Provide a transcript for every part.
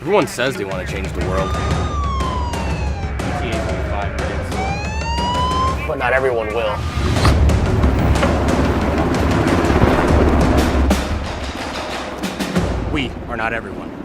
Everyone says they want to change the world. But not everyone will. We are not everyone.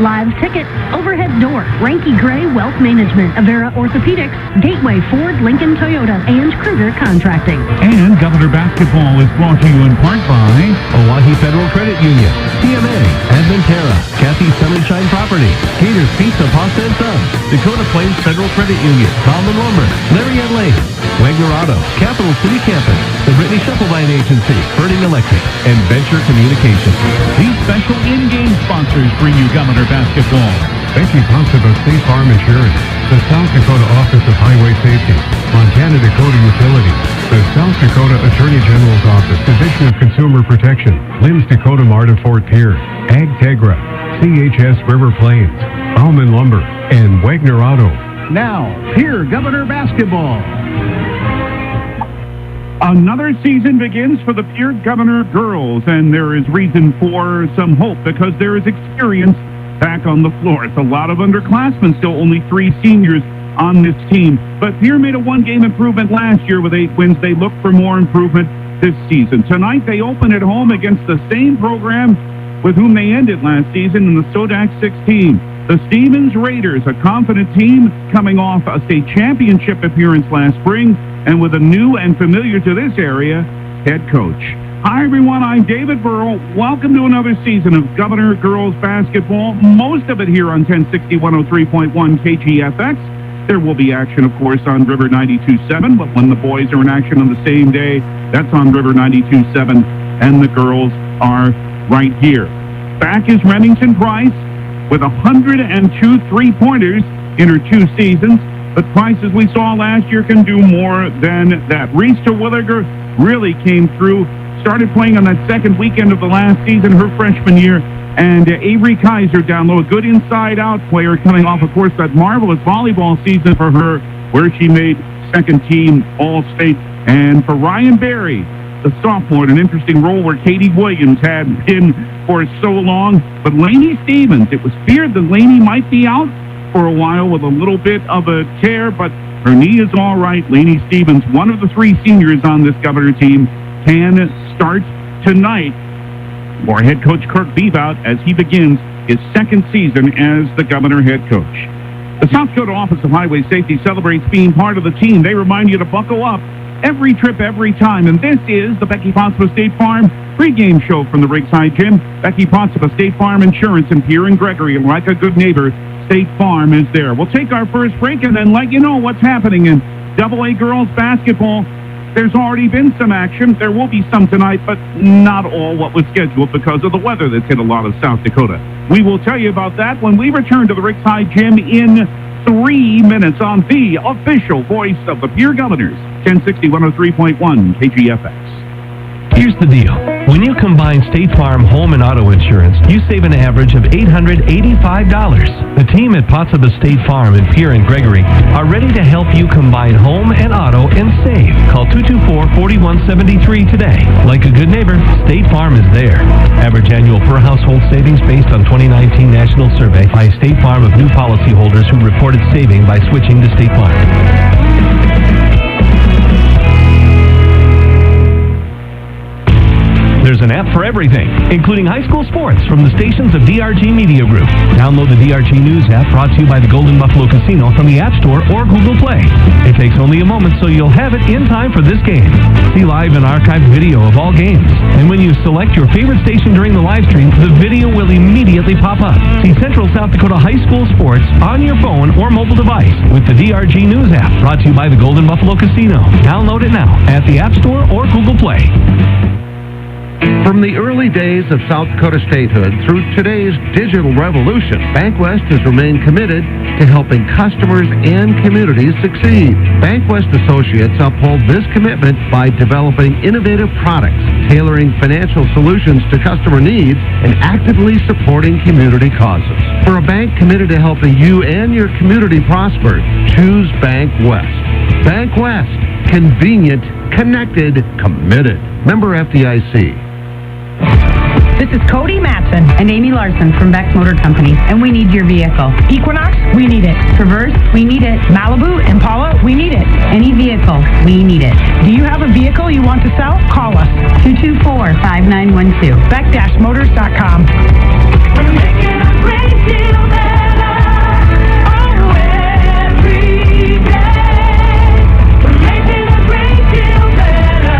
Live Ticket, Overhead Door, Ranky Gray Wealth Management, Avera Orthopedics, Gateway Ford, Lincoln Toyota, and Kruger Contracting. And Governor Basketball is brought to you in part by Oahe Federal Credit Union, TMA, Adventera, Kathy's Sunshine Property, Gators Pizza, Pasta and Subs, Dakota Plains Federal Credit Union, Common Lumber, Lariat Lane, Wagner Auto, Capital City Campus, the Brittany Shufflebine Agency, Birding Electric, and Venture Communications. These special in-game sponsors bring you Governor Basketball. Becky Ponsiba, State Farm Insurance, the South Dakota Office of Highway Safety, Montana Dakota Utilities, the South Dakota Attorney General's Office, Division of Consumer Protection, Lynn's Dakota Marta Fort Pierce, Ag Tegra, CHS River Plains, Bauman Lumber, and Wagner Auto. Now, here, Governor Basketball. Another season begins for the Pierre Governor girls, and there is reason for some hope because there is experience back on the floor. It's a lot of underclassmen, still only 3 seniors on this team. But Pierre made a 1-game improvement last year with 8 wins. They look for more improvement this season. Tonight, they open at home against the same program with whom they ended last season in the Sodak 16. The Stevens Raiders, a confident team coming off a state championship appearance last spring, and with a new and familiar to this area head coach. Hi, everyone. I'm David Burrow. Welcome to another season of Governor Girls Basketball, most of it here on 1060 103.1 KGFX. There will be action, of course, on River 92.7, but when the boys are in action on the same day, that's on River 92.7, and the girls are right here. Back is Remington Price with 102 three-pointers in her 2 seasons. But Price, as we saw last year, can do more than that. Reese Terwilliger really came through, started playing on that second weekend of the last season, her freshman year. And Avery Kaiser down low, a good inside-out player coming off, of course, that marvelous volleyball season for her, where she made second-team All-State. And for Ryan Berry, the sophomore, in an interesting role where Katie Williams had been for so long. But Lainey Stevens, it was feared that Lainey might be out for a while with a little bit of a tear, but her knee is all right. Lainey Stevens, one of the 3 seniors on this Governor team, can start tonight for head coach Kirk Biebau as he begins his 2nd season as the Governor head coach. The South Dakota Office of Highway Safety celebrates being part of the team. They remind you to buckle up every trip, every time. And this is the Becky Ponsiba State Farm pregame show from the Rigside Gym. Becky Ponsiba State Farm Insurance and Pierre and Gregory, and like a good neighbor, State Farm is there. We'll take our first break and then let you know what's happening in AA girls basketball. There's already been some action. There will be some tonight, but not all what was scheduled because of the weather that's hit a lot of South Dakota. We will tell you about that when we return to the Rigside Gym in 3 minutes on the official voice of the Pierre Governors, 1060 103.1 KGFX. Here's the deal. When you combine State Farm home and auto insurance, you save an average of $885. The team at Ponsiba State Farm in Pierre and Gregory are ready to help you combine home and auto and save. Call 224-4173 today. Like a good neighbor, State Farm is there. Average annual per household savings based on 2019 National Survey by State Farm of new policyholders who reported saving by switching to State Farm. There's an app for everything, including high school sports from the stations of DRG Media Group. Download the DRG News app brought to you by the Golden Buffalo Casino from the App Store or Google Play. It takes only a moment, so you'll have it in time for this game. See live and archived video of all games. And when you select your favorite station during the live stream, the video will immediately pop up. See Central South Dakota High School sports on your phone or mobile device with the DRG News app brought to you by the Golden Buffalo Casino. Download it now at the App Store or Google Play. From the early days of South Dakota statehood through today's digital revolution, BankWest has remained committed to helping customers and communities succeed. BankWest Associates uphold this commitment by developing innovative products, tailoring financial solutions to customer needs, and actively supporting community causes. For a bank committed to helping you and your community prosper, choose BankWest. BankWest. Convenient, connected, committed. Member FDIC. This is Cody Matson and Amy Larson from Beck's Motor Company, and we need your vehicle. Equinox, we need it. Traverse, we need it. Malibu, Impala, we need it. Any vehicle, we need it. Do you have a vehicle you want to sell? Call us. 224-5912. Beck-motors.com. We're making a great deal better. Oh, every day. We're making a great deal better.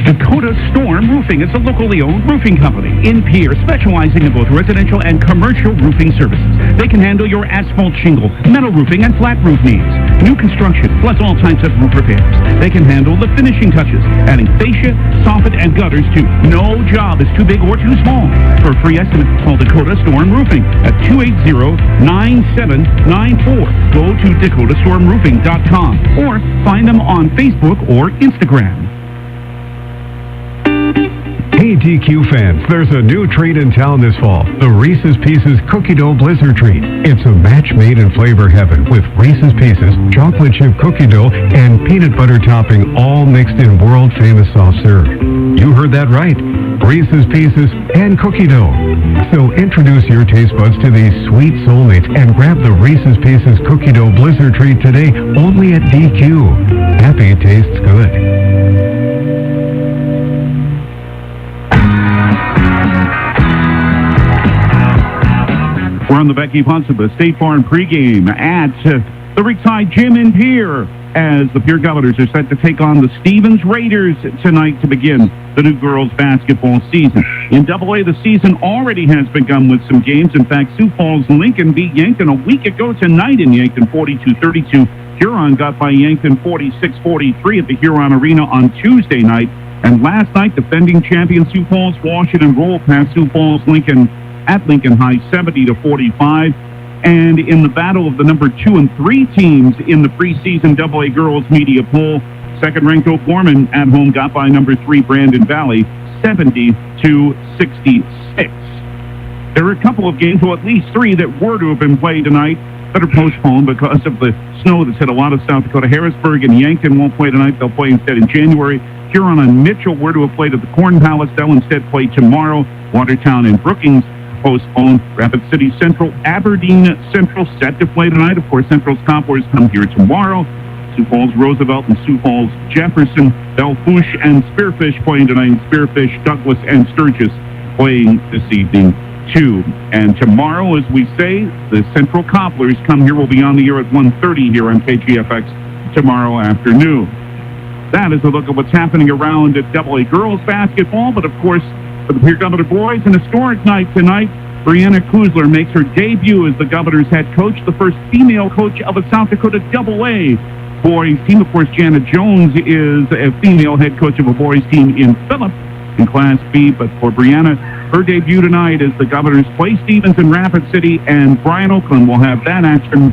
Dakota Storm Roofing is a locally owned roofing company in Pierre, specializing in both residential and commercial roofing services. They can handle your asphalt shingle, metal roofing, and flat roof needs. New construction, plus all types of roof repairs. They can handle the finishing touches, adding fascia, soffit, and gutters too. No job is too big or too small. For a free estimate, call Dakota Storm Roofing at 280-9794. Go to DakotaStormRoofing.com or find them on Facebook or Instagram. Hey DQ fans, there's a new treat in town this fall, the Reese's Pieces Cookie Dough Blizzard Treat. It's a match made in flavor heaven with Reese's Pieces, chocolate chip cookie dough, and peanut butter topping all mixed in world-famous soft serve. You heard that right, Reese's Pieces and cookie dough. So introduce your taste buds to these sweet soulmates and grab the Reese's Pieces Cookie Dough Blizzard Treat today only at DQ. Happy tastes good. We're on the Becky Ponsonby State Farm pregame at the Rickside Gym in Pierre as the Pierre Governors are set to take on the Stevens Raiders tonight to begin the new girls basketball season. In AA, the season already has begun with some games. In fact, Sioux Falls Lincoln beat Yankton a week ago tonight in Yankton 42-32. Huron got by Yankton 46-43 at the Huron Arena on Tuesday night. And last night, defending champion Sioux Falls Washington rolled past Sioux Falls Lincoln at Lincoln High 70-45. And in the battle of the number 2 and 3 teams in the preseason AA girls media poll, second-ranked O'Gorman at home got by number 3 Brandon Valley 70-66. There are a couple of games, well, at least 3 that were to have been played tonight that are postponed because of the snow that's hit a lot of South Dakota. Harrisburg and Yankton won't play tonight. They'll play instead in January. Huron and Mitchell were to have played at the Corn Palace. They'll instead play tomorrow. Watertown and Brookings postponed. Rapid City Central, Aberdeen Central set to play tonight. Of course, Central's Copplers come here tomorrow. Sioux Falls Roosevelt and Sioux Falls Jefferson, Belfouche and Spearfish playing tonight. Spearfish, Douglas, and Sturgis playing this evening too. And tomorrow, as we say, the Central Copplers come here. Will be on the air at 1:30 here on KGFX tomorrow afternoon. That is a look at what's happening around at AA girls basketball. But of course, for the Pierre Governor boys, an historic night tonight. Brianna Kuzler makes her debut as the Governor's head coach, the first female coach of a South Dakota AA boys team. Of course, Janet Jones is a female head coach of a boys team in Phillip in Class B. But for Brianna, her debut tonight is the Governor's play Stevens in Rapid City, and Brian Oakland will have that action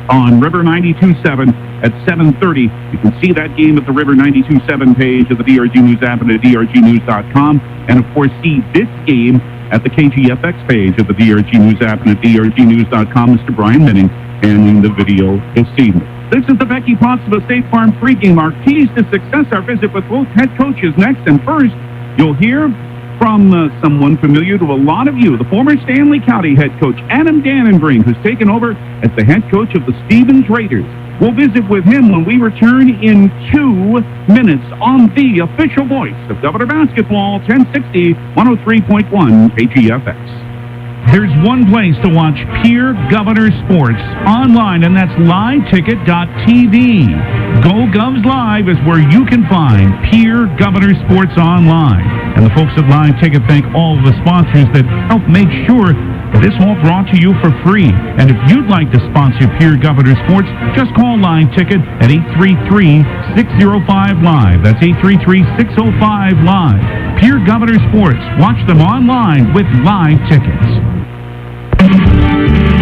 on River 92.7 at 7:30. You can see that game at the River 92.7 page of the DRG News app and at drgnews.com. And, of course, see this game at the KGFX page of the DRG News app and at drgnews.com. Mr. Brian Minning handling the video this evening. This is the Becky Ponsonby State Farm pregame. Our keys to success, our visit with both head coaches next. And first, you'll hear from someone familiar to a lot of you, the former Stanley County head coach, Adam Dannenbrink, who's taken over as the head coach of the Stevens Raiders. We'll visit with him when we return in 2 minutes on the official voice of Governor Basketball, 1060, 103.1 KGFX. There's one place to watch Pierre Governors sports online, and that's liveticket.tv. Go Govs Live is where you can find Pierre Governors sports online. And the folks at Live Ticket thank all of the sponsors that help make sure that it's all brought to you for free. And if you'd like to sponsor Pierre Governors sports, just call Live Ticket at 833-605-LIVE. That's 833-605-LIVE. Pierre Governors sports. Watch them online with Live Tickets.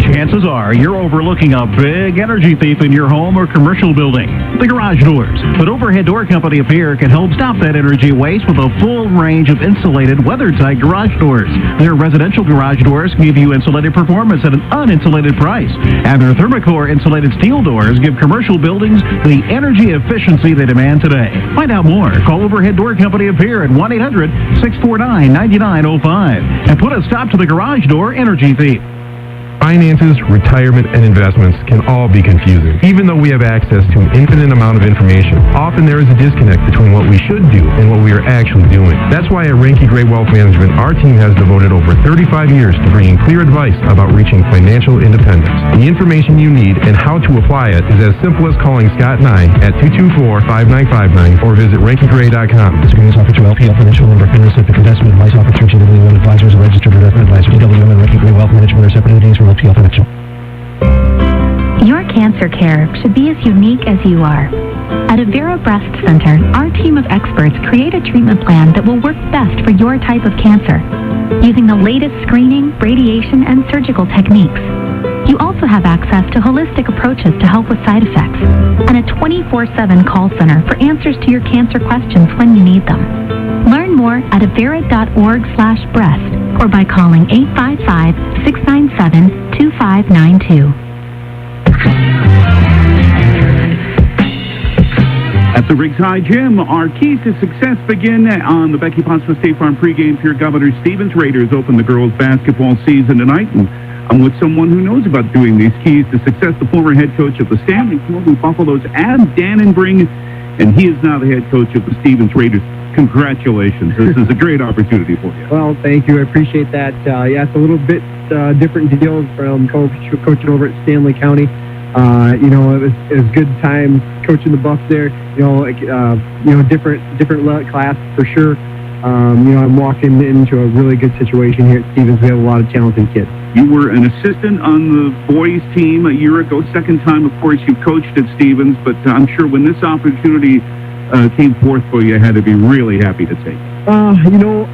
Chances are you're overlooking a big energy thief in your home or commercial building, the garage doors. But Overhead Door Company of Pierre can help stop that energy waste with a full range of insulated, weather-tight garage doors. Their residential garage doors give you insulated performance at an uninsulated price. And their Thermocore insulated steel doors give commercial buildings the energy efficiency they demand today. Find out more. Call Overhead Door Company of Pierre at 1-800-649-9905 and put a stop to the garage door energy thief. Finances, retirement, and investments can all be confusing. Even though we have access to an infinite amount of information, often there is a disconnect between what we should do and what we are actually doing. That's why at Ranky Gray Wealth Management, our team has devoted over 35 years to bringing clear advice about reaching financial independence. The information you need and how to apply it is as simple as calling Scott 9 at 224-5959 or visit rankygray.com. Securities offered through LPL Financial Member Specific Investment Advice offered through GBB Advisors, a registered investment advisor. DWM and Ranky Gray Wealth Management are separate entities from LPL Financial. Your cancer care should be as unique as you are. At Avera Breast Center, our team of experts create a treatment plan that will work best for your type of cancer, using the latest screening, radiation, and surgical techniques. You also have access to holistic approaches to help with side effects, and a 24/7 call center for answers to your cancer questions when you need them. Learn more at avera.org/breast or by calling 855-697-2592. At the Riggs High Gym, our keys to success begin on the Becky Pottsville State Farm pregame. Pierre Governors Stevens Raiders open the girls' basketball season tonight, and I'm with someone who knows about doing these keys to success, the former head coach of the Stanley Blue Buffaloes, Adam Dannenbring, and he is now the head coach of the Stevens Raiders. Congratulations. This is a great opportunity for you. Well, thank you. I appreciate that. Yeah, it's a little bit different deal from coaching over at Stanley County. You know, it was good time coaching the Buffs there. You know, different class for sure. You know, I'm walking into a really good situation here at Stevens. We have a lot of talented kids. You were an assistant on the boys team a year ago. Second time, of course, you coached at Stevens, but I'm sure when this opportunity came forth for you, had to be really happy to take. You know,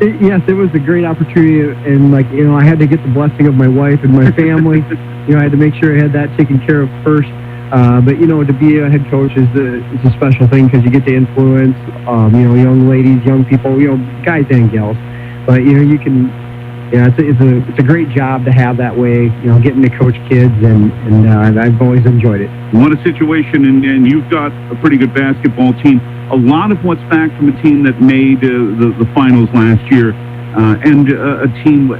yes, it was a great opportunity, and you know, I had to get the blessing of my wife and my family. You know, I had to make sure I had that taken care of first. But you know, to be a head coach is a special thing because you get to influence, you know, young ladies, young people, you know, guys and gals. But you know, you can. Yeah, it's a great job to have that way, you know, getting to coach kids, and I've always enjoyed it. What a situation, and you've got a pretty good basketball team. A lot of what's back from a team that made the finals last year, and a team,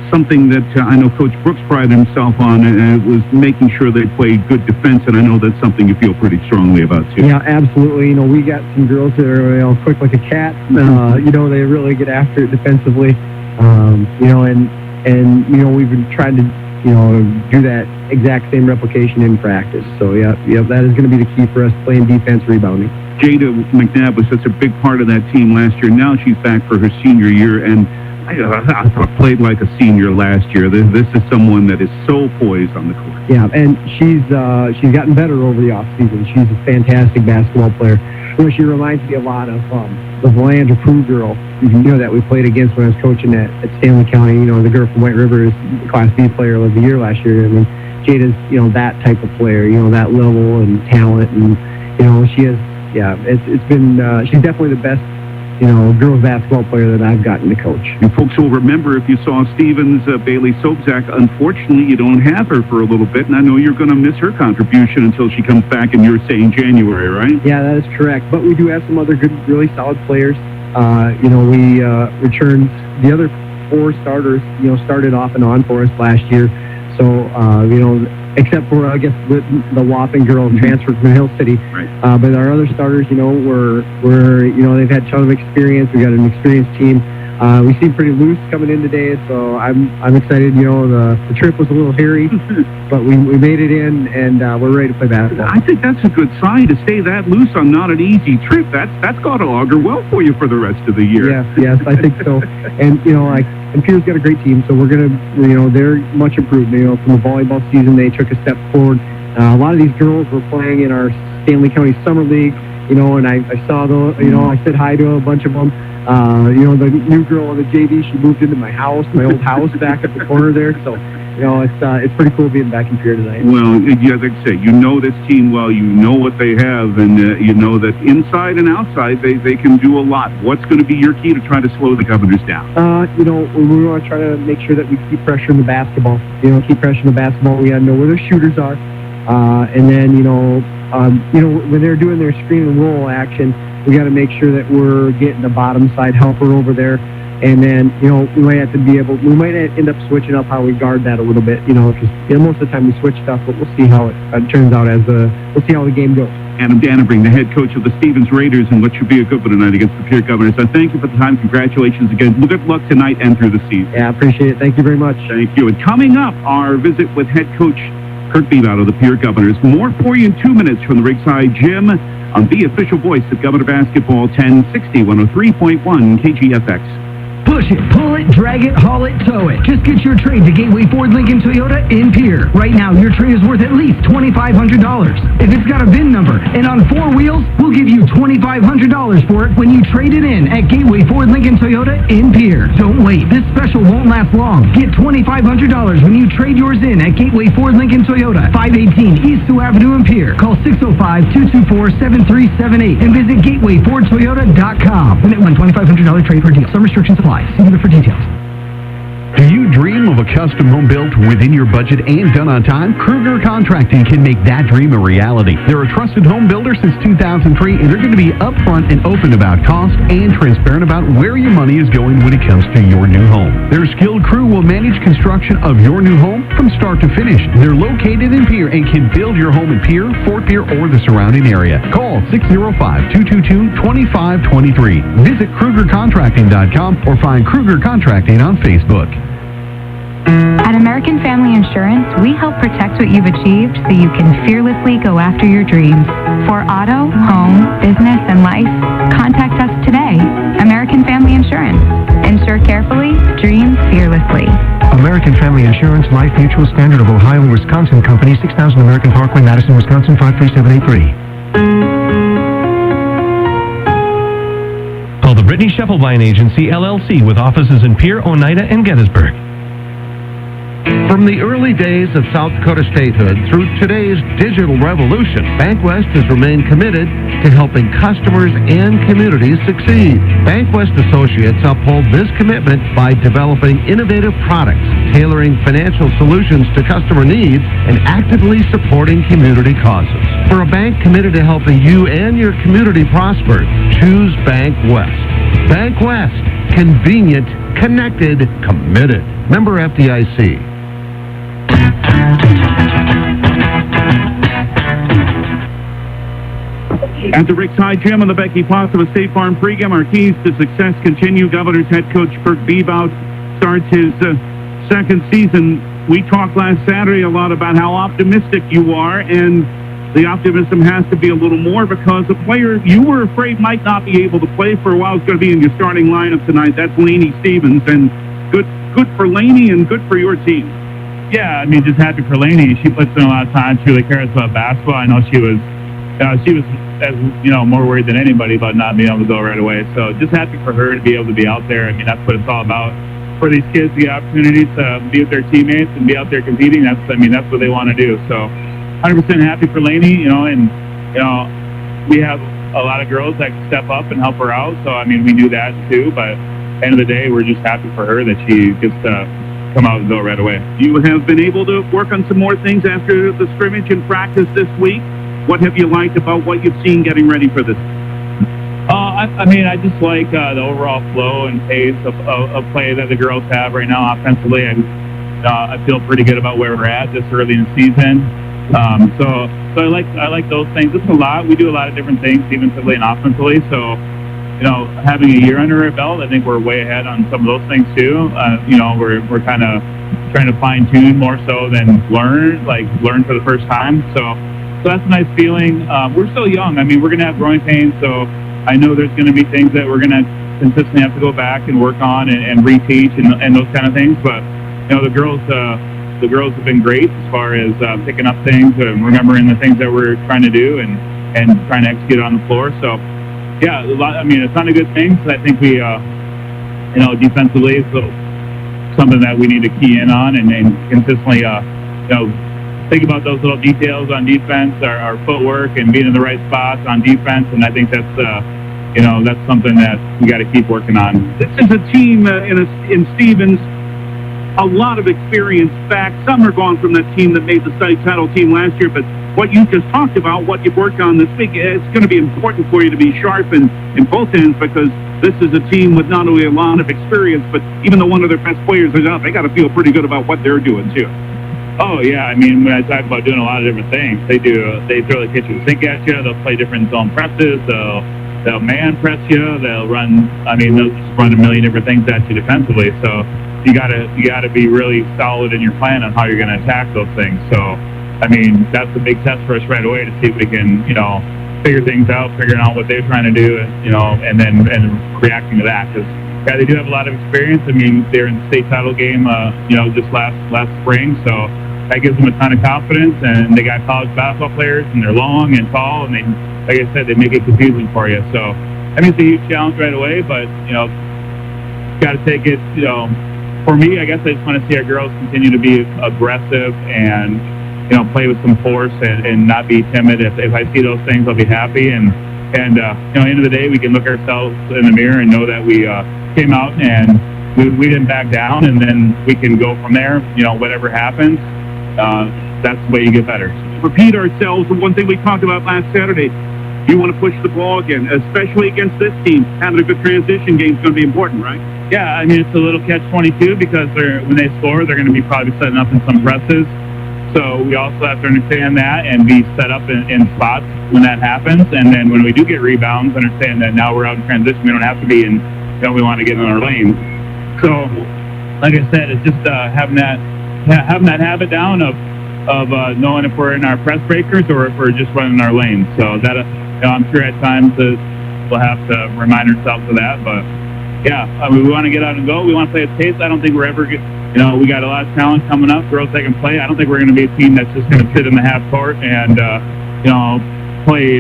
something that I know Coach Brooks prided himself on, was making sure they played good defense, and I know that's something you feel pretty strongly about, too. Yeah, absolutely. You know, we got some girls that are, you know, quick like a cat. You know, they really get after it defensively. You know, and you know, we've been trying to, you know, do that exact same replication in practice. So yeah, that is going to be the key for us, playing defense, rebounding. Jada McNabb was such a big part of that team last year. Now she's back for her senior year, and I thought played like a senior last year. This is someone that is so poised on the court. Yeah, and she's gotten better over the off season. She's a fantastic basketball player. You know, she reminds me a lot of the Valandra Prue girl, you know, that we played against when I was coaching at Stanley County. You know, the girl from White River is Class B player of the year last year. I mean, Jada's, you know, that type of player, you know, that level and talent, and you know, she is. Yeah, it's been she's definitely the best, you know, girls basketball player that I've gotten to coach. You folks will remember, if you saw Stevens, Bailey Sobczak, unfortunately you don't have her for a little bit, and I know you're going to miss her contribution until she comes back, and you're saying January, right? Yeah, that is correct. But we do have some other good, really solid players. You know, we returned the other 4 starters, you know, started off and on for us last year. So, except for, I guess, the Wapping girl transferred from Hill City. Right. But our other starters, were they've had a ton of experience. We got an experienced team. We seem pretty loose coming in today, so I'm excited. The trip was a little hairy, but we made it in, and we're ready to play basketball. I think that's a good sign to stay that loose on not an easy trip. That's got to augur well for you for the rest of the year. Yes, I think so. And and Pierre's got a great team, so we're gonna, they're much improved. From the volleyball season, they took a step forward. A lot of these girls were playing in our Stanley County Summer League, and I saw I said hi to a bunch of them. The new girl on the JV, she moved into my old house back at the corner there. So, it's pretty cool being back in Pierre tonight. Well, yeah, like I say, this team well, you know what they have, and you know that inside and outside they can do a lot. What's going to be your key to try to slow the Governors down? We want to try to make sure that we keep pressuring the basketball. Keep pressuring the basketball. We got to know where their shooters are, and then when they're doing their screen and roll action, we got to make sure that we're getting the bottom side helper over there. And then, we might end up switching up how we guard that a little bit, because most of the time we switch stuff, but we'll see how it turns out we'll see how the game goes. Adam Dannebring, the head coach of the Stevens Raiders, and what should be a good one tonight against the Pierre Governors. I thank you for the time. Congratulations again. Good luck tonight and through the season. Yeah, I appreciate it. Thank you very much. Thank you. And coming up, our visit with head coach Kurt Biebau of the Pierre Governors. More for you in 2 minutes from the Rigside Gym on the official voice of Governor Basketball, 1060, 103.1 KGFX. Push it, pull it, drag it, haul it, tow it. Just get your trade to Gateway Ford Lincoln Toyota in Pierre. Right now, your trade is worth at least $2,500. If it's got a VIN number and on 4 wheels, we'll give you $2,500 for it when you trade it in at Gateway Ford Lincoln Toyota in Pierre. Don't wait. This special won't last long. Get $2,500 when you trade yours in at Gateway Ford Lincoln Toyota, 518 East Sioux Avenue in Pierre. Call 605-224-7378 and visit GatewayFordToyota.com. Limit one $2,500 trade per deal. Some restrictions apply. See dealer for details. Do you dream of a custom home built within your budget and done on time? Kruger Contracting can make that dream a reality. They're a trusted home builder since 2003, and they're going to be upfront and open about cost and transparent about where your money is going when it comes to your new home. Their skilled crew will manage construction of your new home from start to finish. They're located in Pierre and can build your home in Pierre, Fort Pierre, or the surrounding area. Call 605-222-2523. Visit KrugerContracting.com or find Kruger Contracting on Facebook. At American Family Insurance, we help protect what you've achieved so you can fearlessly go after your dreams. For auto, home, business, and life, contact us today. American Family Insurance. Insure carefully, dream fearlessly. American Family Insurance Life Mutual Standard of Ohio and Wisconsin Company, 6000 American Parkway, Madison, Wisconsin, 53783. Call the Brittany Scheffelbein Agency, LLC, with offices in Pierre, Oneida, and Gettysburg. From the early days of South Dakota statehood through today's digital revolution, BankWest has remained committed to helping customers and communities succeed. BankWest Associates uphold this commitment by developing innovative products, tailoring financial solutions to customer needs, and actively supporting community causes. For a bank committed to helping you and your community prosper, choose BankWest. BankWest. Convenient, connected, committed. Member FDIC. At the Rigside Gym on the Becky Plaza of State Farm Pregame, our keys to success continue. Governor's head coach Kurt Biebau starts his second season. We talked last Saturday a lot about how optimistic you are, and the optimism has to be a little more because the player you were afraid might not be able to play for a while is going to be in your starting lineup tonight. That's Lainey Stevens, and good for Lainey and good for your team. Yeah, I mean, just happy for Lainey. She puts in a lot of time. She really cares about basketball. I know she was as more worried than anybody about not being able to go right away. So just happy for her to be able to be out there. I mean, that's what it's all about. For these kids to get opportunities to be with their teammates and be out there competing, that's what they want to do. So 100% happy for Lainey, and we have a lot of girls that can step up and help her out. So, I mean, we knew that too, but at the end of the day, we're just happy for her that she gets to come out and go right away. You have been able to work on some more things after the scrimmage and practice this week. What have you liked about what you've seen getting ready for this? I just like the overall flow and pace of play that the girls have right now offensively. And I feel pretty good about where we're at this early in the season. So I like those things. It's a lot. We do a lot of different things, defensively and offensively. So, having a year under our belt, I think we're way ahead on some of those things too. We're kind of trying to fine tune more so than learn for the first time. So that's a nice feeling. We're still young. I mean, we're going to have growing pains. So I know there's going to be things that we're going to consistently have to go back and work on and reteach and those kind of things. But the girls have been great as far as picking up things and remembering the things that we're trying to do and trying to execute on the floor. So yeah, it's not a good thing. So I think we defensively is something that we need to key in on and consistently think about those little details on defense, our footwork and being in the right spots on defense. And I think that's that's something that we got to keep working on. This is a team in Stevens, a lot of experience back. Some are gone from that team that made the state title team last year, but what you just talked about, what you've worked on this week, it's going to be important for you to be sharp in both ends, because this is a team with not only a lot of experience, but even though one of their best players is out, they got to feel pretty good about what they're doing too. Oh yeah, I mean, when I talk about doing a lot of different things, they throw the kitchen sink at you. They'll play different zone presses. They'll man press you. They'll just run a million different things at you defensively. So you gotta be really solid in your plan on how you're going to attack those things. So I mean, that's a big test for us right away to see if we can figure things out, figuring out what they're trying to do, and then reacting to that. Because they do have a lot of experience. I mean, they're in the state title game, just last spring. So that gives them a ton of confidence, and they got college basketball players, and they're long and tall, and they, like I said, they make it confusing for you. So, I mean, it's a huge challenge right away, but, got to take it, for me, I guess I just want to see our girls continue to be aggressive and, play with some force and not be timid. If I see those things, I'll be happy. And at the end of the day, we can look ourselves in the mirror and know that we came out and we didn't back down, and then we can go from there, whatever happens. That's the way you get better. Repeat ourselves, one thing we talked about last Saturday, you want to push the ball again, especially against this team. Having a good transition game is going to be important, right? Yeah, I mean, it's a little catch-22 because when they score, they're going to be probably setting up in some presses. So we also have to understand that and be set up in spots when that happens. And then when we do get rebounds, understand that now we're out in transition. We don't have to be in, we want to get in our lane. So, like I said, it's just having that habit down of knowing if we're in our press breakers or if we're just running our lane. So that I'm sure at times we'll have to remind ourselves of that. But yeah, we want to get out and go. We want to play at pace. I don't think we're ever we got a lot of talent coming up, girls that can play. I don't think we're going to be a team that's just going to sit in the half court and play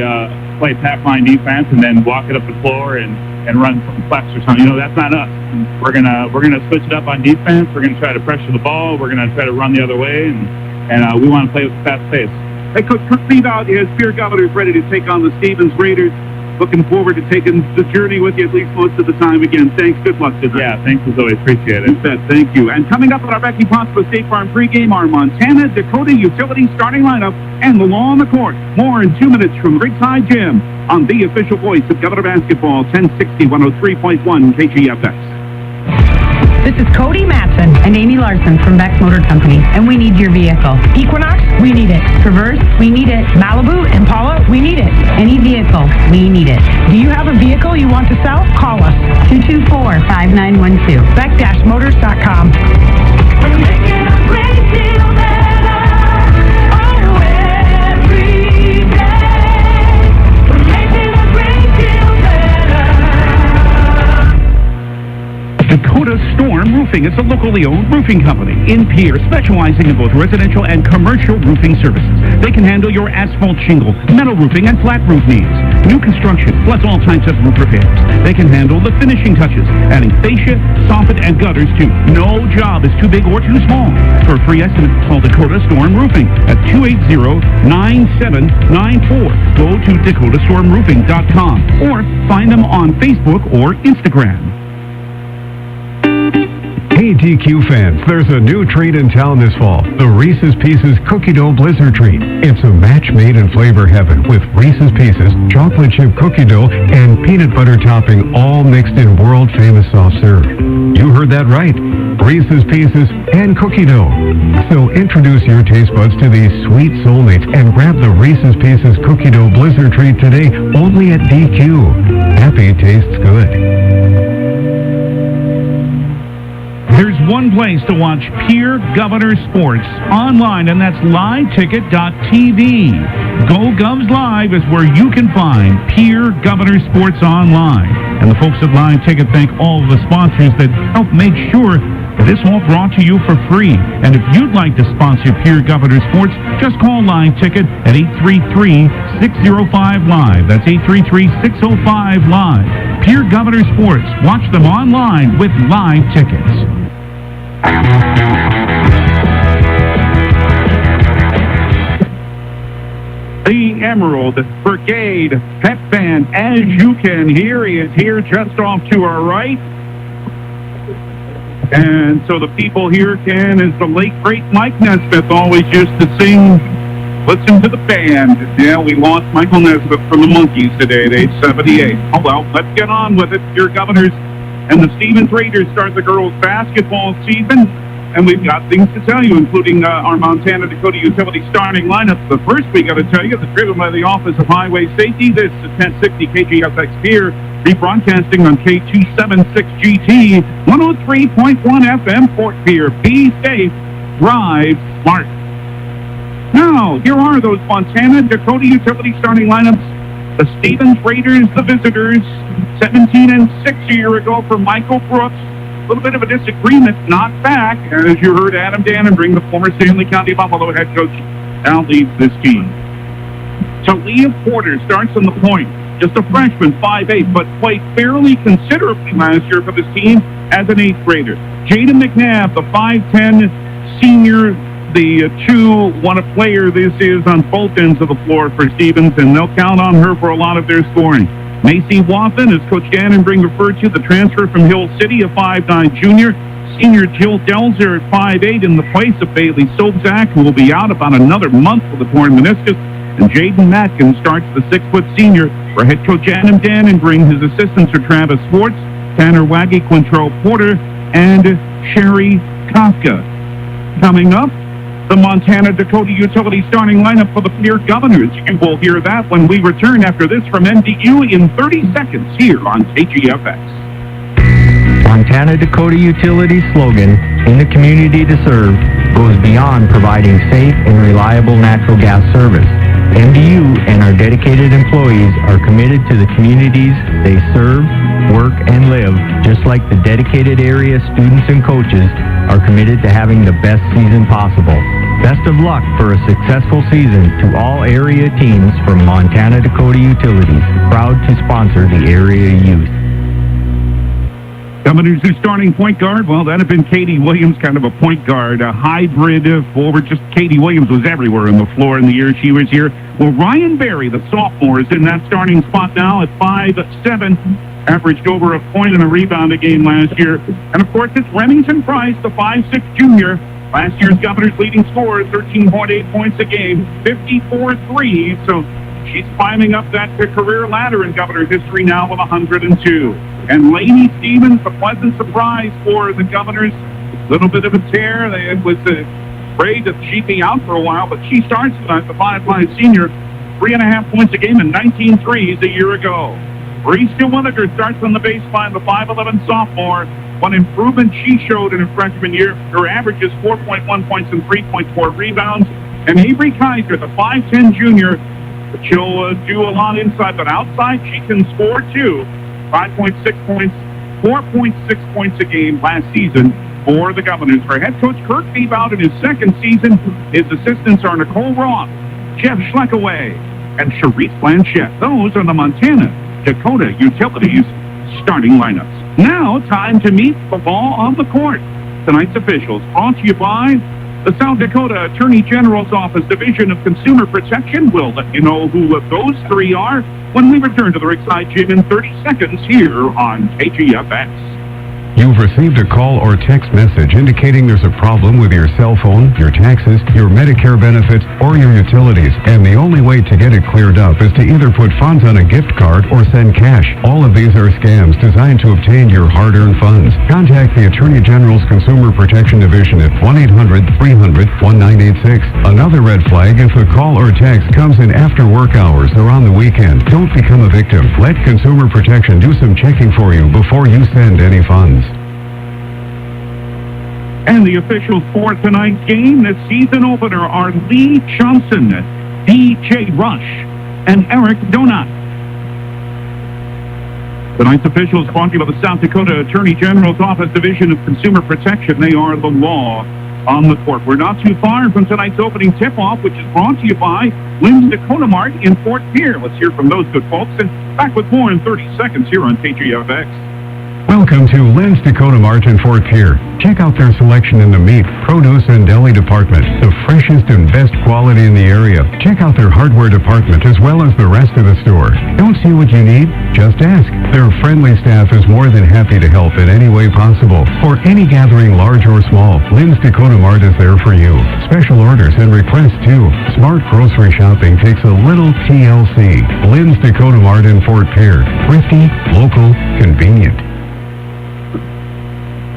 pack line defense and then walk it up the floor and run some flex or something. That's not us. We're gonna switch it up on defense. We're gonna try to pressure the ball. We're gonna try to run the other way, and we want to play with a fast pace. Hey, Coach Beebau is Pierre Governors ready to take on the Stevens Raiders. Looking forward to taking the journey with you at least most of the time again. Thanks. Good luck today. Yeah, thanks as always. Appreciate it. You bet. Thank you. And coming up on our Becky Possible State Farm pregame, our Montana Dakota Utility starting lineup and the law on the court. More in 2 minutes from Ringside Gym on the official voice of Governor Basketball, 1060 103.1 KGFX. This is Cody Matson and Amy Larson from Beck's Motor Company, and we need your vehicle. Equinox, we need it. Traverse, we need it. Malibu, Impala, we need it. Any vehicle, we need it. Do you have a vehicle you want to sell? Call us, 224-5912. Beck-motors.com. We're making a great deal better. Oh, every day. We're making a great deal better. Dakota Storm Roofing is a locally owned roofing company in Pierre, specializing in both residential and commercial roofing services. They can handle your asphalt shingle, metal roofing, and flat roof needs. New construction, plus all types of roof repairs. They can handle the finishing touches, adding fascia, soffit, and gutters too. No job is too big or too small. For a free estimate, call Dakota Storm Roofing at 280-9794. Go to dakotastormroofing.com or find them on Facebook or Instagram. Hey, Hey, DQ fans, there's a new treat in town this fall, the Reese's Pieces Cookie Dough Blizzard Treat. It's a match made in flavor heaven with Reese's Pieces, chocolate chip cookie dough, and peanut butter topping all mixed in world-famous soft serve. You heard that right. Reese's Pieces and cookie dough. So introduce your taste buds to these sweet soulmates and grab the Reese's Pieces Cookie Dough Blizzard Treat today only at DQ. Happy tastes good. There's one place to watch Pierre Governors sports online, and that's liveticket.tv. Go Govs Live is where you can find Pierre Governors sports online. And the folks at Live Ticket thank all of the sponsors that help make sure that it's all brought to you for free. And if you'd like to sponsor Pierre Governors sports, just call Live Ticket at 833-605-LIVE. That's 833-605-LIVE. Pierre Governors sports. Watch them online with Live Tickets. The Emerald Brigade Pep Band, as you can hear, is here just off to our right. And so the people here can, as the late great Mike Nesmith always used to sing, listen to the band. Yeah, we lost Michael Nesmith from the Monkees today at age 78. Oh well, let's get on with it. Your Governors and the Stevens Raiders start the girls' basketball season, and we've got things to tell you, including our Montana Dakota Utility starting lineup. The first we got to tell you, that's driven by the Office of Highway Safety. This is 1060 KGFX Pier, rebroadcasting on K276GT, 103.1 FM Fort Pierre. Be safe, drive smart. Now, here are those Montana Dakota Utility starting lineups. The Stevens Raiders, the visitors, 17-6 a year ago for Michael Brooks. A little bit of a disagreement, not back, as you heard Adam Dannenbring, the former Stanley County Buffalo head coach, now leads this team. Talia Porter starts on the point. Just a freshman, 5'8", but played fairly considerably last year for this team as an 8th grader. Jada McNabb, the 5'10", senior, the 2, what a player this is on both ends of the floor for Stevens, and they'll count on her for a lot of their scoring. Macy Wathen, as Coach Dannenbring referred to, the transfer from Hill City, a 5'9" junior. Senior Jill Delzer at 5'8" in the place of Bailey Sobzak, who will be out about another month with a torn meniscus. And Jaden Matkin starts the 6-foot senior for head coach Adam Dannenbring. His assistants are Travis Schwartz, Tanner Waggy, Quintrell Porter, and Sherry Kafka. Coming up, the Montana Dakota Utility starting lineup for the Pierre Governors. You will hear that when we return after this from NDU in 30 seconds here on KGFX. Montana Dakota Utility's slogan, "In the community to serve," goes beyond providing safe and reliable natural gas service. MDU and our dedicated employees are committed to the communities they serve, work, and live, just like the dedicated area students and coaches are committed to having the best season possible. Best of luck for a successful season to all area teams from Montana Dakota Utilities, proud to sponsor the area youth. Governors' new starting point guard, well, that had been Katie Williams, kind of a point guard, a hybrid forward. Just Katie Williams was everywhere on the floor in the year she was here. Well, Ryan Berry, the sophomore, is in that starting spot now at 5'7", averaged over a point and a rebound a game last year. And, of course, it's Remington Price, the 5'6" junior. Last year's Governors' leading scorer, 13.8 points a game, 54 threes. So she's climbing up that career ladder in Governors' history now with 102. And Lainey Stevens, a pleasant surprise for the Governors. A little bit of a tear. It was afraid that she'd be out for a while, but she starts tonight, the 5'5" senior, 3.5 points a game and 19 threes a year ago. Reese Winnegar starts on the baseline, the 5'11" sophomore. What improvement she showed in her freshman year. Her average is 4.1 points and 3.4 rebounds. And Avery Kaiser, the 5'10" junior, she'll do a lot inside, but outside she can score too. 5.6 points, 4.6 points a game last season for the Governors. For head coach Kirk Biebau in his second season, his assistants are Nicole Roth, Jeff Schleckaway, and Charisse Blanchette. Those are the Montana Dakota Utilities starting lineups. Now, time to meet the ball on the court. Tonight's officials brought to you by the South Dakota Attorney General's Office Division of Consumer Protection. We'll let you know who those three are when we return to the Rickside Gym in 30 seconds here on KGFX. You've received a call or text message indicating there's a problem with your cell phone, your taxes, your Medicare benefits, or your utilities, and the only way to get it cleared up is to either put funds on a gift card or send cash. All of these are scams designed to obtain your hard-earned funds. Contact the Attorney General's Consumer Protection Division at 1-800-300-1986. Another red flag if the call or text comes in after work hours or on the weekend. Don't become a victim. Let Consumer Protection do some checking for you before you send any funds. And the officials for tonight's game, the season opener, are Lee Johnson, DJ Rush, and Eric Donut. Tonight's officials brought to you by the South Dakota Attorney General's Office Division of Consumer Protection. They are the law on the court. We're not too far from tonight's opening tip-off, which is brought to you by Lynn's Dakota Mart in Fort Pierre. Let's hear from those good folks, and back with more in 30 seconds here on KGFX. Welcome to Lynn's Dakota Mart in Fort Pierre. Check out their selection in the meat, produce, and deli department. The freshest and best quality in the area. Check out their hardware department as well as the rest of the store. Don't see what you need? Just ask. Their friendly staff is more than happy to help in any way possible. For any gathering, large or small, Lynn's Dakota Mart is there for you. Special orders and requests too. Smart grocery shopping takes a little TLC. Lynn's Dakota Mart in Fort Pierre. Thrifty, local, convenient.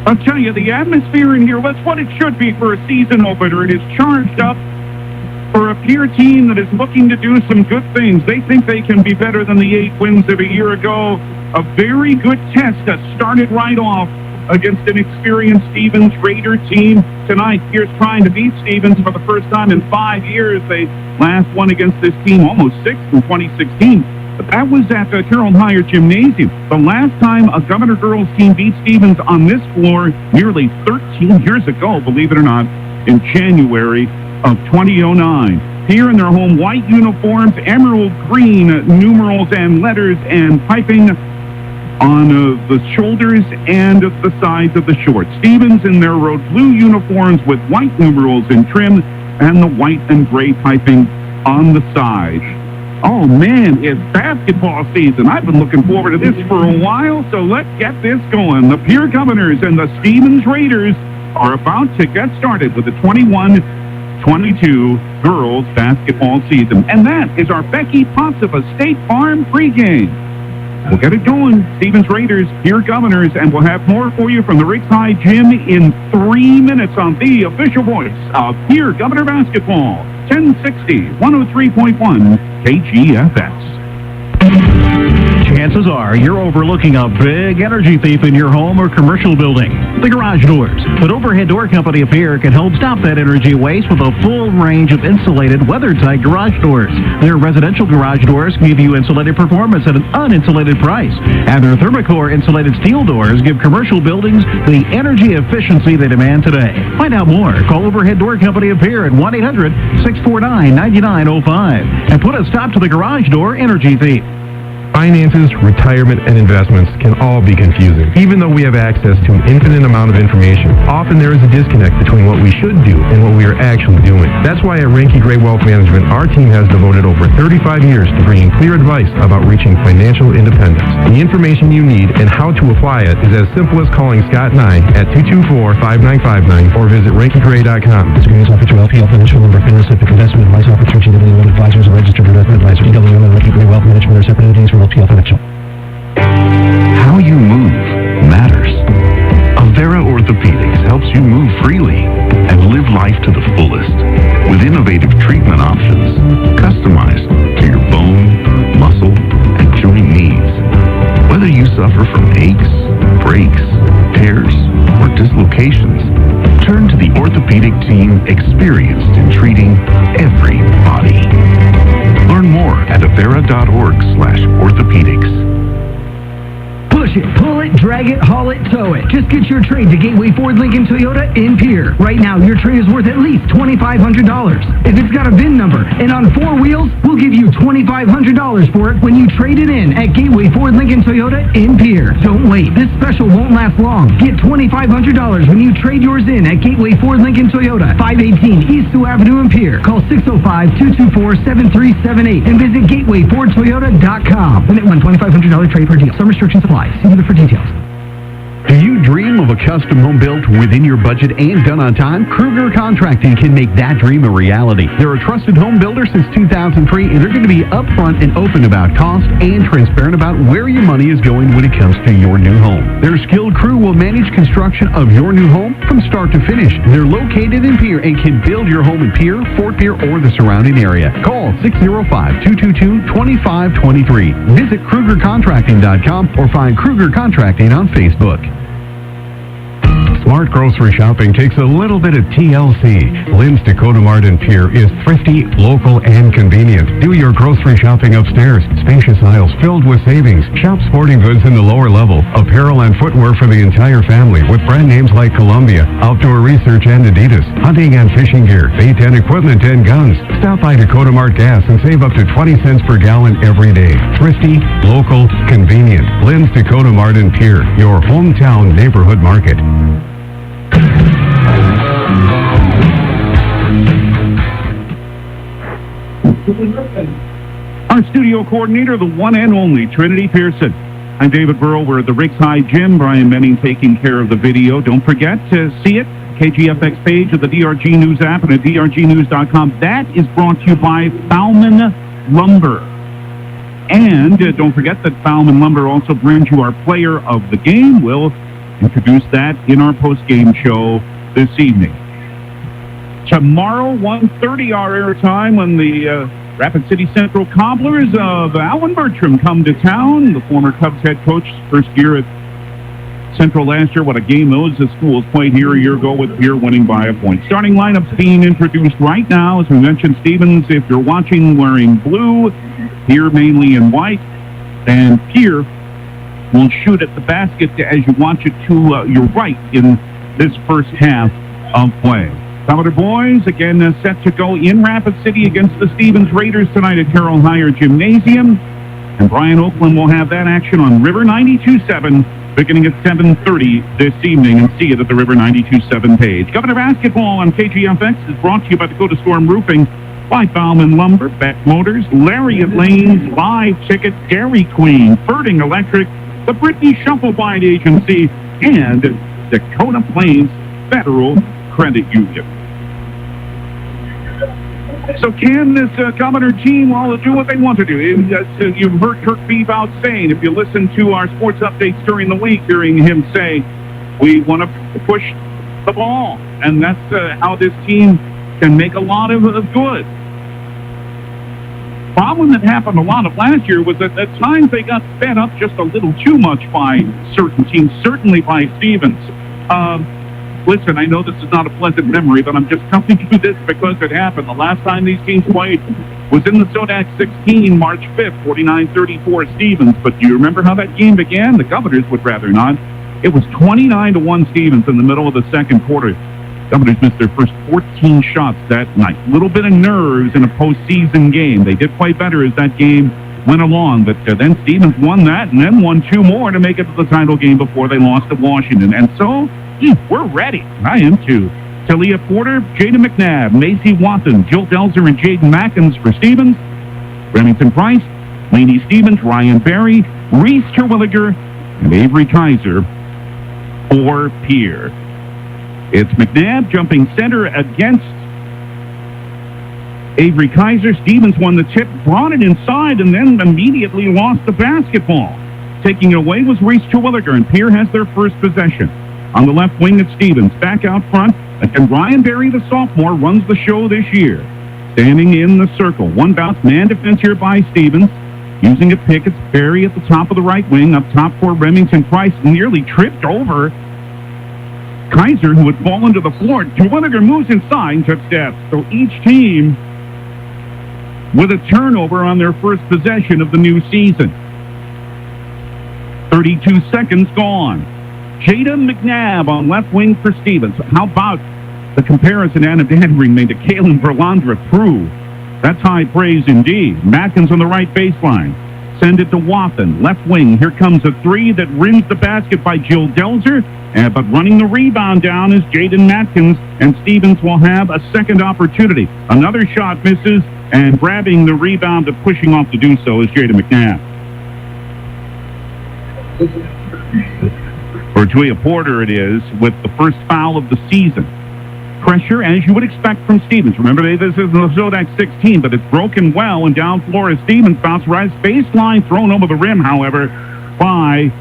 I'll tell you, the atmosphere in here, that's what it should be for a season opener. It is charged up for a Pierre team that is looking to do some good things. They think they can be better than the 8 wins of a year ago. A very good test that started right off against an experienced Stevens Raider team. Tonight, Pierre's trying to beat Stevens for the first time in 5 years. They last won against this team almost 6 in 2016. But that was at the Carroll Higher Gymnasium. The last time a Governor girls team beat Stevens on this floor nearly 13 years ago, believe it or not, in January of 2009. Here in their home white uniforms, emerald green numerals and letters and piping on the shoulders and the sides of the shorts. Stevens in their road blue uniforms with white numerals in trim and the white and gray piping on the sides. Oh, man, it's basketball season. I've been looking forward to this for a while, so let's get this going. The Pierre Governors and the Stevens Raiders are about to get started with the 21-22 girls basketball season. And that is our Becky Potts of a State Farm pregame. We'll get it going. Stevens Raiders, Pierre Governors, and we'll have more for you from the Riggs High Gym in 3 minutes on the official voice of Pierre Governor Basketball. 1060, 103.1 KGFX. Chances are you're overlooking a big energy thief in your home or commercial building. The Garage Doors. But Overhead Door Company of Pierre can help stop that energy waste with a full range of insulated, weather-tight garage doors. Their residential garage doors give you insulated performance at an uninsulated price. And their Thermocore insulated steel doors give commercial buildings the energy efficiency they demand today. Find out more. Call Overhead Door Company of Pierre at 1-800-649-9905 and put a stop to the garage door energy thief. Finances, retirement, and investments can all be confusing. Even though we have access to an infinite amount of information, often there is a disconnect between what we should do and what we are actually doing. That's why at Ranky Gray Wealth Management, our team has devoted over 35 years to bringing clear advice about reaching financial independence. The information you need and how to apply it is as simple as calling Scott and I at 224-5959 or visit RankyGray.com. Securities offered to LPL Financial Member FINRA SIPC Investment Advice offered through GBB Advisors, a registered investment advisor. EWM and Ranky Gray Wealth Management are separate entities from LPL Financial. How you move matters. Avera Orthopedics helps you move freely and live life to the fullest with innovative treatment options customized to your bone, muscle, and joint needs. Whether you suffer from aches, breaks, tears, or dislocations, turn to the orthopedic team experienced in treating every body. Learn more at avera.org/orthopedics. Push it, pull it, drag it, haul it, tow it. Just get your trade to Gateway Ford Lincoln Toyota in Pierre. Right now, your trade is worth at least $2,500. If it's got a VIN number and on 4 wheels, we'll give you $2,500 for it when you trade it in at Gateway Ford Lincoln Toyota in Pierre. Don't wait. This special won't last long. Get $2,500 when you trade yours in at Gateway Ford Lincoln Toyota, 518 East Sioux Avenue in Pierre. Call 605-224-7378 and visit GatewayFordToyota.com. Limit $1,2,500 trade per deal. Some restrictions apply. See dealer for details. Do you dream of a custom home built within your budget and done on time? Kruger Contracting can make that dream a reality. They're a trusted home builder since 2003, and they're going to be upfront and open about cost and transparent about where your money is going when it comes to your new home. Their skilled crew will manage construction of your new home from start to finish. They're located in Pierre and can build your home in Pierre, Fort Pierre, or the surrounding area. Call 605-222-2523. Visit KrugerContracting.com or find Kruger Contracting on Facebook. Smart grocery shopping takes a little bit of TLC. Lynn's Dakota Mart in Pierre is thrifty, local, and convenient. Do your grocery shopping upstairs. Spacious aisles filled with savings. Shop sporting goods in the lower level. Apparel and footwear for the entire family with brand names like Columbia, Outdoor Research, and Adidas. Hunting and fishing gear, bait and equipment, and guns. Stop by Dakota Mart Gas and save up to 20 cents per gallon every day. Thrifty, local, convenient. Lynn's Dakota Mart in Pierre, your hometown neighborhood market. Our studio coordinator, the one and only Trinity Pearson. I'm David Burrow. We're at the Ricks High Gym. Brian Benning taking care of the video. Don't forget to see it. KGFX page of the DRG News app and at drgnews.com. That is brought to you by Bauman Lumber. And don't forget that Bauman Lumber also brings you our player of the game. We'll introduce that in our post-game show this evening. Tomorrow, 1:30 our airtime when the Rapid City Central Cobblers of Alan Bertram come to town. The former Cubs head coach, first year at Central last year. What a game those schools played here a year ago with Pierre winning by a point. Starting lineups being introduced right now. As we mentioned, Stevens, if you're watching, wearing blue. Pierre mainly in white. And Pierre will shoot at the basket as you watch it to your right in this first half of play. Commodore boys again set to go in Rapid City against the Stevens Raiders tonight at Carroll Higher Gymnasium. And Brian Oakland will have that action on River 92.7 beginning at 7:30 this evening, and see it at the River 92.7 page. Governor Basketball on KGFX is brought to you by Dakota Storm Roofing, by Bauman Lumber, Beck Motors, Lariat Lanes, Live Ticket, Dairy Queen, Ferding Electric, the Brittany Shufflebite Agency, and Dakota Plains Federal Credit Union. So can this Commodore team do what they want to do? You've heard Kirk Biebau saying, if you listen to our sports updates during the week, hearing him say, we want to push the ball. And that's how this team can make a lot of good. Problem that happened a lot of last year was that at times they got fed up just a little too much by certain teams, certainly by Stevens. Listen, I know this is not a pleasant memory, but I'm just coming to this because it happened. The last time these teams played was in the Sodak 16, March 5th, 49-34 Stevens. But do you remember how that game began? The Governors would rather not. It was 29-1 Stevens in the middle of the second quarter. Governors missed their first 14 shots that night. A little bit of nerves in a postseason game. They did play better as that game went along, but then Stevens won that and then won two more to make it to the title game before they lost to Washington. And so, we're ready. I am too. Talia Porter, Jada McNabb, Macy Watson, Jill Delzer, and Jaden Mackins for Stevens. Remington Price, Lainey Stevens, Ryan Berry, Reese Terwilliger, and Avery Kaiser for Pierre. It's McNabb jumping center against Avery Kaiser. Stevens won the tip, brought it inside, and then immediately lost the basketball. Taking it away was Reese Terwilliger, and Pierre has their first possession. On the left wing, it's Stevens. Back out front, and Ryan Berry, the sophomore, runs the show this year. Standing in the circle. One bounce, man defense here by Stevens. Using a pick, it's Berry at the top of the right wing. Up top for Remington Price, nearly tripped over Kaiser, who had fallen to the floor. Terwilliger moves inside and took steps. So each team with a turnover on their first possession of the new season. 32 seconds gone. Jada McNabb on left wing for Stevens. How about the comparison Anna Dandring made to Kaylin Verlandra Prue? That's high praise indeed. Matkins on the right baseline. Send it to Watson. Left wing. Here comes a three that rims the basket by Jill Delzer. But running the rebound down is Jaden Matkins, and Stevens will have a second opportunity. Another shot misses, and grabbing the rebound and pushing off to do so is Jada McNabb. For For Tuia Porter it is, with the first foul of the season. Pressure, as you would expect from Stevens. Remember, this is the Zodak 16, but it's broken well, and down floor is Stevens. Bounce rise, baseline, thrown over the rim, however, by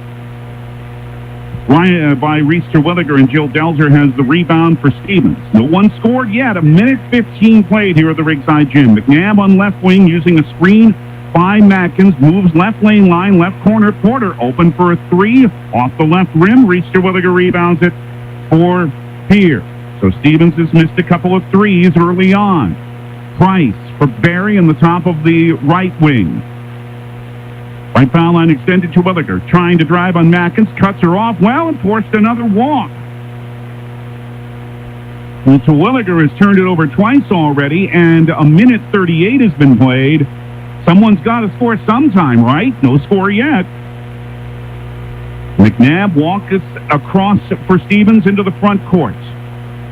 Reese Terwilliger, and Jill Delzer has the rebound for Stevens. No one scored yet. 1:15 played here at the Rigside Gym. McNabb on left wing using a screen by Matkins. Moves left lane line, left corner. Porter open for a three. Off the left rim. Reese Terwilliger rebounds it for Pierre. So Stevens has missed a couple of threes early on. Price for Barry in the top of the right wing. Right foul line extended to Williger. Trying to drive on Matkins. Cuts her off well and forced another walk. Well, Terwilliger has turned it over twice already, and 1:38 has been played. Someone's got to score sometime, right? No score yet. McNabb walks across for Stevens into the front court.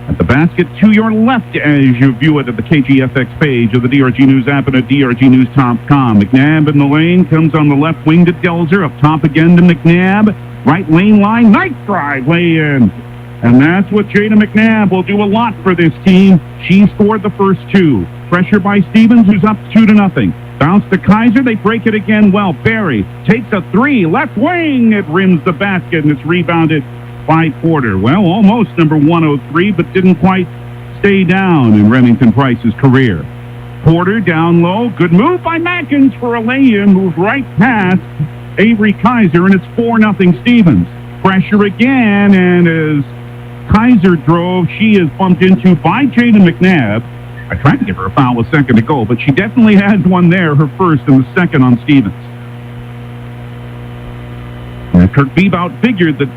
At the basket to your left as you view it at the KGFX page of the DRG News app and at drgnews.com. McNabb in the lane, comes on the left wing to Delzer. Up top again to McNabb. Right lane line, nice drive, lay in. And that's what Jada McNabb will do a lot for this team. She scored the first two. Pressure by Stevens, who's up 2-0. Bounce to Kaiser, they break it again well. Barry takes a three, left wing, it rims the basket, and it's rebounded by Porter. Well, almost number 103, but didn't quite stay down in Remington Price's career. Porter down low, good move by Matkins for a lay-in, moved right past Avery Kaiser, and it's 4-0 Stevens. Pressure again, and as Kaiser drove, she is bumped into by Jada McNabb. I tried to give her a foul a second ago, but she definitely had one there, her first and the second on Stevens. And Kirk Biebau figured that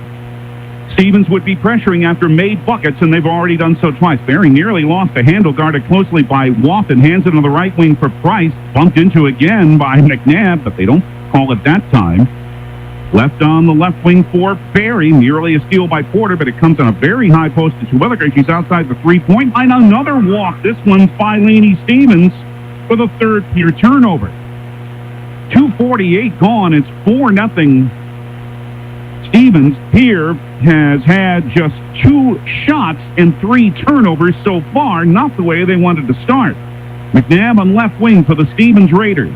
Stevens would be pressuring after made buckets, and they've already done so twice. Barry nearly lost the handle, guarded closely by Waffen, hands it on the right wing for Price, bumped into again by McNabb, but they don't call it that time. Left on the left wing for Barry, nearly a steal by Porter, but it comes on a very high post to Terwilliger. She's outside the three-point line. Another walk. This one's by Lainey Stevens for the third Pierre turnover. 2:48 gone. It's 4-0 Stevens. Pierre has had just 2 shots and 3 turnovers so far, not the way they wanted to start. McNabb on left wing for the Stevens Raiders.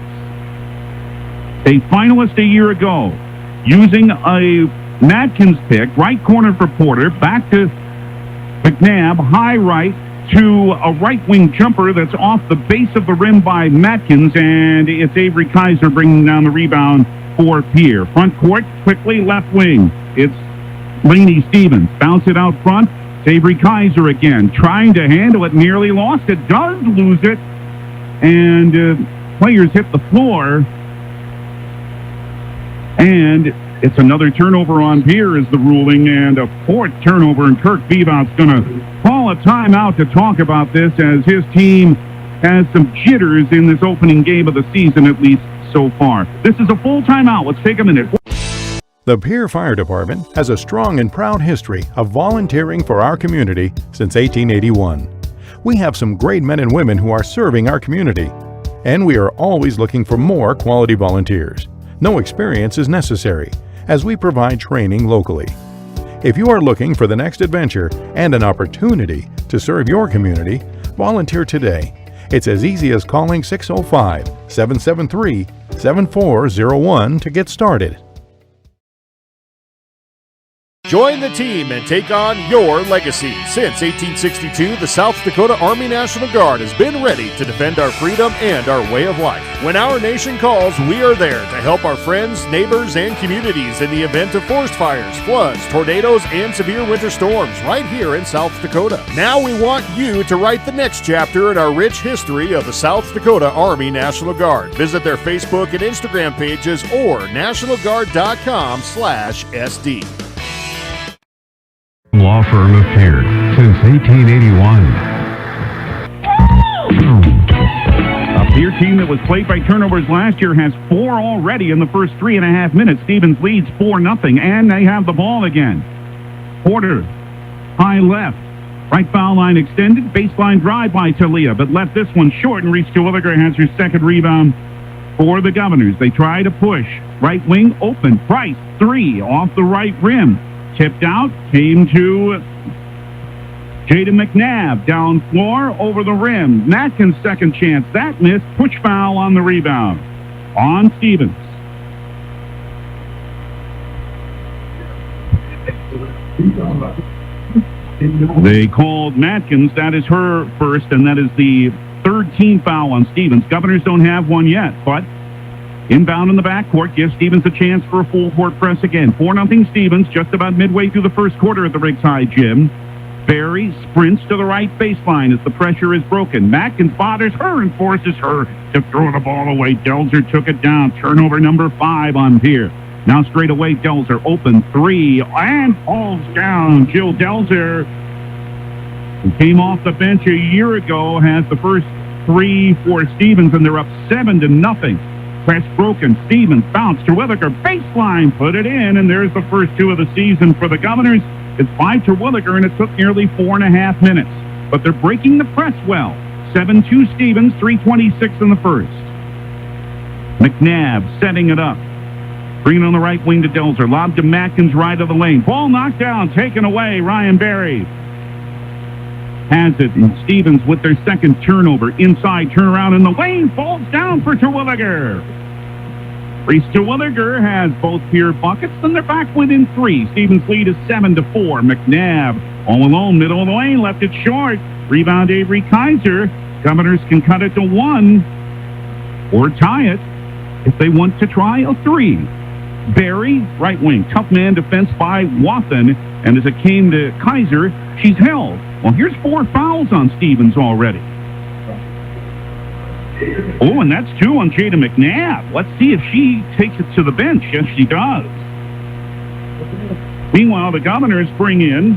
A finalist a year ago. Using a Matkins pick, right corner for Porter, back to McNabb, high right to a right wing jumper that's off the base of the rim by Matkins, and it's Avery Kaiser bringing down the rebound for Pierre. Front court, quickly left wing. It's Lainey Stevens. Bounce it out front. It's Avery Kaiser again, trying to handle it, nearly lost it, does lose it, and players hit the floor. And it's another turnover on Pierre is the ruling, and a 4th turnover, and Kirk Biebau's going to call a timeout to talk about this as his team has some jitters in this opening game of the season, at least so far. This is a full timeout. Let's take a minute. The Pierre Fire Department has a strong and proud history of volunteering for our community since 1881. We have some great men and women who are serving our community, and we are always looking for more quality volunteers. No experience is necessary, as we provide training locally. If you are looking for the next adventure and an opportunity to serve your community, volunteer today. It's as easy as calling 605-773-7401 to get started. Join the team and take on your legacy. Since 1862, the South Dakota Army National Guard has been ready to defend our freedom and our way of life. When our nation calls, we are there to help our friends, neighbors, and communities in the event of forest fires, floods, tornadoes, and severe winter storms right here in South Dakota. Now we want you to write the next chapter in our rich history of the South Dakota Army National Guard. Visit their Facebook and Instagram pages or nationalguard.com/SD. Law firm of Pierre since 1881. A Pierre team that was plagued by turnovers last year has 4 already in the first 3.5 minutes. Stevens leads 4-0, and they have the ball again. Porter, high left. Right foul line extended. Baseline drive by Talia, but left this one short, and Reese Terwilliger has her second rebound for the Governors. They try to push. Right wing open. Price, 3 off the right rim. Tipped out, came to Jada McNabb, down floor, over the rim. Matkins' second chance. That missed. Push foul on the rebound. On Stevens. They called Matkins. That is her first, and that is the third team foul on Stevens. Governors don't have one yet, but inbound in the backcourt gives Stevens a chance for a full court press again. 4-0 Stevens, just about midway through the first quarter at the Riggs High Gym. Barry sprints to the right baseline as the pressure is broken. Matkins bothers her and forces her to throw the ball away. Delzer took it down. Turnover number 5 on Pierre. Now straight away, Delzer open 3 and falls down. Jill Delzer, who came off the bench a year ago, has the first 3 for Stevens, and they're up 7-0. Press broken. Stevens bounced to Williger. Baseline, put it in, and there's the first 2 of the season for the Governors. It's 5 to Williger, and it took nearly 4.5 minutes. But they're breaking the press well. 7-2 Stevens, 3:26 in the first. McNabb setting it up. Bringing on the right wing to Delzer. Lob to Matkins, right of the lane. Ball knocked down, taken away. Ryan Berry has it, and Stevens with their second turnover. Inside turnaround in the lane. Falls down for Terwilliger. Reese Terwilliger has both Pierre buckets, and they're back within 3. Stevens' lead is 7-4. McNabb all alone, middle of the lane, left it short. Rebound Avery Kaiser. Governors can cut it to 1 or tie it if they want to try a 3. Barry, right wing, tough man defense by Wathen, and as it came to Kaiser, she's held. Well, here's 4 fouls on Stevens already. Oh, and that's 2 on Jada McNabb. Let's see if she takes it to the bench. Yes, she does. Meanwhile, the Governors bring in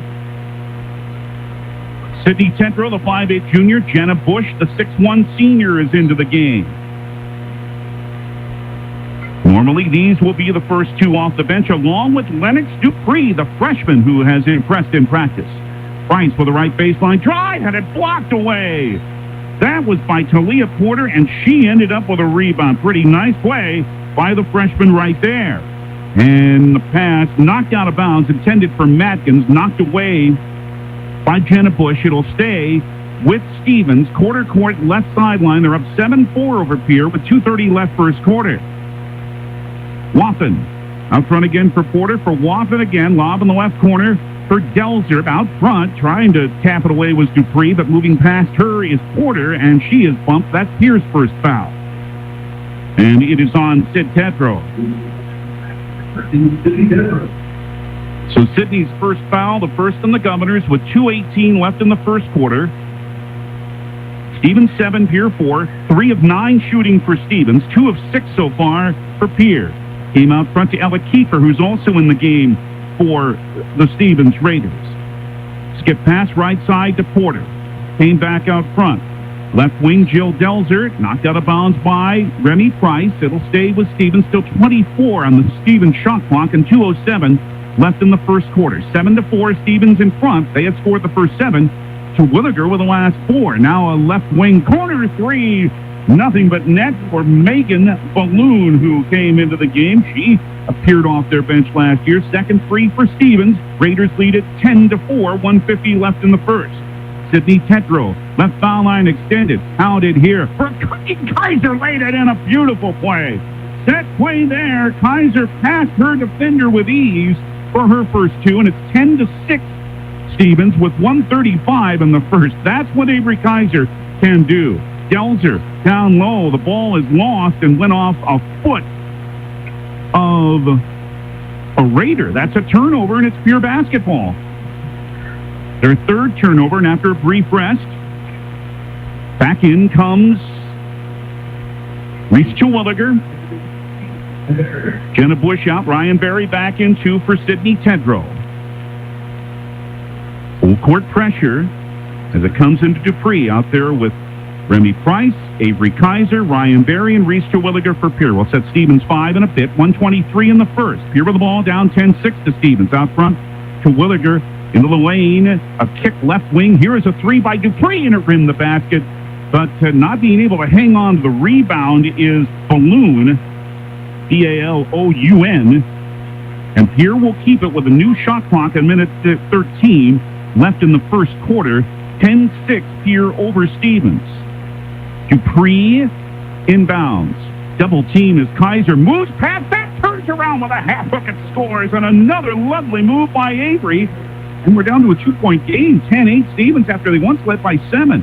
Sydney Tetro, the 5'8 junior. Jenna Bush, the 6'1 senior, is into the game. Normally, these will be the first 2 off the bench, along with Lennox Dupree, the freshman who has impressed in practice. Price for the right baseline drive, had it blocked away. That was by Talia Porter, and she ended up with a rebound. Pretty nice play by the freshman right there. And the pass knocked out of bounds, intended for Matkins, knocked away by Jenna Bush. It'll stay with Stevens. Quarter court, left sideline. They're up 7-4 over Pierre with 2:30 left first quarter. Wathen out front again for Porter. For Wathen again, lob in the left corner for Delzer. Out front, trying to tap it away was Dupree, but moving past her is Porter, and she is bumped. That's Pierre's first foul. And it is on Sid Tetro. So Sydney's first foul, the first on the Governors, with 2:18 left in the first quarter. Stevens 7, Pierre 4. 3 of 9 shooting for Stevens. 2 of 6 so far for Pierre. Came out front to Ella Kiefer, who's also in the game for the Stevens Raiders. Skip pass right side to Porter. Came back out front. Left wing Jill Delzer, knocked out of bounds by Remy Price. It'll stay with Stevens till 24 on the Stevens shot clock and 2:07 left in the first quarter. 7-4, Stevens in front. They had scored the first 7 to Williger with the last 4. Now a left wing corner 3. Nothing but net for Megan Balloon, who came into the game. She appeared off their bench last year. Second 3 for Stevens. Raiders lead at 10-4, 1:50 left in the first. Sydney Tetro, left foul line extended. Pounded here for Kaiser, laid it in, a beautiful play. Set play there. Kaiser passed her defender with ease for her first 2, and it's 10-6 Stevens with 1:35 in the first. That's what Avery Kaiser can do. Delzer down low. The ball is lost and went off a foot of a Raider. That's a turnover, and it's Pierre basketball. Their third turnover, and after a brief rest, back in comes Reese Terwilliger. Jenna Bush out. Ryan Berry back in 2 for Sydney Tedrow. Full court pressure as it comes into Dupree out there with Remy Price, Avery Kaiser, Ryan Berry, and Reese Terwilliger for Pierre. We'll set Stevens 5 in a bit. 1:23 in the first. Pierre with the ball down 10-6 to Stevens. Out front, Terwilliger into the lane. A kick left wing. Here is a 3 by Dupree, and it rimmed the basket. But not being able to hang on to the rebound is Balloon, B-A-L-O-U-N. And Pierre will keep it with a new shot clock at minute 13 left in the first quarter. 10-6, Pierre over Stevens. Dupree inbounds. Double team as Kaiser moves past that, turns around with a half hook and scores, and another lovely move by Avery. And we're down to a 2-point game, 10-8 Stevens after they once led by 7.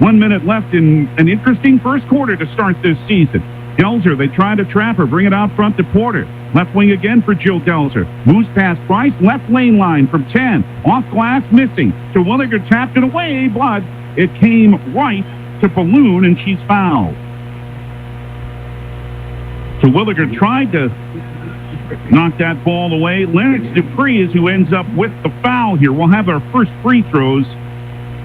1 minute left in an interesting first quarter to start this season. Delzer, they try to trap her, bring it out front to Porter. Left wing again for Jill Delzer. Moves past Price, left lane line from 10. Off glass, missing. Terwilliger tapped it away, but it came right to Balloon, and she's fouled. Terwilliger tried to knock that ball away. Lennox Dupree is who ends up with the foul here. We'll have our first free throws,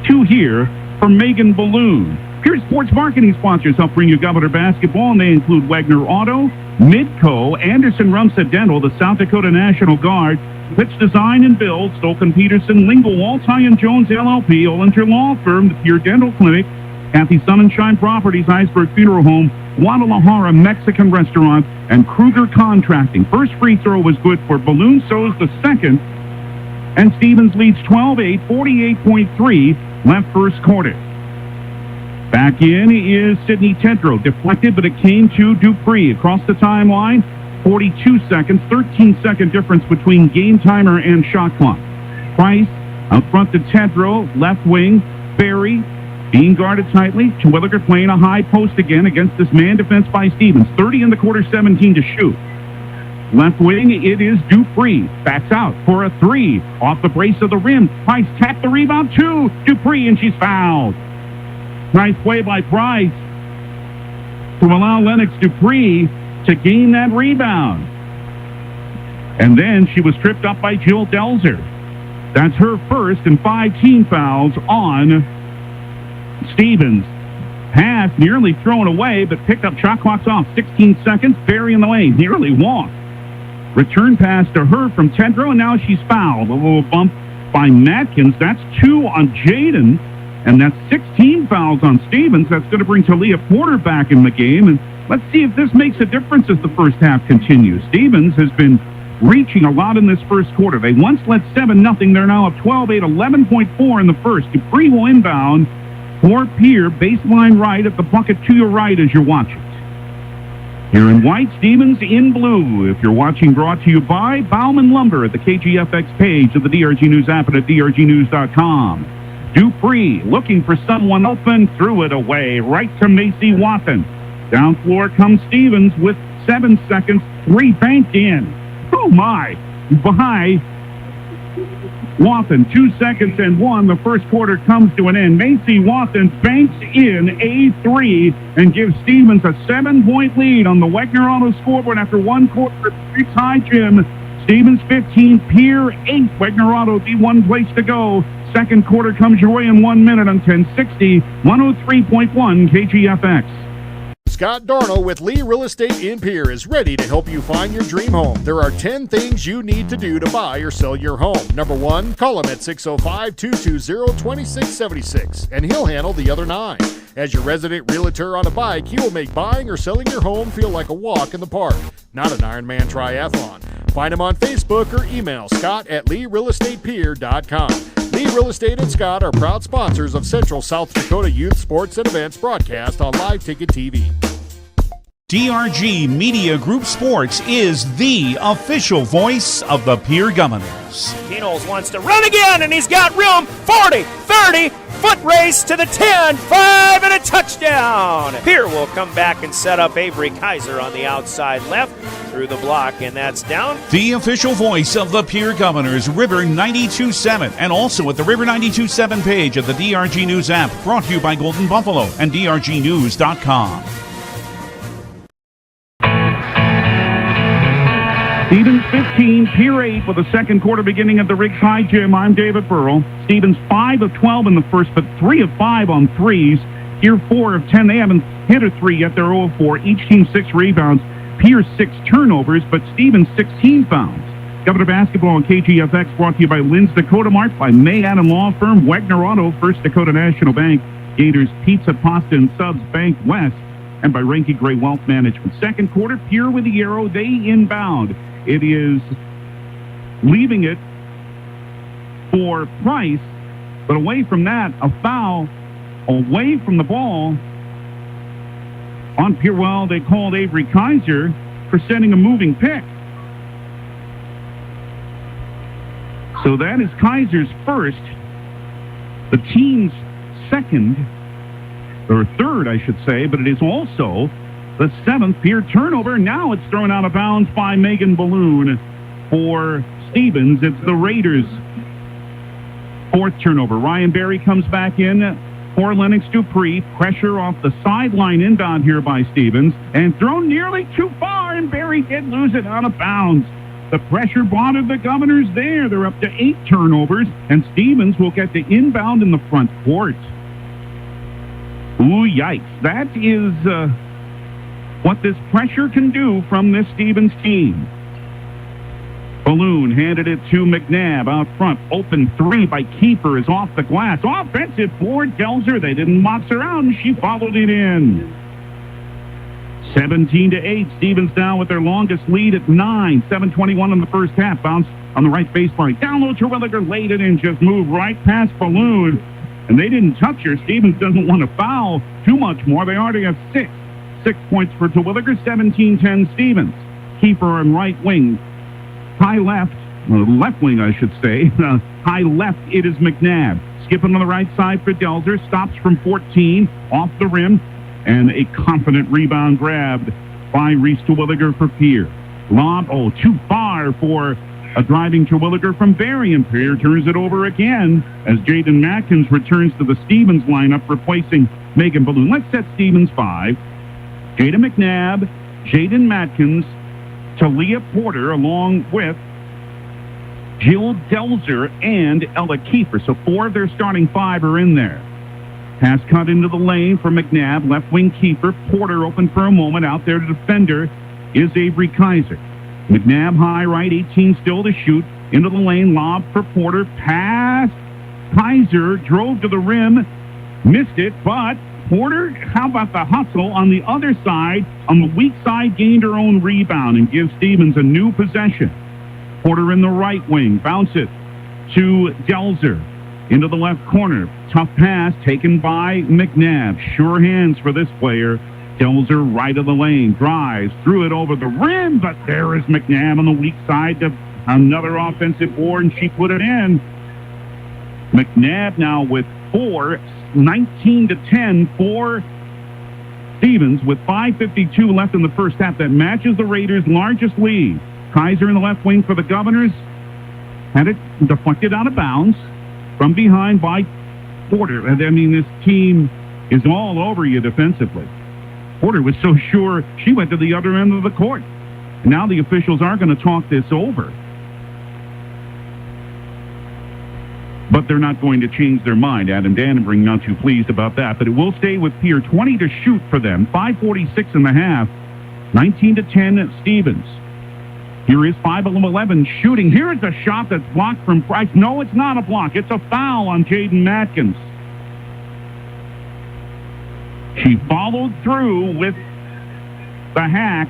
2 here for Megan Balloon. Pierce Sports Marketing sponsors help bring you Governor basketball, and they include Wagner Auto, Midco, Anderson Rumsa Dental, the South Dakota National Guard, Pitch Design and Build, Stolken Peterson, Lingle, Walty and Jones LLP, Ollinger Law Firm, the Pure Dental Clinic, Kathy Sunshine Properties, Iceberg Funeral Home, Guadalajara Mexican Restaurant, and Kruger Contracting. First free throw was good for Balloon, so is the second. And Stevens leads 12-8, 48.3 left first quarter. Back in is Sydney Tedrow. Deflected, but it came to Dupree. Across the timeline, 42 seconds, 13-second difference between game timer and shot clock. Price out front to Tedrow, left wing, Berry being guarded tightly. Terwilliger playing a high post again against this man defense by Stevens. 30 in the quarter, 17 to shoot. Left wing, it is Dupree. Backs out for a 3. Off the brace of the rim. Price tapped the rebound to Dupree, and she's fouled. Nice play by Price to allow Lennox Dupree to gain that rebound. And then she was tripped up by Jill Delzer. That's her first and 5 team fouls on Stevens. Pass nearly thrown away, but picked up. Shot clock's off. 16 seconds. Berry in the lane. Nearly walked. Return pass to her from Tedrow, and now she's fouled. A little bump by Matkins. That's 2 on Jaden, and that's 16 fouls on Stevens. That's going to bring Talia Porter back in the game, and let's see if this makes a difference as the first half continues. Stevens has been reaching a lot in this first quarter. They once led 7-0. They're now up 12-8, 11.4 in the first. Dupree will inbound for Pierre, baseline right at the bucket to your right as you're watching. Here in white, Stevens in blue. If you're watching, brought to you by Bauman Lumber at the KGFX page of the DRG News app and at drgnews.com. Dupree looking for someone open, threw it away right to Macy Wathen. Down floor comes Stevens with 7 seconds, 3 banked in. Oh my! By Wathen, 2 seconds and 1. The first quarter comes to an end. Macy Wathen banks in a 3 and gives Stevens a 7-point lead on the Wagner Auto scoreboard after 1 quarter. It's high Jim. Stevens 15, Pierre 8. Wagner Auto, the 1 place to go. Second quarter comes your way in 1 minute on 1060, 103.1 KGFX. Scott Darnell with Lee Real Estate in Pierre is ready to help you find your dream home. There are 10 things you need to do to buy or sell your home. Number 1, call him at 605-220-2676, and he'll handle the other 9. As your resident realtor on a bike, he will make buying or selling your home feel like a walk in the park, not an Ironman triathlon. Find him on Facebook or email scott@LeeRealEstatePierre.com. Lee Real Estate and Scott are proud sponsors of Central South Dakota Youth Sports and Events broadcast on Live Ticket TV. DRG Media Group Sports is the official voice of the Pierre Governors. Kenols wants to run again, and he's got room. 40, 30, foot race to the 10, 5, and a touchdown. Pierre will come back and set up Avery Kaiser on the outside left through the block, and that's down. The official voice of the Pierre Governors, River 92.7, and also at the River 92.7 page of the DRG News app, brought to you by Golden Buffalo and drgnews.com. Stevens 15, Pierre 8 with the second quarter beginning at the Riggs High Gym. I'm David Burrell. Stevens 5 of 12 in the first, but 3 of 5 on threes. Here 4 of 10. They haven't hit a 3 yet. They're 0 of 4. Each team 6 rebounds. Pierre 6 turnovers, but Stevens 16 fouls. Governor Basketball on KGFX brought to you by Lynn's Dakota Mart, by May Adam Law Firm, Wagner Auto, First Dakota National Bank, Gators Pizza, Pasta, and Subs, Bank West, and by Ranky Gray Wealth Management. Second quarter, Pierre with the arrow. They inbound. It is leaving it for Price, but away from that, a foul away from the ball on Pierre. Well, they called Avery Kaiser for sending a moving pick. So that is Kaiser's first, the team's second, or third, I should say, but it is also the seventh Pierre turnover. Now it's thrown out of bounds by Megan Balloon for Stevens. It's the Raiders' fourth turnover. Ryan Berry comes back in for Lennox Dupree. Pressure off the sideline inbound here by Stevens, and thrown nearly too far, and Berry did lose it out of bounds. The pressure bothered the Governors there. They're up to 8 turnovers, and Stevens will get the inbound in the front court. Ooh, yikes. That is what this pressure can do from this Stevens team. Balloon handed it to McNabb out front. Open three by Keeper is off the glass. Offensive for Delzer. They didn't box her out, and she followed it in. 17-8. Stevens now with their longest lead at 9. 7:21 in the first half. Bounce on the right baseline. Down low, Terwilliger laid it in. Just moved right past Balloon. And they didn't touch her. Stevens doesn't want to foul too much more. They already have 6. 6 points for Terwilliger. 17-10 Stevens. Keeper on right wing. High left. Left wing, I should say. High left, it is McNabb. Skipping on the right side for Delzer. Stops from 14. Off the rim. And a confident rebound grabbed by Reese Terwilliger for Pierre. Lob, too far for a driving Terwilliger from Berry, and Pierre turns it over again as Jaden Matkins returns to the Stevens lineup, replacing Megan Balloon. Let's set Stevens 5. Jada McNabb, Jaden Matkins, Talia Porter, along with Jill Delzer and Ella Kiefer. So 4 of their starting 5 are in there. Pass cut into the lane for McNabb. Left wing Keeper. Porter open for a moment. Out there to defender is Avery Kaiser. McNabb high right. 18 still to shoot. Into the lane. Lob for Porter. Pass. Kaiser drove to the rim. Missed it, but Porter, how about the hustle on the other side? On the weak side, gained her own rebound and gives Stevens a new possession. Porter in the right wing. Bounce it to Delzer. Into the left corner. Tough pass taken by McNabb. Sure hands for this player. Delzer right of the lane. Drives. Threw it over the rim, but there is McNabb on the weak side to another offensive board, and she put it in. McNabb now with 4. 19-10 for Stevens with 5:52 left in the first half. That matches the Raiders' largest lead. Kaiser in the left wing for the Governors. Had it deflected out of bounds. From behind by Porter. I mean, this team is all over you defensively. Porter was so sure she went to the other end of the court. And now the officials are going to talk this over. But they're not going to change their mind. Adam Dannenbring not too pleased about that. But it will stay with Pierre. 20 to shoot for them. 5:46 in the half. 19-10 Stevens. Here is 5 of 11 shooting. Here's a shot that's blocked from Price. No, it's not a block. It's a foul on Jaden Matkins. She followed through with the hack,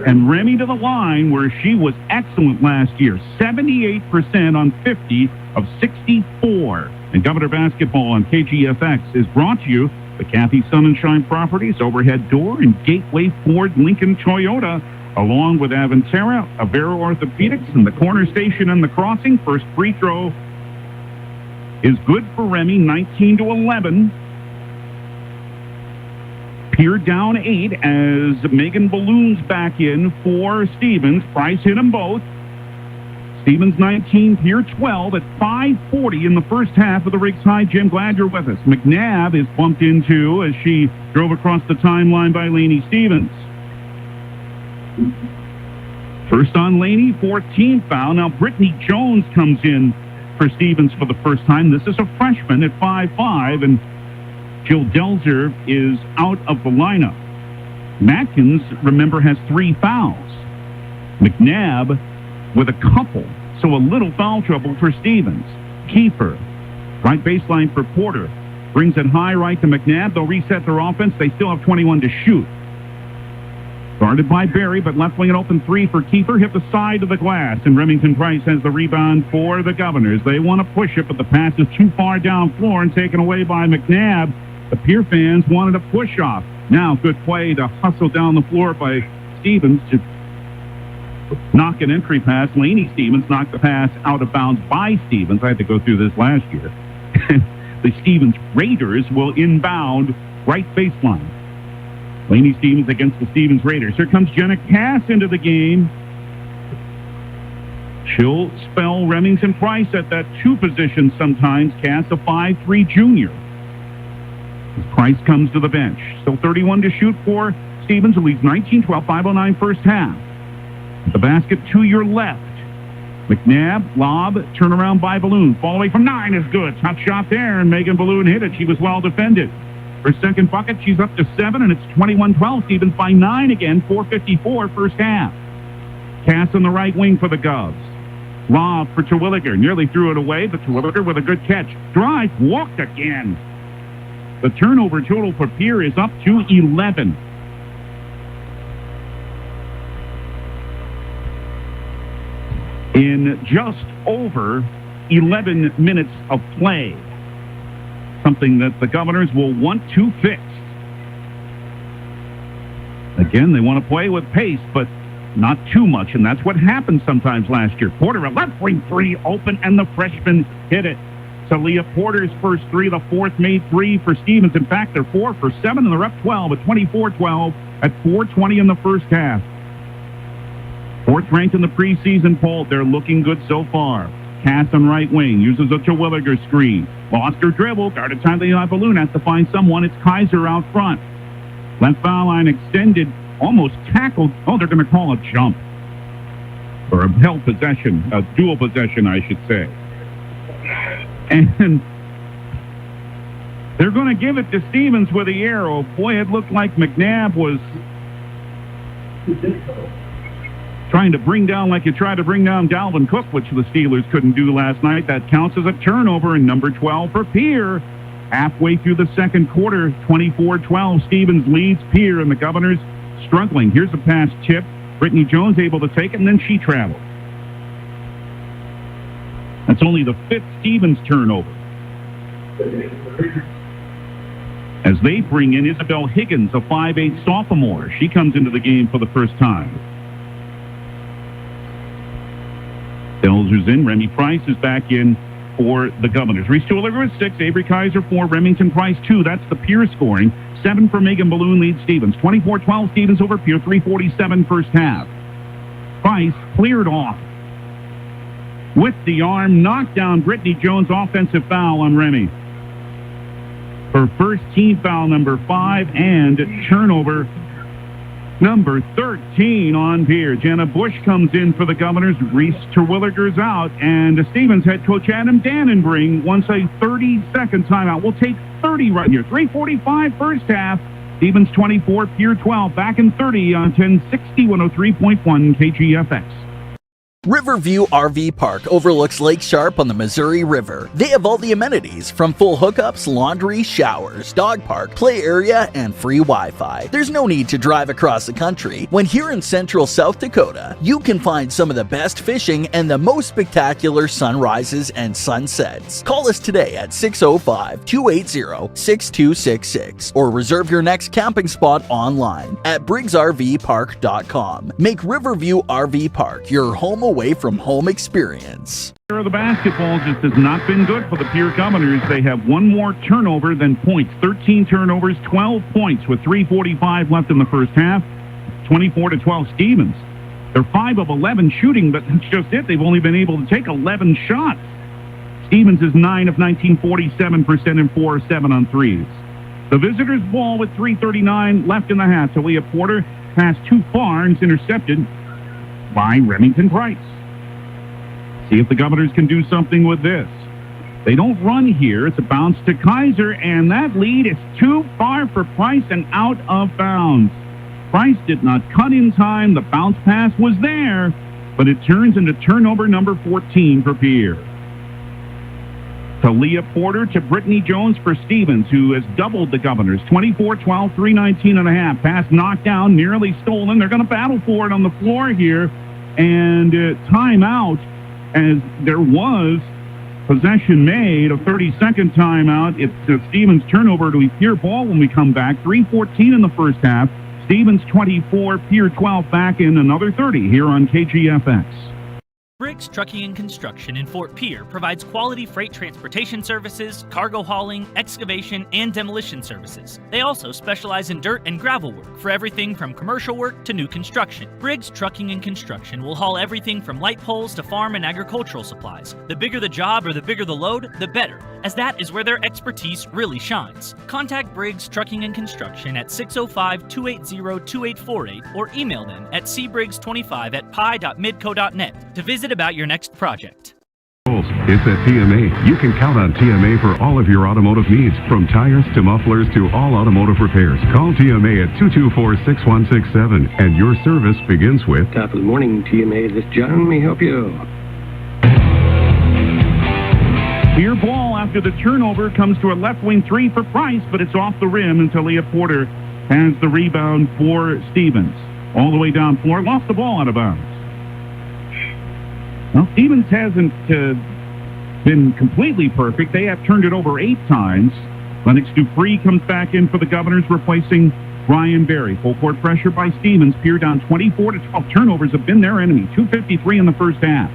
and Remy to the line where she was excellent last year. 78% on 50 of 64. And Governor Basketball on KGFX is brought to you by Kathy Sun&Shine Properties, Overhead Door, and Gateway Ford Lincoln Toyota, along with Aventerra, Avera Orthopedics, and the Corner Station and the Crossing. First free throw is good for Remy, 19-11. Pierre down 8 as Megan Balloon's back in for Stevens. Price hit them both. Stevens 19, Pierre 12 at 5:40 in the first half of the Riggs High Gym. Glad you're with us. McNabb is bumped into as she drove across the timeline by Lainey Stevens. First on Laney, 14th foul. Now Brittany Jones comes in for Stevens for the first time. This is a freshman at 5'5", and Jill Delzer is out of the lineup. Matkins, remember, has 3 fouls. McNabb with a couple, so a little foul trouble for Stevens. Kiefer, right baseline for Porter. Brings it high right to McNabb. They'll reset their offense. They still have 21 to shoot. Guarded by Barry, but left wing an open three for Keeper. Hit the side of the glass, and Remington Price has the rebound for the Governors. They want to push it, but the pass is too far down floor and taken away by McNabb. The Pierre fans wanted a push-off. Now, good play to hustle down the floor by Stevens to knock an entry pass. Laney Stevens knocked the pass out of bounds by Stevens. I had to go through this last year. The Stevens Raiders will inbound right baseline. Laney Stevens against the Stevens Raiders. Here comes Jenna Cass into the game. She'll spell Remington Price at that 2 position sometimes. Cass, a 5'3" junior. As Price comes to the bench. Still 31 to shoot for Stevens, who leads 19-12, 5:09 first half. The basket to your left. McNabb, lob, turnaround by Balloon. Fall away from 9 is good. Tough shot there, and Megan Balloon hit it. She was well defended. Her second bucket, she's up to 7, and it's 21-12. Stevens by 9 again, 4:54 first half. Cass on the right wing for the Govs. Lob for Terwilliger. Nearly threw it away, but Terwilliger with a good catch. Drive, walked again. The turnover total for Pierre is up to 11. In just over 11 minutes of play. Something that the Governors will want to fix. Again, they want to play with pace, but not too much, and that's what happened sometimes last year. Porter, a left wing 3, open, and the freshman hit it. So Leah Porter's first 3, the fourth made 3 for Stevens. In fact, they're 4 for 7, and they're up 12 at 24-12 at 4:20 in the first half. 4th ranked in the preseason poll. They're looking good so far. Cass on right wing, uses a Terwilliger screen. Lost her dribble, guarded time the Balloon, has to find someone. It's Kaiser out front. Left foul line extended, almost tackled. Oh, they're going to call a jump. Or a held possession, a dual possession, I should say. And they're going to give it to Stevens with the arrow. Boy, it looked like McNabb was trying to bring down like you tried to bring down Dalvin Cook, which the Steelers couldn't do last night. That counts as a turnover, and number 12 for Pierre. Halfway through the second quarter, 24-12. Stevens leads Pierre, and the Governors struggling. Here's a pass tip. Brittany Jones able to take it, and then she traveled. That's only the 5th Stevens turnover. As they bring in Isabel Higgins, a 5'8" sophomore. She comes into the game for the first time. Belzer's in. Remy Price is back in for the Governors. Reese Terwilliger with 6. Avery Kaiser 4. Remington Price 2. That's the Pierre scoring. 7 for Megan Balloon leads Stevens. 24-12 Stevens over Pierre. 3:47 first half. Price cleared off with the arm. Knocked down Brittany Jones. Offensive foul on Remy. Her first team foul, number 5, and turnover number 13 on Pierre. Jenna Bush comes in for the Governors. Reese Terwilliger's out, and Stevens head coach Adam Dannenbring wants a 30-second timeout. We'll take 30 right here. 3:45 first half. Stevens 24, Pierre 12. Back in 30 on 1060, 103.1 KGFX. Riverview RV Park overlooks Lake Sharp on the Missouri River. They have all the amenities, from full hookups, laundry, showers, dog park, play area, and free Wi-Fi. There's no need to drive across the country. When here in central South Dakota, you can find some of the best fishing and the most spectacular sunrises and sunsets. Call us today at 605-280-6266 or reserve your next camping spot online at briggsrvpark.com. Make Riverview RV Park your home away from home experience. The basketball just has not been good for the Pierre Governors. They have one more turnover than points. 13 turnovers, 12 points with 3:45 left in the first half. 24-12 Stevens. They're 5 of 11 shooting, but that's just it. They've only been able to take 11 shots. Stevens is 9 of 19, 47%, and 4 of 7 on threes. The visitors ball with 3:39 left in the half. Talia Porter passed too far and is intercepted by Remington Price. See if the Governors can do something with this. They don't run here. It's a bounce to Kaiser, and that lead is too far for Price and out of bounds. Price did not cut in time. The bounce pass was there, but it turns into turnover number 14 for Pierre. to Leah Porter to Brittany Jones for Stevens, who has doubled the Governors. 24-12, 3:19.5. Pass knocked down, nearly stolen. They're going to battle for it on the floor here. And timeout, as there was possession made, a 30-second timeout. It's Stevens' turnover to Pierre ball when we come back. 3:14 in the first half. Stevens 24, Pierre 12, back in another 30 here on KGFX. Briggs Trucking and Construction in Fort Pierre provides quality freight transportation services, cargo hauling, excavation, and demolition services. They also specialize in dirt and gravel work for everything from commercial work to new construction. Briggs Trucking and Construction will haul everything from light poles to farm and agricultural supplies. The bigger the job or the bigger the load, the better, as that is where their expertise really shines. Contact Briggs Trucking and Construction at 605-280-2848 or email them at cbriggs25@pi.midco.net to visit about your next project. It's at TMA. You can count on TMA for all of your automotive needs, from tires to mufflers to all automotive repairs. Call TMA at 224-6167, and your service begins with... Top of the morning, TMA. This is John. May I help you? Pierre ball after the turnover comes to a left wing three for Price, but it's off the rim until Leah Porter has the rebound for Stevens. All the way down floor, lost the ball out of bounds. Well, Stevens hasn't been completely perfect. They have turned it over 8 times. Lennox Dupree comes back in for the Governors, replacing Ryan Berry. Full court pressure by Stevens. Pierre down 24-12. Turnovers have been their enemy. 2:53 in the first half.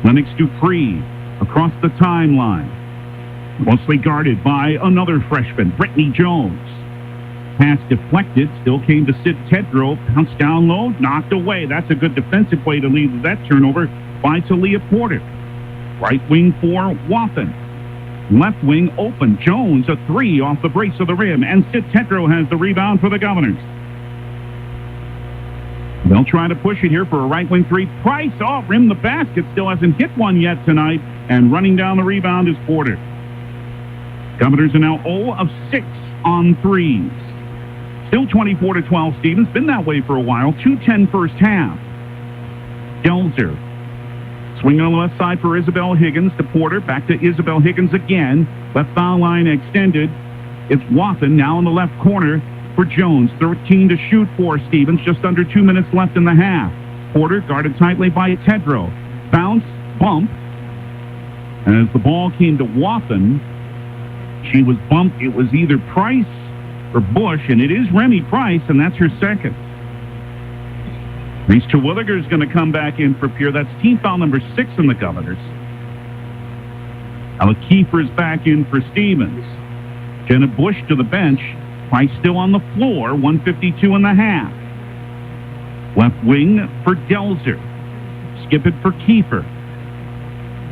Lennox Dupree across the timeline. Mostly guarded by another freshman, Brittany Jones. Pass deflected, still came to Sid Tedrow. Bounced down low, knocked away. That's a good defensive play to lead that turnover by Talia Porter. Right wing for Wathen. Left wing open. Jones, a 3 off the brace of the rim, and Sid Tedrow has the rebound for the Governors. They'll try to push it here for a right wing 3. Price, rimmed the basket, still hasn't hit one yet tonight, and running down the rebound is Porter. Governors are now 0 of 6 on threes. Still 24-12 Stevens, been that way for a while. 2:10 first half. Delzer. Swing on the left side for Isabel Higgins to Porter. Back to Isabel Higgins again. Left foul line extended. It's Wathen now in the left corner for Jones. 13 to shoot for Stevens. Just under 2 minutes left in the half. Porter guarded tightly by Tedrow. Bounce, bump. As the ball came to Wathen, she was bumped. It was either Price or Bush, and it is Remy Price, and that's her second. Reese Terwilliger is going to come back in for Pierre. That's team foul number 6 in the Governors. Ella Kiefer is back in for Stevens. Jenna Bush to the bench. Price still on the floor. 1:52 in the half. Left wing for Delzer. Skip it for Kiefer.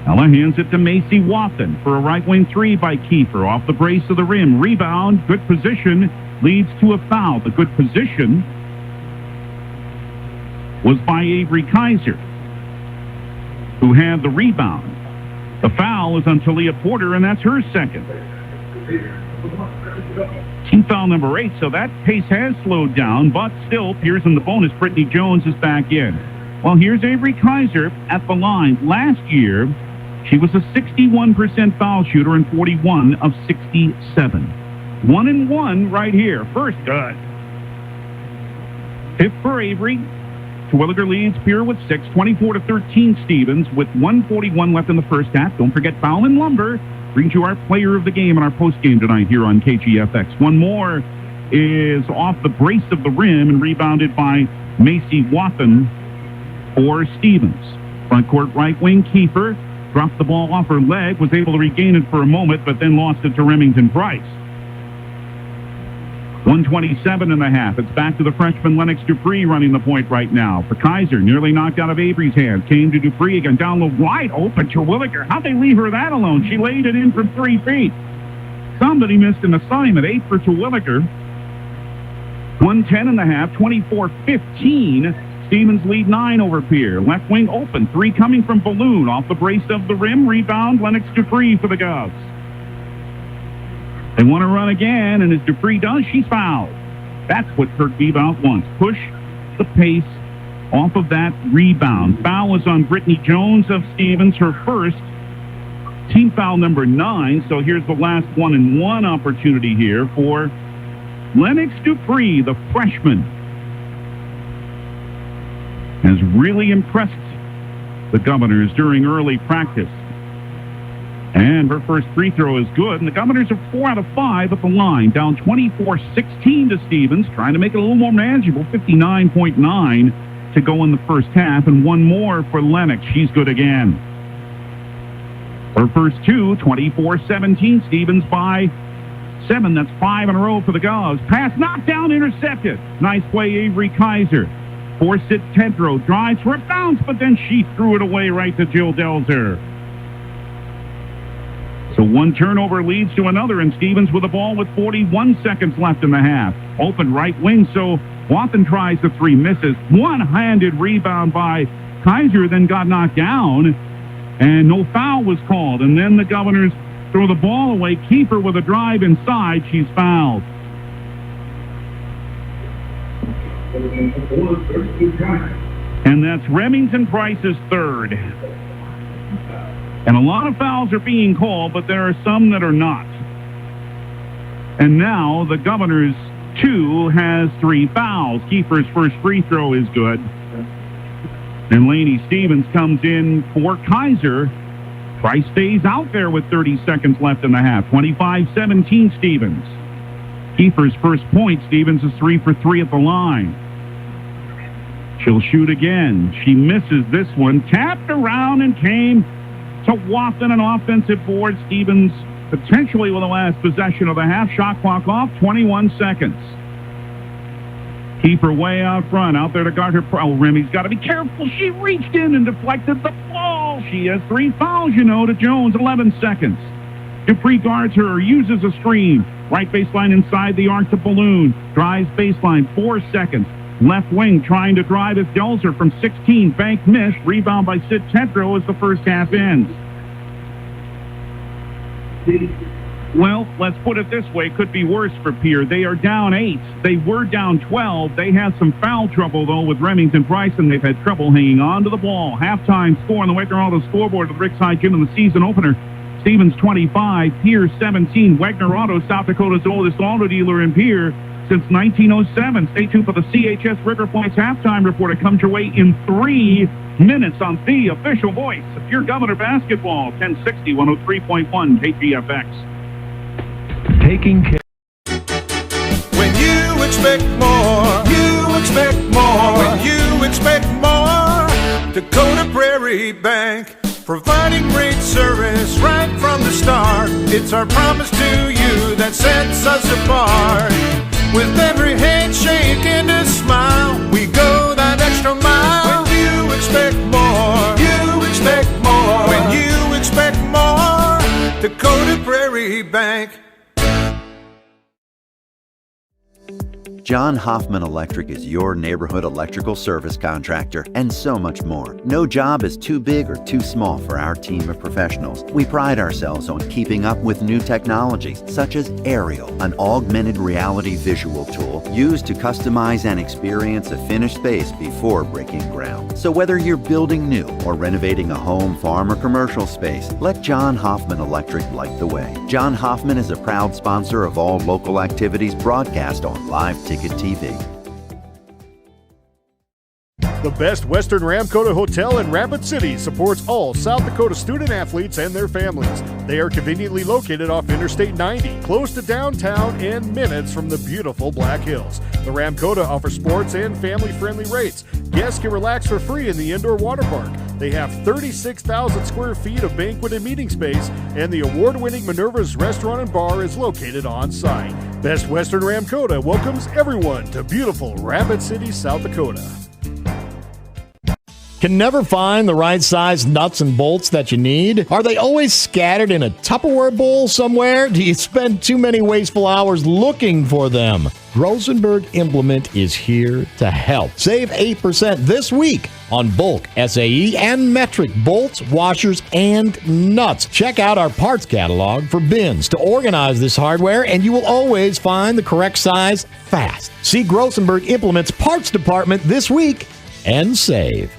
Ella hands it to Macy Wathen for a right wing 3 by Kiefer. Off the brace of the rim. Rebound. Good position. Leads to a foul. The good position was by Avery Kaiser, who had the rebound. The foul is on Talia Porter, and that's her second. Team foul number 8, so that pace has slowed down, but still, Pierre's in the bonus. Brittany Jones is back in. Well, here's Avery Kaiser at the line. Last year, she was a 61% foul shooter and 41 of 67. 1-1 right here. First good. 5th for Avery. Terwilliger leads Pierre with 6, 24-13 Stevens with 1:41 left in the first half. Don't forget Bauman Lumber brings you our player of the game in our postgame tonight here on KGFX. One more is off the brace of the rim and rebounded by Macy Wathen for Stevens. Front court right wing Kiefer dropped the ball off her leg, was able to regain it for a moment, but then lost it to Remington Price. 1:27 in the half. It's back to the freshman Lennox Dupree running the point right now. For Kaiser, nearly knocked out of Avery's hand. Came to Dupree again, down low, wide open. Terwilliger, how'd they leave her that alone? She laid it in from 3 feet. Somebody missed an assignment. 8 for Terwilliger. 1:10 in the half, 24-15. Stevens lead 9 over Pierre. Left wing open. 3 coming from Balloon. Off the brace of the rim. Rebound, Lennox Dupree for the Govs. They want to run again, and as Dupree does, she's fouled. That's what Kurt Biebau wants. Push the pace off of that rebound. Foul is on Brittany Jones of Stevens, her first. Team foul number 9, so here's the last 1-and-1 opportunity here for Lennox Dupree, the freshman. Has really impressed the Governors during early practice. And her first free throw is good, and the Governors are 4 out of 5 at the line, down 24-16 to Stevens, trying to make it a little more manageable, 59.9 to go in the first half, and one more for Lennox. She's good again. Her first two, 24-17, Stevens by 7. That's 5 in a row for the Govs. Pass knocked down, intercepted. Nice play, Avery Kaiser. Forced it, Tedrow drives for a bounce, but then she threw it away right to Jill Delzer. So one turnover leads to another, and Stevens with the ball with 41 seconds left in the half. Open right wing, so Wathen tries the three, misses. One-handed rebound by Kaiser, then got knocked down, and no foul was called. And then the Governors throw the ball away. Keeper with a drive inside. She's fouled. And that's Remington Price's third. And a lot of fouls are being called, but there are some that are not. And now the Governors 2 has 3 fouls. Keeper's first free throw is good. And Lainey Stevens comes in for Kaiser. Price stays out there with 30 seconds left in the half. 25-17 Stevens. Keeper's first point. Stevens is 3 for 3 at the line. She'll shoot again. She misses this one. Tapped around and came to Wathen, an offensive board. Stevens potentially with the last possession of the half. Shot clock off, 21 seconds. Keeper way out front, out there to guard her. Oh, Remy's got to be careful. She reached in and deflected the ball. She has 3 fouls, to Jones, 11 seconds. Dupree guards her, uses a screen. Right baseline inside the arc to Balloon. Drives baseline, 4 seconds. Left wing trying to drive is Delzer from 16. Bank missed. Rebound by Sid Tedrow as the first half ends. Well, let's put it this way. Could be worse for Pierre. They are down 8. They were down 12. They had some foul trouble, though, with Remington Price, and they've had trouble hanging on to the ball. Halftime score on the Wagner Auto scoreboard with Rick's High Gym in the season opener. Stevens 25, Pierre 17. Wagner Auto, South Dakota's oldest auto dealer in Pierre since 1907. Stay tuned for the CHS River Points halftime report. It comes your way in 3 minutes on the official voice of Pierre Governor basketball. 1060, 103.1 KGFX. Taking care. When you expect more, you expect more. When you expect more, Dakota Prairie Bank, providing great service right from the start. It's our promise to you that sets us apart. With every handshake and a smile, we go that extra mile. When you expect more, you expect more. When you expect more, Dakota Prairie Bank. John Hoffman Electric is your neighborhood electrical service contractor, and so much more. No job is too big or too small for our team of professionals. We pride ourselves on keeping up with new technologies, such as Aerial, an augmented reality visual tool used to customize and experience a finished space before breaking ground. So whether you're building new or renovating a home, farm, or commercial space, let John Hoffman Electric light the way. John Hoffman is a proud sponsor of all local activities broadcast on Live Ticket TV. The Best Western Ramkota Hotel in Rapid City supports all South Dakota student athletes and their families. They are conveniently located off Interstate 90, close to downtown and minutes from the beautiful Black Hills. The Ramkota offers sports and family-friendly rates. Guests can relax for free in the indoor water park. They have 36,000 square feet of banquet and meeting space, and the award-winning Minerva's Restaurant and Bar is located on site. Best Western Ramkota welcomes everyone to beautiful Rapid City, South Dakota. Can never find the right size nuts and bolts that you need? Are they always scattered in a Tupperware bowl somewhere? Do you spend too many wasteful hours looking for them? Rosenberg Implement is here to help. Save 8% this week on bulk SAE and metric bolts, washers, and nuts. Check out our parts catalog for bins to organize this hardware, and you will always find the correct size fast. See Rosenberg Implement's parts department this week and save.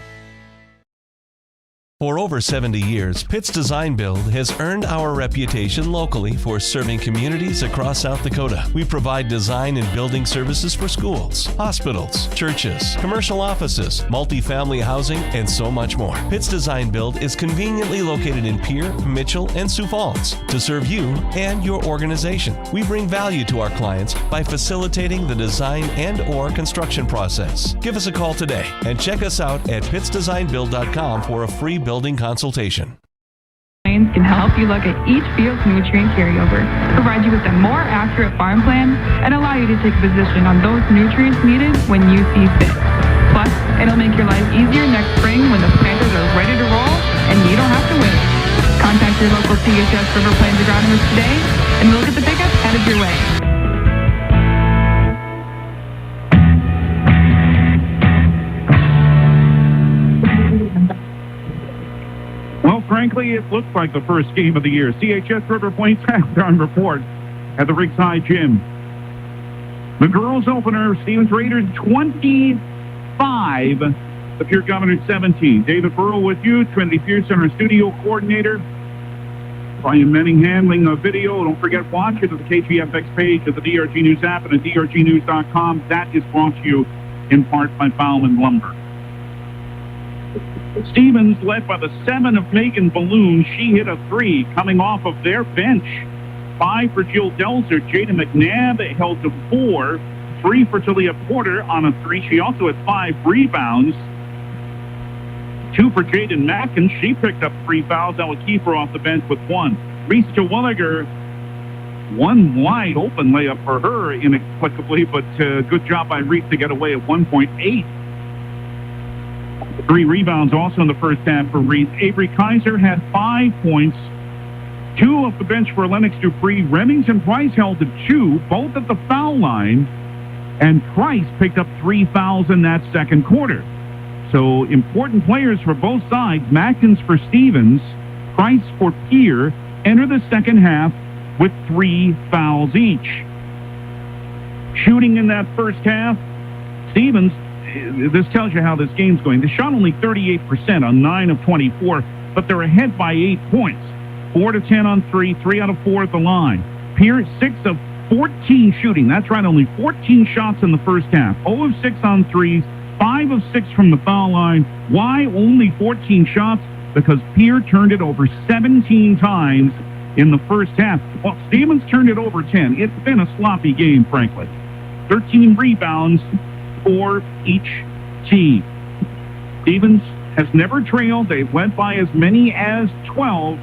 For over 70 years, Pitt's Design Build has earned our reputation locally for serving communities across South Dakota. We provide design and building services for schools, hospitals, churches, commercial offices, multifamily housing, and so much more. Pitt's Design Build is conveniently located in Pierre, Mitchell, and Sioux Falls to serve you and your organization. We bring value to our clients by facilitating the design and/or construction process. Give us a call today and check us out at pittsdesignbuild.com for a free building consultation. Can help you look at each field's nutrient carryover, provide you with a more accurate farm plan, and allow you to take a position on those nutrients needed when you see fit. Plus, it'll make your life easier next spring when the planters are ready to roll and you don't have to wait. Contact your local CHS River Plains agronomist today and we'll get the pickup headed your way. Well, frankly, it looks like the first game of the year. CHS River Plains halftime report at the Ringside Gym. The girls opener, Stevens Raiders 25, the Pierre Governors 17. David Burrow with you, Trinity Pearson, our studio coordinator. Brian Menning handling the video. Don't forget, watch it at the KGFX page of the DRG News app and at drgnews.com. That is brought to you in part by Bauman Lumber. Stevens led by the 7 of Megan Balloon. She hit a 3 coming off of their bench. 5 for Jill Delzer. Jada McNabb held to 4. 3 for Talia Porter on a 3. She also had 5 rebounds. 2 for Jaden Mackin. She picked up 3 fouls. That would keep her off the bench with 1. Reese Terwilliger, 1 wide open layup for her inexplicably, but good job by Reese to get away at 1.8. 3 rebounds also in the first half for Reese. Avery Kaiser had 5 points. 2 off the bench for Lennox Dupree. Remington Price held to 2, both at the foul line. And Price picked up 3 fouls in that second quarter. So important players for both sides. Mackins for Stevens, Price for Pierre, enter the second half with 3 fouls each. Shooting in that first half, Stevens, this tells you how this game's going. They shot only 38% on 9 of 24, but they're ahead by 8 points. 4 to 10 on 3, 3 out of 4 at the line. Pierre, 6 of 14 shooting. That's right, only 14 shots in the first half. 0 of 6 on 3s, 5 of 6 from the foul line. Why only 14 shots? Because Pierre turned it over 17 times in the first half. Well, Stevens turned it over 10. It's been a sloppy game, frankly. 13 rebounds for each team. Stevens has never trailed. They've led by as many as 12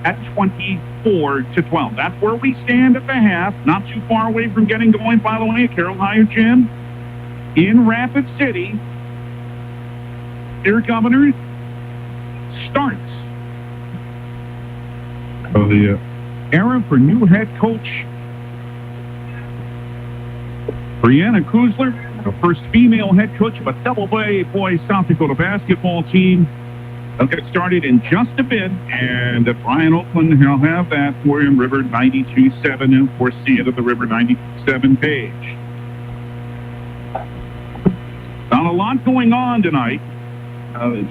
at 24 to 12. That's where we stand at the half. Not too far away from getting going, by the way, at Carroll Higher Gym in Rapid City. Pierre Governors starts. So the era for new head coach Brianna Kuzler, the first female head coach of a double-A boys South Dakota basketball team. They'll get started in just a bit, and Brian Oakland will have that for you, River 92.7, and of course, see it at the River 97 page. Not a lot going on tonight.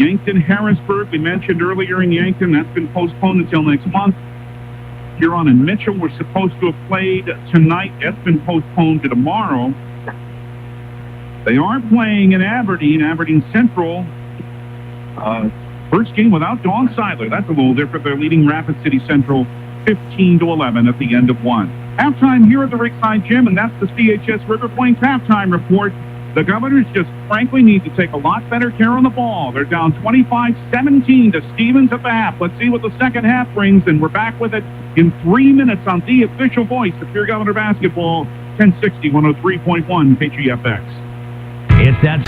Yankton-Harrisburg, we mentioned earlier in Yankton, that's been postponed until next month. Huron and Mitchell were supposed to have played tonight. That's been postponed to tomorrow. They are playing in Aberdeen, Aberdeen Central. First game without Dawn Seidler. That's a little different. They're leading Rapid City Central 15-11 at the end of 1. Halftime here at the Ringside Gym, and that's the CHS River Plains halftime report. The Governors just frankly need to take a lot better care of the ball. They're down 25-17 to Stevens at the half. Let's see what the second half brings, and we're back with it in 3 minutes on the official voice of Pierre Governor Basketball, 1060, 103.1 KGFX. It's that.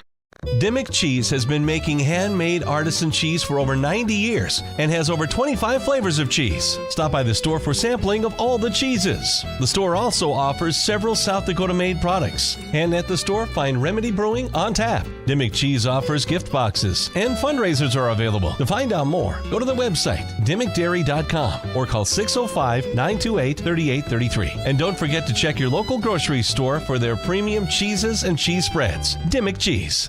Dimmick Cheese has been making handmade artisan cheese for over 90 years and has over 25 flavors of cheese. Stop by the store for sampling of all the cheeses. The store also offers several South Dakota-made products. And at the store, find Remedy Brewing on tap. Dimmick Cheese offers gift boxes, and fundraisers are available. To find out more, go to the website, dimmickdairy.com, or call 605-928-3833. And don't forget to check your local grocery store for their premium cheeses and cheese spreads. Dimmick Cheese.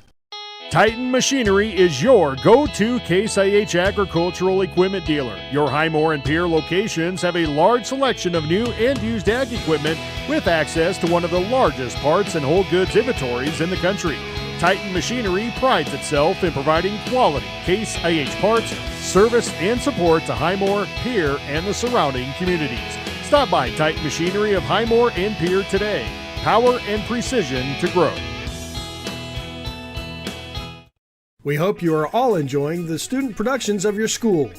Titan Machinery is your go-to Case IH agricultural equipment dealer. Your Highmore and Pierre locations have a large selection of new and used ag equipment with access to one of the largest parts and whole goods inventories in the country. Titan Machinery prides itself in providing quality Case IH parts, service, and support to Highmore, Pierre, and the surrounding communities. Stop by Titan Machinery of Highmore and Pierre today. Power and precision to grow. We hope you are all enjoying the student productions of your school.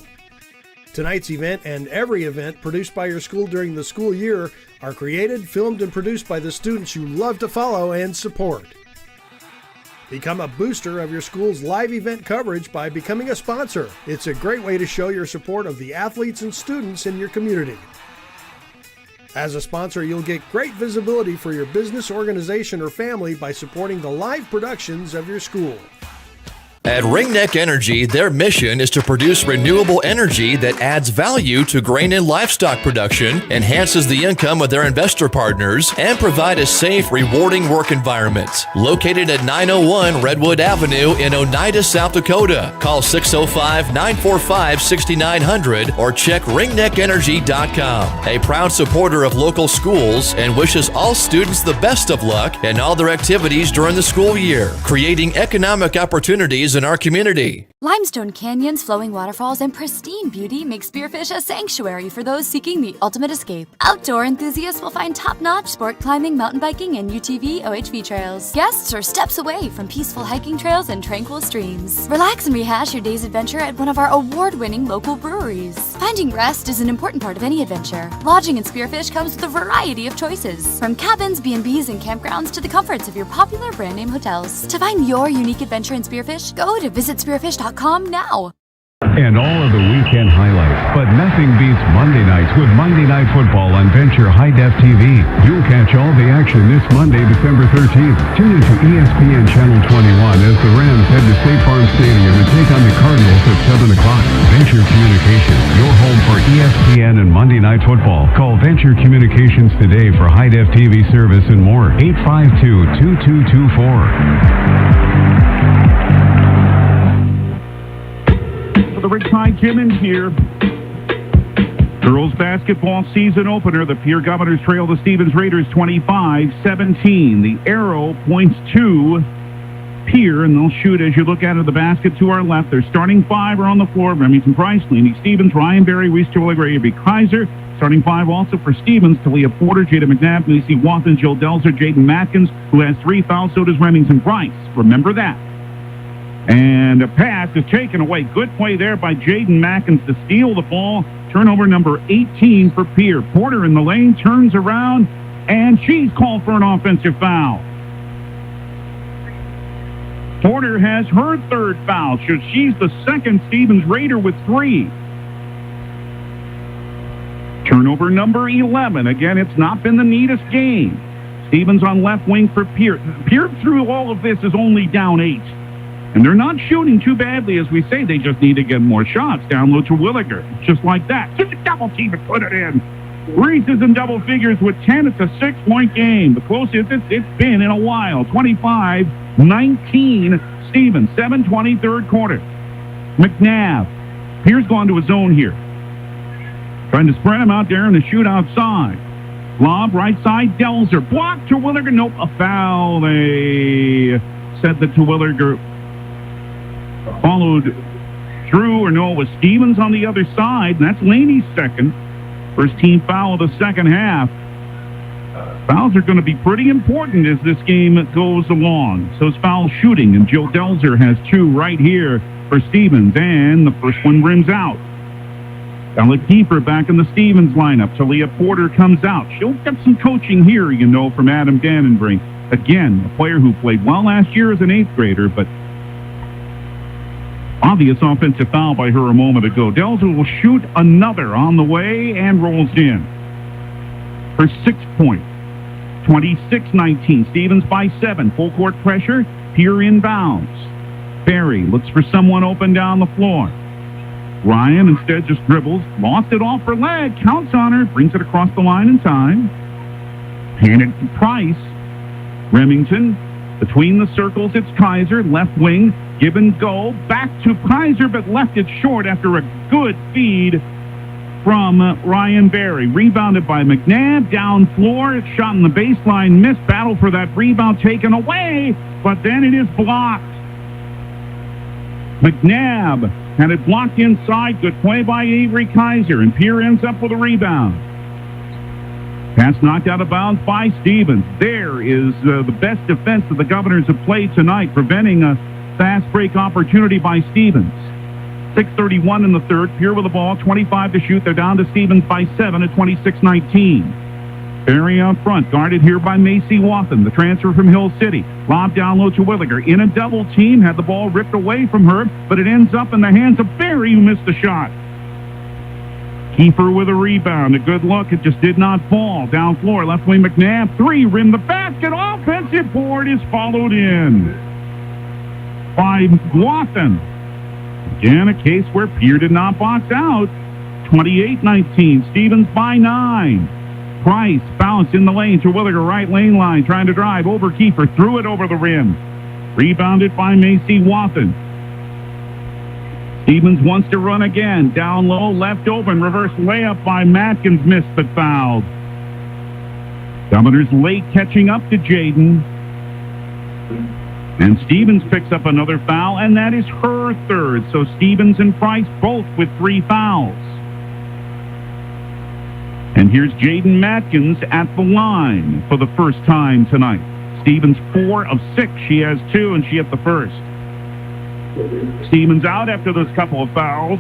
Tonight's event and every event produced by your school during the school year are created, filmed, and produced by the students you love to follow and support. Become a booster of your school's live event coverage by becoming a sponsor. It's a great way to show your support of the athletes and students in your community. As a sponsor, you'll get great visibility for your business, organization, or family by supporting the live productions of your school. At Ringneck Energy, their mission is to produce renewable energy that adds value to grain and livestock production, enhances the income of their investor partners, and provide a safe, rewarding work environment. Located at 901 Redwood Avenue in Oneida, South Dakota. Call 605-945-6900 or check ringneckenergy.com. A proud supporter of local schools and wishes all students the best of luck in all their activities during the school year, creating economic opportunities in our community. Limestone canyons, flowing waterfalls, and pristine beauty make Spearfish a sanctuary for those seeking the ultimate escape. Outdoor enthusiasts will find top-notch sport climbing, mountain biking, and UTV OHV trails. Guests are steps away from peaceful hiking trails and tranquil streams. Relax and rehash your day's adventure at one of our award-winning local breweries. Finding rest is an important part of any adventure. Lodging in Spearfish comes with a variety of choices, from cabins, B&Bs, and campgrounds to the comforts of your popular brand-name hotels. To find your unique adventure in Spearfish, go to visitspearfish.com now. And all of the weekend highlights. But nothing beats Monday nights with Monday Night Football on Venture High Def TV. You'll catch all the action this Monday, December 13th. Tune into ESPN Channel 21 as the Rams head to State Farm Stadium and take on the Cardinals at 7 o'clock. Venture Communications, your home for ESPN and Monday Night Football. Call Venture Communications today for High Def TV service and more. 852-2224. For the Ringside Gym in Pierre. Girls basketball season opener. The Pierre Governors trail the Stevens Raiders 25-17. The arrow points to Pierre, and they'll shoot as you look out of the basket to our left. Their starting five are on the floor. Remington Price, Laney Stevens, Ryan Berry, Weiss Terwilliger, A.B. Kaiser. Starting five also for Stevens, Talia Porter, Jada McNabb, Lacey Watson, Jill Delzer, Jaden Matkins, who has 3 fouls. So does Remington Price. Remember that. And a pass is taken away. Good play there by Jaden Matkins to steal the ball. Turnover number 18 for Pierre. Porter in the lane, turns around, and she's called for an offensive foul. Porter has her 3rd foul. She's the second Stevens Raider with 3. Turnover number 11. Again, it's not been the neatest game. Stevens on left wing for Pierre. Pierre through all of this is only down 8. And they're not shooting too badly, as we say. They just need to get more shots. Down low to Williger. Just like that. To the double team and put it in. Reese is in double figures with 10. It's a 6-point game. The closest it's been in a while. 25-19 Stevens. 7:20 third quarter. McNabb. Pierre's gone to his zone here. Trying to spread him out there and to shoot outside. Lob right side. Delzer. Blocked to Williger. Nope. A foul. They said that to Williger followed through, or no, it was Stevens on the other side, and that's Laney's second. First team foul of the second half. Fouls are going to be pretty important as this game goes along. So it's foul shooting, and Jill Delzer has 2 right here for Stevens, and the first one rims out. Alec Kiefer back in the Stevens lineup. Talia Porter comes out. She'll get some coaching here, you know, from Adam Dannenbrink. Again, a player who played well last year as an 8th grader, but obvious offensive foul by her a moment ago. Delzer will shoot another on the way and rolls in. Her 6th point. 26-19. Stevens by 7. Full court pressure. Pierre inbounds. Berry looks for someone open down the floor. Ryan instead just dribbles. Lost it off her leg. Counts on her. Brings it across the line in time. Handed to Price. Remington Between the circles, it's Kaiser, left wing, give and go, back to Kaiser, but left it short after a good feed from Ryan Berry. Rebounded by McNabb, down floor, shot in the baseline, missed, battle for that rebound, taken away, but then it is blocked. McNabb had it blocked inside, good play by Avery Kaiser, and Pierre ends up with a rebound. Pass knocked out of bounds by Stevens. There is the best defense that the Governors have played tonight, preventing a fast break opportunity by Stevens. 6:31 in the third. Pierre with the ball, 25 to shoot. They're down to Stevens by 7 at 26-19. Berry out front, guarded here by Macy Wathen, the transfer from Hill City. Lob down low to Williger. In a double team, had the ball ripped away from her, but it ends up in the hands of Berry, who missed the shot. Kiefer with a rebound. A good look. It just did not fall. Down floor, left wing McNabb. 3, rim the basket. Offensive board is followed in by Wathen. Again, a case where Pierre did not box out. 28-19. Stevens by 9. Price bounced in the lane to Williger. Right lane line. Trying to drive over Kiefer. Threw it over the rim. Rebounded by Macy Wathen. Stevens wants to run again. Down low, left open. Reverse layup by Matkins. Missed but fouled. Governors late catching up to Jaden. And Stevens picks up another foul, and that is her third. So Stevens and Price both with 3 fouls. And here's Jaden Matkins at the line for the first time tonight. Stevens 4 of 6. She has 2, and she hit the first. Stevens out after those couple of fouls.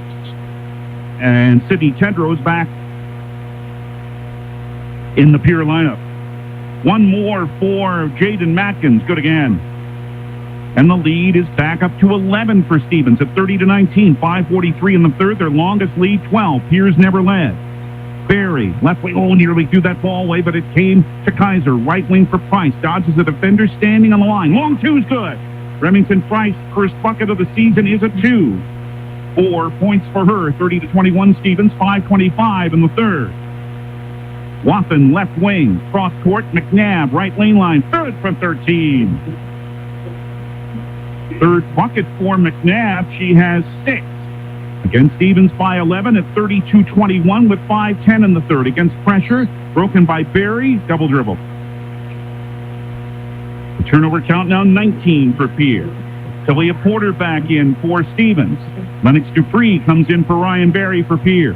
And Sydney Tedrow's back in the Pierre lineup. One more for Jaden Matkins. Good again. And the lead is back up to 11 for Stevens at 30-19. 5:43 in the third. Their longest lead, 12. Pierre's never led. Berry, left wing, nearly threw that ball away, but it came to Kaiser. Right wing for Price. Dodges a defender standing on the line. Long two's good. Remington Price, first bucket of the season, is a 2. 4 points for her. 30-21 Stevens. 5:25 in the third. Wathen, left wing. Cross court. McNabb, right lane line. Third from 13. Third bucket for McNabb. She has 6. Against Stevens by 11 at 32-21 with 5:10 in the third. Against pressure, broken by Berry. Double dribble. The turnover count now 19 for Pierre. Talia Porter back in for Stevens. Lennox Dupree comes in for Ryan Berry for Pierre.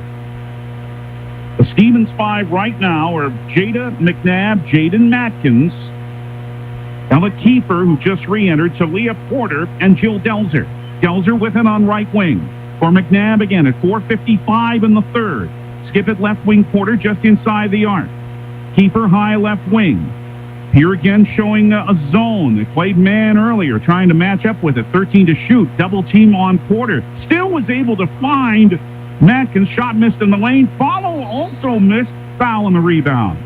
The Stevens 5 right now are Jada McNabb, Jaden Matkins, Ella Kiefer, who just re-entered, Talia Porter, and Jill Delzer. Delzer with it on right wing. For McNabb again at 4:55 in the third. Skip it left wing Porter just inside the arc. Kiefer high left wing. Here again showing a zone. They played man earlier, trying to match up with it. 13 to shoot. Double team on Porter. Still was able to find Matkins. Shot missed in the lane. Follow also missed. Foul on the rebound.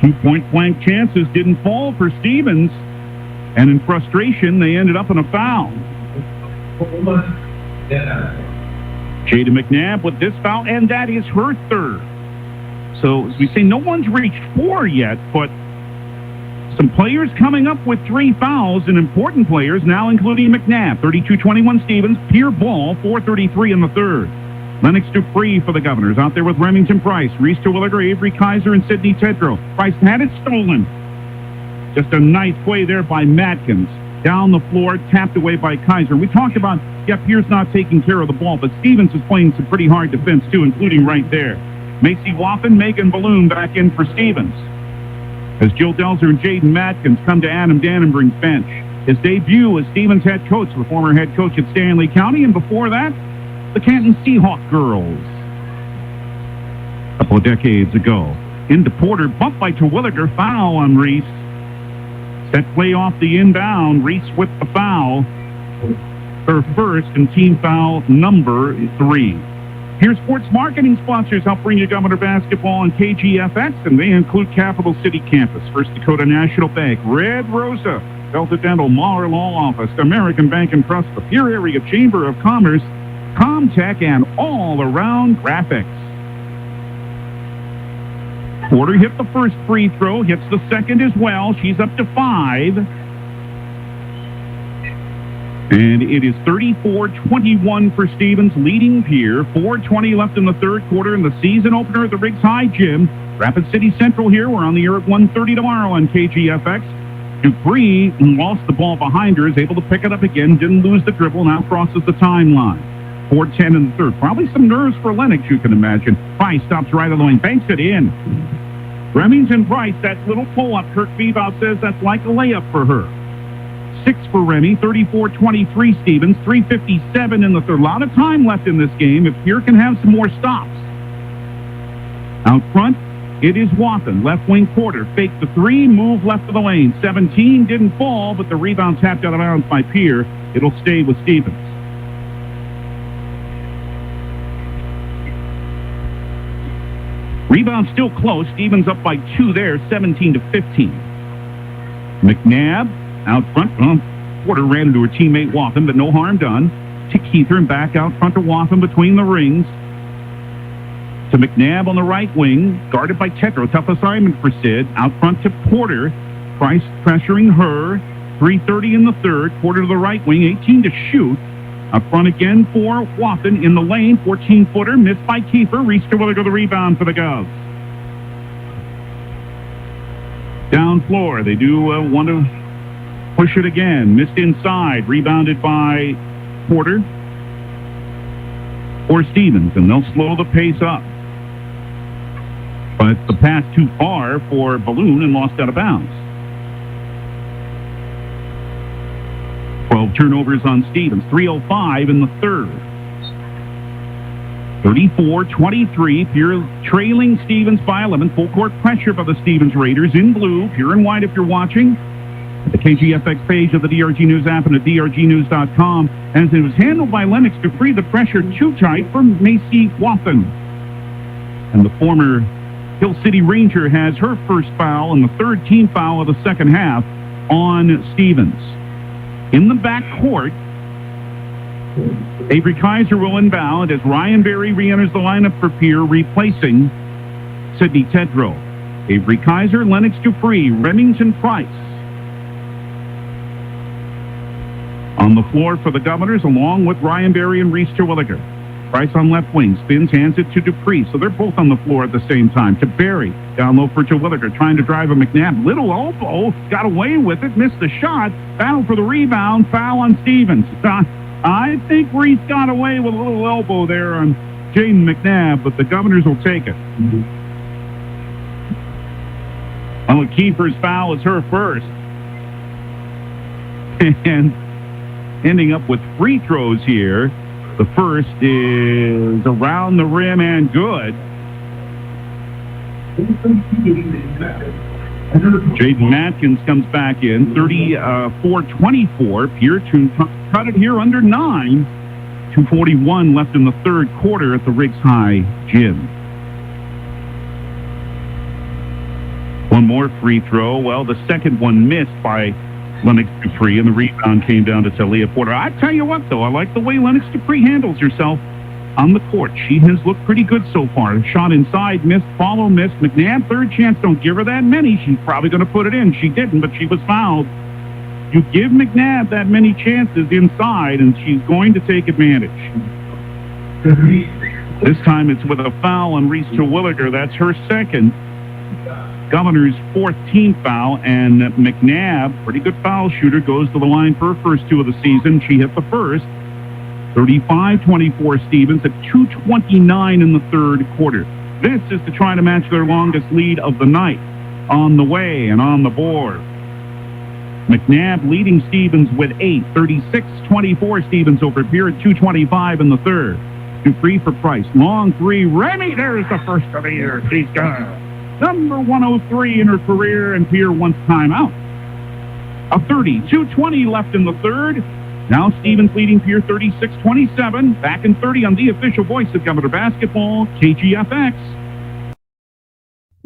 2 point blank chances didn't fall for Stevens. And in frustration, they ended up in a foul. Jada McNabb with this foul, and that is her third. So, as we say, no one's reached 4 yet, but some players coming up with 3 fouls, and important players now, including McNabb. 32-21 Stevens. Pierre ball, 4:33 in the third. Lennox Dupree for the Governors. Out there with Remington Price. Reese Terwilliger, Avery Kaiser, and Sydney Tedrow. Price had it stolen. Just a nice play there by Matkins. Down the floor, tapped away by Kaiser. We talked about, Pierre's not taking care of the ball, but Stevens is playing some pretty hard defense, too, including right there. Macy Wathen, Megan Balloon back in for Stevens. As Jill Delzer and Jaden Matkins come to Adam Dannenbring's bench. His debut as Stevens head coach, the former head coach at Stanley County, and before that, the Canton Seahawk girls. A couple of decades ago. Into Porter, bumped by Terwilliger, foul on Reese. Set play off the inbound. Reese with the foul. Her first and team foul number 3. Here, sports marketing sponsors help bring you Governor basketball on KGFX, and they include Capital City Campus, First Dakota National Bank, Red Rosa, Delta Dental, Mahler Law Office, American Bank and Trust, the Pierre Area Chamber of Commerce, Comtech, and All Around Graphics. Porter hit the first free throw, hits the second as well. She's up to 5. And it is 34-21 for Stevens, leading Pierre. 4:20 left in the third quarter in the season opener at the Riggs High Gym. Rapid City Central here. We're on the air at 1:30 tomorrow on KGFX. Dupree lost the ball behind her, is able to pick it up again, didn't lose the dribble, now crosses the timeline. 4:10 in the third. Probably some nerves for Lennox, you can imagine. Price stops right on the lane, banks it in. Remington Price, that little pull-up, Kirk Biebau says that's like a layup for her. 6 for Remy, 34-23 Stevens, 3:57 in the third. A lot of time left in this game if Pierre can have some more stops. Out front, it is Wathen, left wing Porter, faked the 3, move left of the lane. 17 didn't fall, but the rebound tapped out of bounds by Pierre. It'll stay with Stevens. Rebound still close. Stevens up by 2 there, 17-15. McNabb out front. Porter ran into her teammate Wathen, but no harm done. To Keither and back out front to Wathen between the rings. To McNabb on the right wing, guarded by Tetro. Tough assignment for Sid. Out front to Porter. Price pressuring her. 3:30 in the third. Porter to the right wing, 18 to shoot. Up front again for Wathen in the lane. 14-footer, missed by Kiefer. Reese Terwilliger the rebound for the Govs. Down floor, they do want to push it again. Missed inside, rebounded by Porter or Stevens, and they'll slow the pace up. But the pass too far for Balloon and lost out of bounds. 12 turnovers on Stevens. 3:05 in the third. 34-23. Pierre trailing Stevens by 11. Full court pressure by the Stevens Raiders in blue. Pure and white if you're watching. The KGFX page of the DRG News app and at drgnews.com. As it was handled by Lennox Dupree, the pressure too tight for Macy Wathen. And the former Hill City Ranger has her first foul and the third team foul of the second half on Stevens. In the back court, Avery Kaiser will inbound as Ryan Berry re-enters the lineup for Pierre, replacing Sidney Tedrow. Avery Kaiser, Lennox Dupree, Remington Price. On the floor for the Governors, along with Ryan Berry and Reese Terwilliger. Price on left wing, spins, hands it to Dupree, so they're both on the floor at the same time. To Berry, down low for Terwilliger, trying to drive a McNabb. Little elbow, got away with it, missed the shot. Battle for the rebound, foul on Stevens. I think Reese got away with a little elbow there on Jaden McNabb, but the Governors will take it. Well, Kiefer's foul is her first. And ending up with free throws here. The first is around the rim and good. Jaden Matkins comes back in, 34-24. Pierre to cut it here under 9. 2:41 left in the third quarter at the Riggs High Gym. One more free throw. Well, the second one missed by Lennox Dupree, and the rebound came down to Talia Porter. I tell you what, though, I like the way Lennox Dupree handles herself on the court. She has looked pretty good so far. Shot inside, missed, follow, missed. McNabb, third chance. Don't give her that many. She's probably going to put it in. She didn't, but she was fouled. You give McNabb that many chances inside, and she's going to take advantage. This time it's with a foul on Reese Terwilliger. That's her second. Governor's fourth team foul, and McNabb, pretty good foul shooter, goes to the line for her first 2 of the season. She hit the first. 35-24 Stevens at 2:29 in the third quarter. This is to try to match their longest lead of the night. On the way and on the board. McNabb leading Stevens with 8. 36-24 Stevens over Pierre at 2:25 in the third. Dupree for Price. Long 3. Remy, there's the first of the year. She's gone. Number 103 in her career, and Pierre wants timeout. A 2:20 left in the third. Now Stevens leading Pierre 36-27. Back in 30 on the official voice of Governor Basketball, KGFX.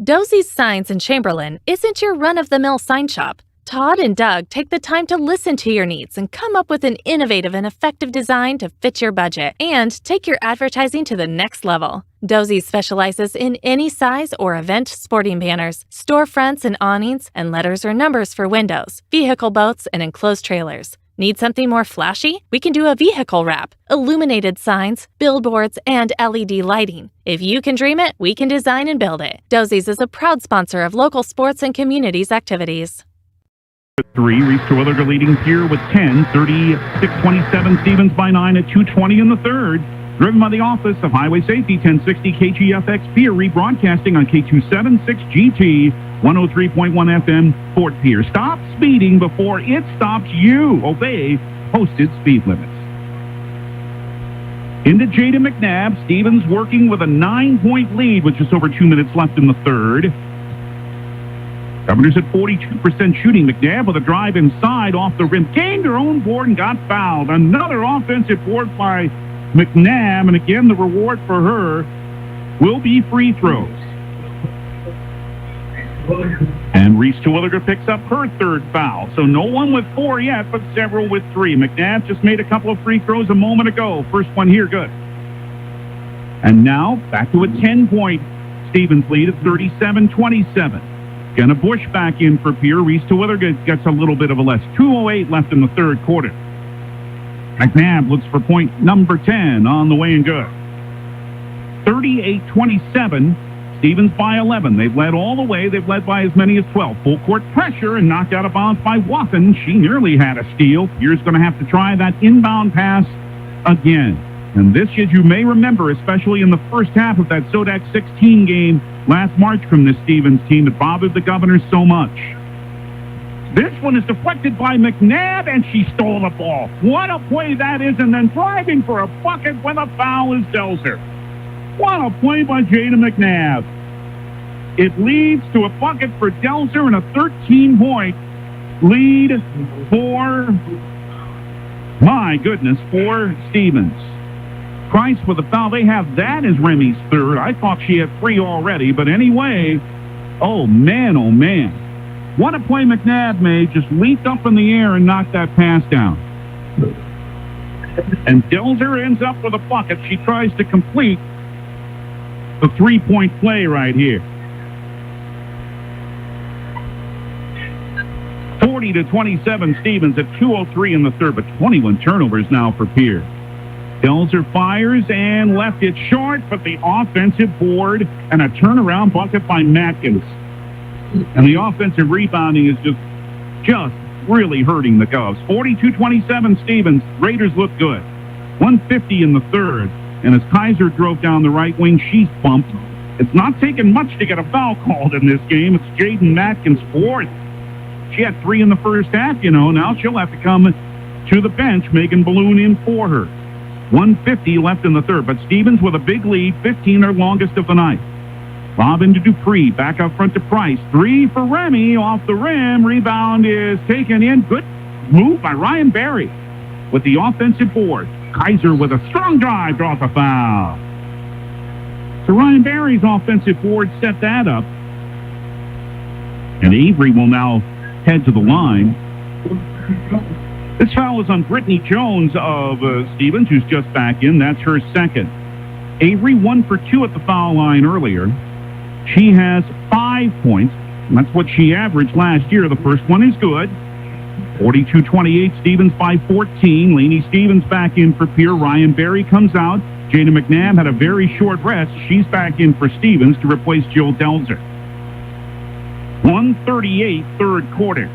Dosey's Signs in Chamberlain isn't your run-of-the-mill sign shop. Todd and Doug take the time to listen to your needs and come up with an innovative and effective design to fit your budget and take your advertising to the next level. Dozy specializes in any size or event sporting banners, storefronts and awnings, and letters or numbers for windows, vehicle boats, and enclosed trailers. Need something more flashy? We can do a vehicle wrap, illuminated signs, billboards, and LED lighting. If you can dream it, we can design and build it. Dozy's is a proud sponsor of local sports and communities activities. 3, Reese Terwilliger leading Pierre with 10, 36-27, Stevens by 9 at 2:20 in the third. Driven by the Office of Highway Safety, 1060 KGFX Pierre, rebroadcasting on K276GT, 103.1 FM, Fort Pierre. Stop speeding before it stops you. Obey posted speed limits. Into Jada McNabb. Stevens working with a 9-point lead with just over 2 minutes left in the third. Governors at 42% shooting. McNabb with a drive inside off the rim. Gained her own board and got fouled. Another offensive board by McNabb, and again the reward for her will be free throws. And Reese Terwilliger picks up her third foul. So no one with 4 yet, but several with 3. McNabb just made a couple of free throws a moment ago. First one here, good. And now back to a 10-point Stevens lead at 37-27. Gonna Bush back in for Pierre. Reese Terwilliger gets a little bit of a less. 2:08 left in the third quarter. McNabb looks for point number 10 on the way and good. 38-27, Stevens by 11. They've led all the way. They've led by as many as 12. Full court pressure and knocked out of bounds by Wathen. She nearly had a steal. Pierre's going to have to try that inbound pass again. And this, as you may remember, especially in the first half of that Sodak 16 game last March from this Stevens team that bothered the Governors so much. This one is deflected by McNabb, and she stole the ball. What a play that is, and then driving for a bucket when the foul is Delzer. What a play by Jada McNabb. It leads to a bucket for Delzer and a 13-point lead for, my goodness, for Stevens. Price with a foul. They have that as Remy's third. I thought she had 3 already, but anyway, oh man, oh man. What a play McNabb made, just leaped up in the air and knocked that pass down. And Delzer ends up with a bucket. She tries to complete the 3-point play right here. 40-27 Stevens at 2:03 in the third, but 21 turnovers now for Pierre. Delzer fires and left it short, but the offensive board and a turnaround bucket by Matkins. And the offensive rebounding is just really hurting the Govs. 42-27 Stevens. Raiders look good. 150 in the third. And as Kaiser drove down the right wing, she's bumped. It's not taking much to get a foul called in this game. It's Jaden Matkins' fourth. She had 3 in the first half, you know. Now she'll have to come to the bench. Megan Balloon in for her. 150 left in the third. But Stevens with a big lead. 15 their longest of the night. Lob into Dupree, back out front to Price. 3 for Remy, off the rim. Rebound is taken in. Good move by Ryan Barry with the offensive board. Kaiser with a strong drive, draws a foul. So Ryan Barry's offensive board set that up. And Avery will now head to the line. This foul is on Brittany Jones of Stevens, who's just back in. That's her second. Avery 1 for 2 at the foul line earlier. She has 5 points. And that's what she averaged last year. The first one is good. 42-28, Stevens by 14. Lainey Stevens back in for Pierre. Ryan Barry comes out. Jada McNabb had a very short rest. She's back in for Stevens to replace Jill Delzer. 138, third quarter.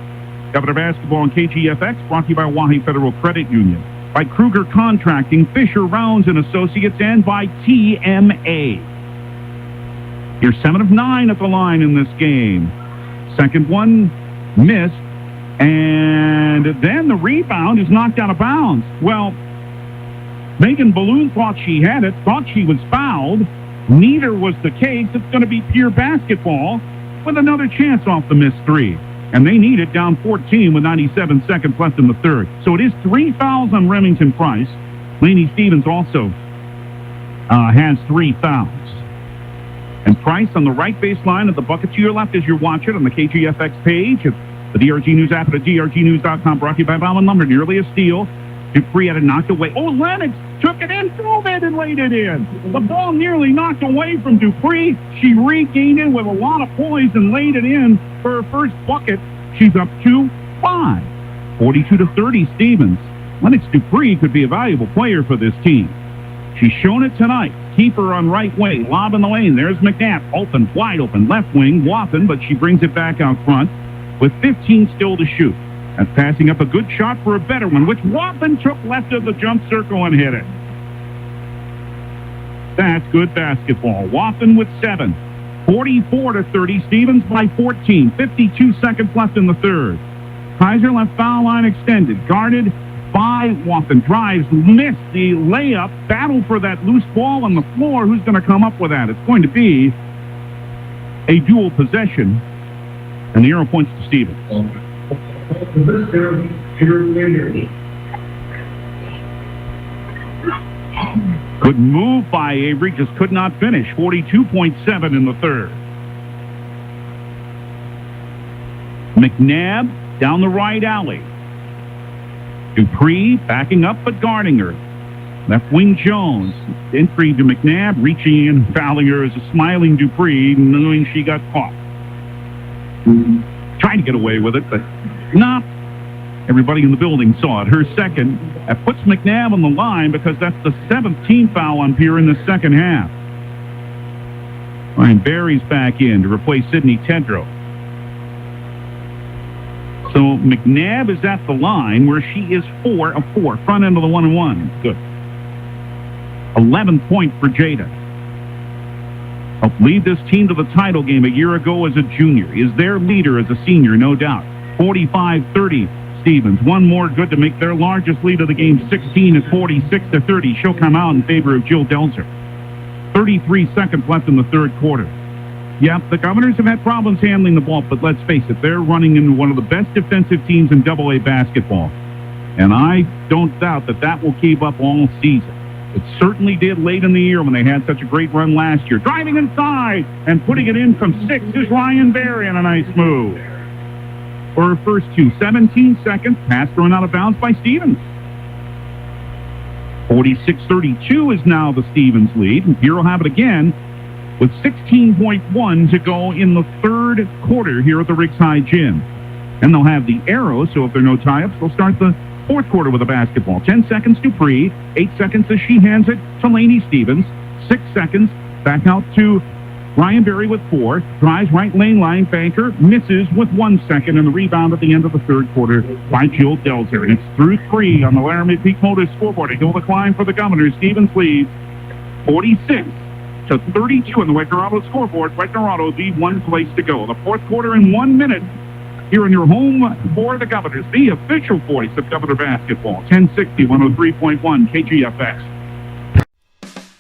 Governor Basketball on KGFX, brought to you by Oahe Federal Credit Union, by Kruger Contracting, Fisher Rounds and Associates, and by TMA. You're 7 of 9 at the line in this game. Second one missed, and then the rebound is knocked out of bounds. Well, Megan Balloon thought she had it, thought she was fouled. Neither was the case. It's going to be Pierre basketball with another chance off the missed 3. And they need it down 14 with 97 seconds left in the third. So it is 3 fouls on Remington Price. Lainey Stevens also has 3 fouls. And Price on the right baseline at the bucket to your left as you watch it on the KGFX page. At The DRG News app at DRGnews.com, brought to you by Bauman Lumber. Nearly a steal. Dupree had it knocked away. Oh, Lennox took it in, drove it, and laid it in. The ball nearly knocked away from Dupree. She regained it with a lot of poise and laid it in for her first bucket. She's up 2-5. 42-30 Stevens. Lennox Dupree could be a valuable player for this team. She's shown it tonight. Keeper on right wing. Lob in the lane. There's McNabb. Open, wide open. Left wing. Wathen, but she brings it back out front with 15 still to shoot. And passing up a good shot for a better one, which Wathen took left of the jump circle and hit it. That's good basketball. Wathen with 7. 44-30. Stevens by 14. 52 seconds left in the third. Kaiser left foul line extended. Guarded by Wathen. Drives, missed the layup. Battle for that loose ball on the floor. Who's going to come up with that? It's going to be a dual possession. And the arrow points to Stevens. Good move by Avery, just could not finish. 42.7 in the third. McNabb down the right alley. Dupree backing up but guarding her. Left wing Jones. Entry to McNabb, reaching in, fouling her as a smiling Dupree, knowing she got caught. Trying to get away with it, but not. Everybody in the building saw it. Her second. That puts McNabb on the line because that's the 17th foul on Pierre in the second half. Ryan Barry's back in to replace Sydney Tedrow. So McNabb is at the line where she is 4 of 4. Front end of the 1-and-1. Good. 11 point for Jada. Helped lead this team to the title game a year ago as a junior. Is their leader as a senior, no doubt. 45-30 Stevens. One more good to make their largest lead of the game 16 at 46-30. She'll come out in favor of Jill Delzer. 33 seconds left in the third quarter. Yep, the Governors have had problems handling the ball, but let's face it, they're running into one of the best defensive teams in AA basketball. And I don't doubt that that will keep up all season. It certainly did late in the year when they had such a great run last year. Driving inside and putting it in from 6 is Ryan Berry on a nice move. For her first two, 17 seconds, pass thrown out of bounds by Stevens. 46-32 is now the Stevens lead, and Pierre will have it again with 16.1 to go in the third quarter here at the Riggs High Gym. And they'll have the arrow, so if there are no tie-ups, they'll start the fourth quarter with a basketball. 10 seconds Dupree, 8 seconds as she hands it to Lainey Stevens, 6 seconds, back out to Ryan Berry with 4, drives right lane line, banker, misses with 1 second, and the rebound at the end of the third quarter by Jill Delzer. And it's through 3 on the Laramie Peak Motors scoreboard. A hill to climb for the Governors. Stevens leads 46-32 on the Wetterado scoreboard. Wetterado, the one place to go. The fourth quarter in 1 minute here in your home for the Governors, the official voice of Governor basketball. 1060, 103.1 KGFX.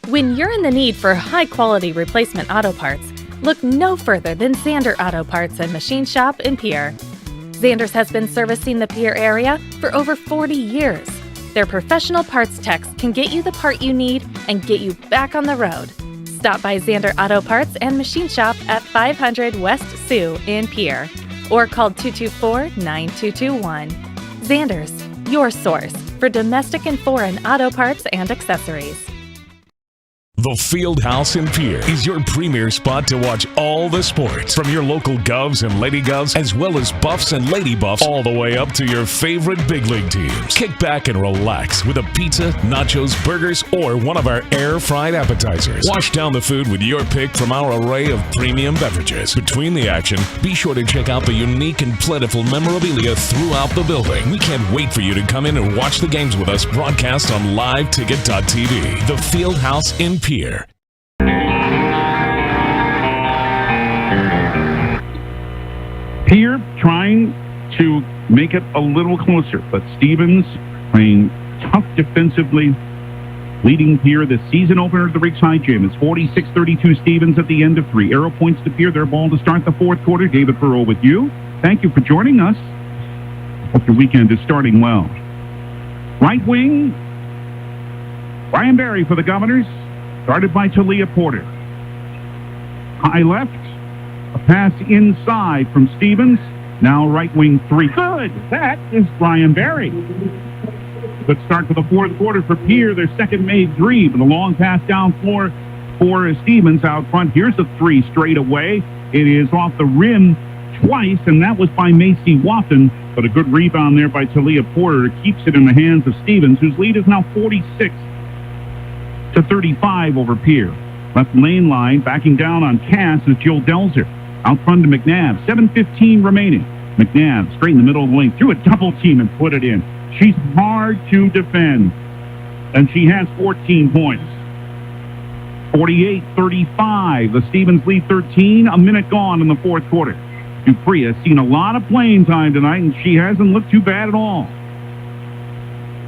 When you're in the need for high-quality replacement auto parts, look no further than Zander Auto Parts and Machine Shop in Pierre. Zander's has been servicing the Pierre area for over 40 years. Their professional parts techs can get you the part you need and get you back on the road. Stop by Zander Auto Parts and Machine Shop at 500 West Sioux in Pierre or call 224-9221. Zander's, your source for domestic and foreign auto parts and accessories. The Field House in Pierre is your premier spot to watch all the sports, from your local Govs and Lady Govs, as well as Buffs and Lady Buffs, all the way up to your favorite big league teams. Kick back and relax with a pizza, nachos, burgers, or one of our air-fried appetizers. Wash down the food with your pick from our array of premium beverages. Between the action, be sure to check out the unique and plentiful memorabilia throughout the building. We can't wait for you to come in and watch the games with us broadcast on liveticket.tv. The Field House in Pierre. Pierre trying to make it a little closer, but Stevens playing tough defensively, leading Pierre the season opener at the Riggs High Gym. It's 46-32 Stevens at the end of 3. Arrow points to Pierre, their ball to start the fourth quarter. David Burrow with you. Thank you for joining us. Hope your weekend is starting well. Right wing, Ryan Berry for the Governors. Started by Talia Porter. High left, a pass inside from Stevens. Now right wing 3. Good. That is Ryan Berry. Good start to the fourth quarter for Pierre. Their second made 3, but a long pass down floor for Stevens out front. Here's a 3 straight away. It is off the rim twice, and that was by Macy Watson, but a good rebound there by Talia Porter keeps it in the hands of Stevens, whose lead is now 46-35 over Pierre. Left lane line, backing down on Cass is Jill Delzer. Out front to McNabb, 7:15 remaining. McNabb straight in the middle of the lane, threw a double team and put it in. She's hard to defend, and she has 14 points. 48-35, the Stevens lead 13, a minute gone in the fourth quarter. Dupree has seen a lot of playing time tonight, and she hasn't looked too bad at all.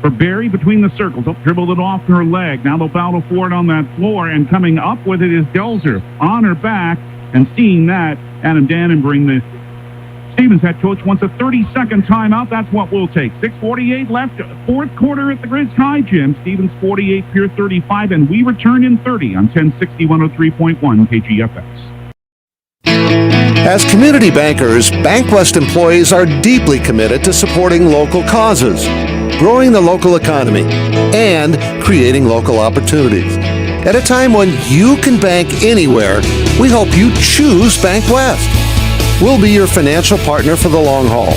For Berry between the circles, dribbled it off her leg. Now they'll battle for it on that floor, and coming up with it is Delzer on her back, and seeing that, Adam Dannenbring, the Stevens head coach, wants a 30-second timeout. That's what we'll take. 6:48 left, fourth quarter at the Grizz High Gym. Stevens 48, Pierre 35, and we return in 30 on 1060 103.1 KGFX. As community bankers, BankWest employees are deeply committed to supporting local causes, growing the local economy, and creating local opportunities. At a time when you can bank anywhere, we hope you choose BankWest. We'll be your financial partner for the long haul,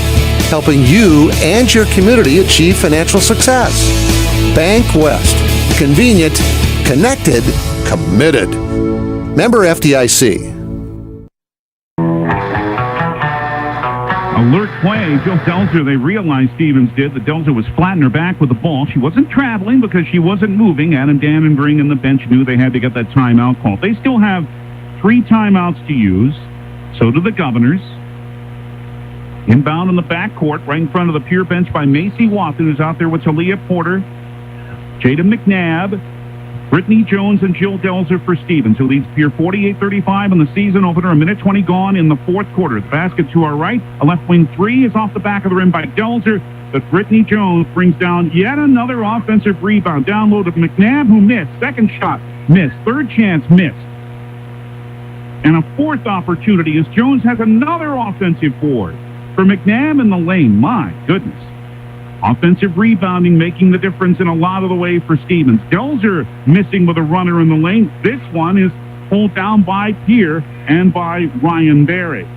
helping you and your community achieve financial success. BankWest. Convenient, connected, committed. Member FDIC. Alert play. Jill Delzer, they realized Stevens did. that Delzer was flat in her back with the ball. She wasn't traveling because she wasn't moving. Adam Dannenbring and the bench knew they had to get that timeout called. They still have 3 timeouts to use. So do the Governors. Inbound in the backcourt, right in front of the Pierre bench by Macy Watson, who's out there with Talia Porter, Jada McNabb, Brittany Jones, and Jill Delzer for Stevens, who leads Pierre 48-35 in the season opener. A minute 20 gone in the fourth quarter. The basket to our right. A left wing 3 is off the back of the rim by Delzer, but Brittany Jones brings down yet another offensive rebound. Down low to McNabb, who missed. Second shot, missed. Third chance, missed. And a fourth opportunity as Jones has another offensive board for McNabb in the lane. My goodness. Offensive rebounding making the difference in a lot of the way for Stevens. Delzer missing with a runner in the lane. This one is pulled down by Pierre and by Ryan Berry.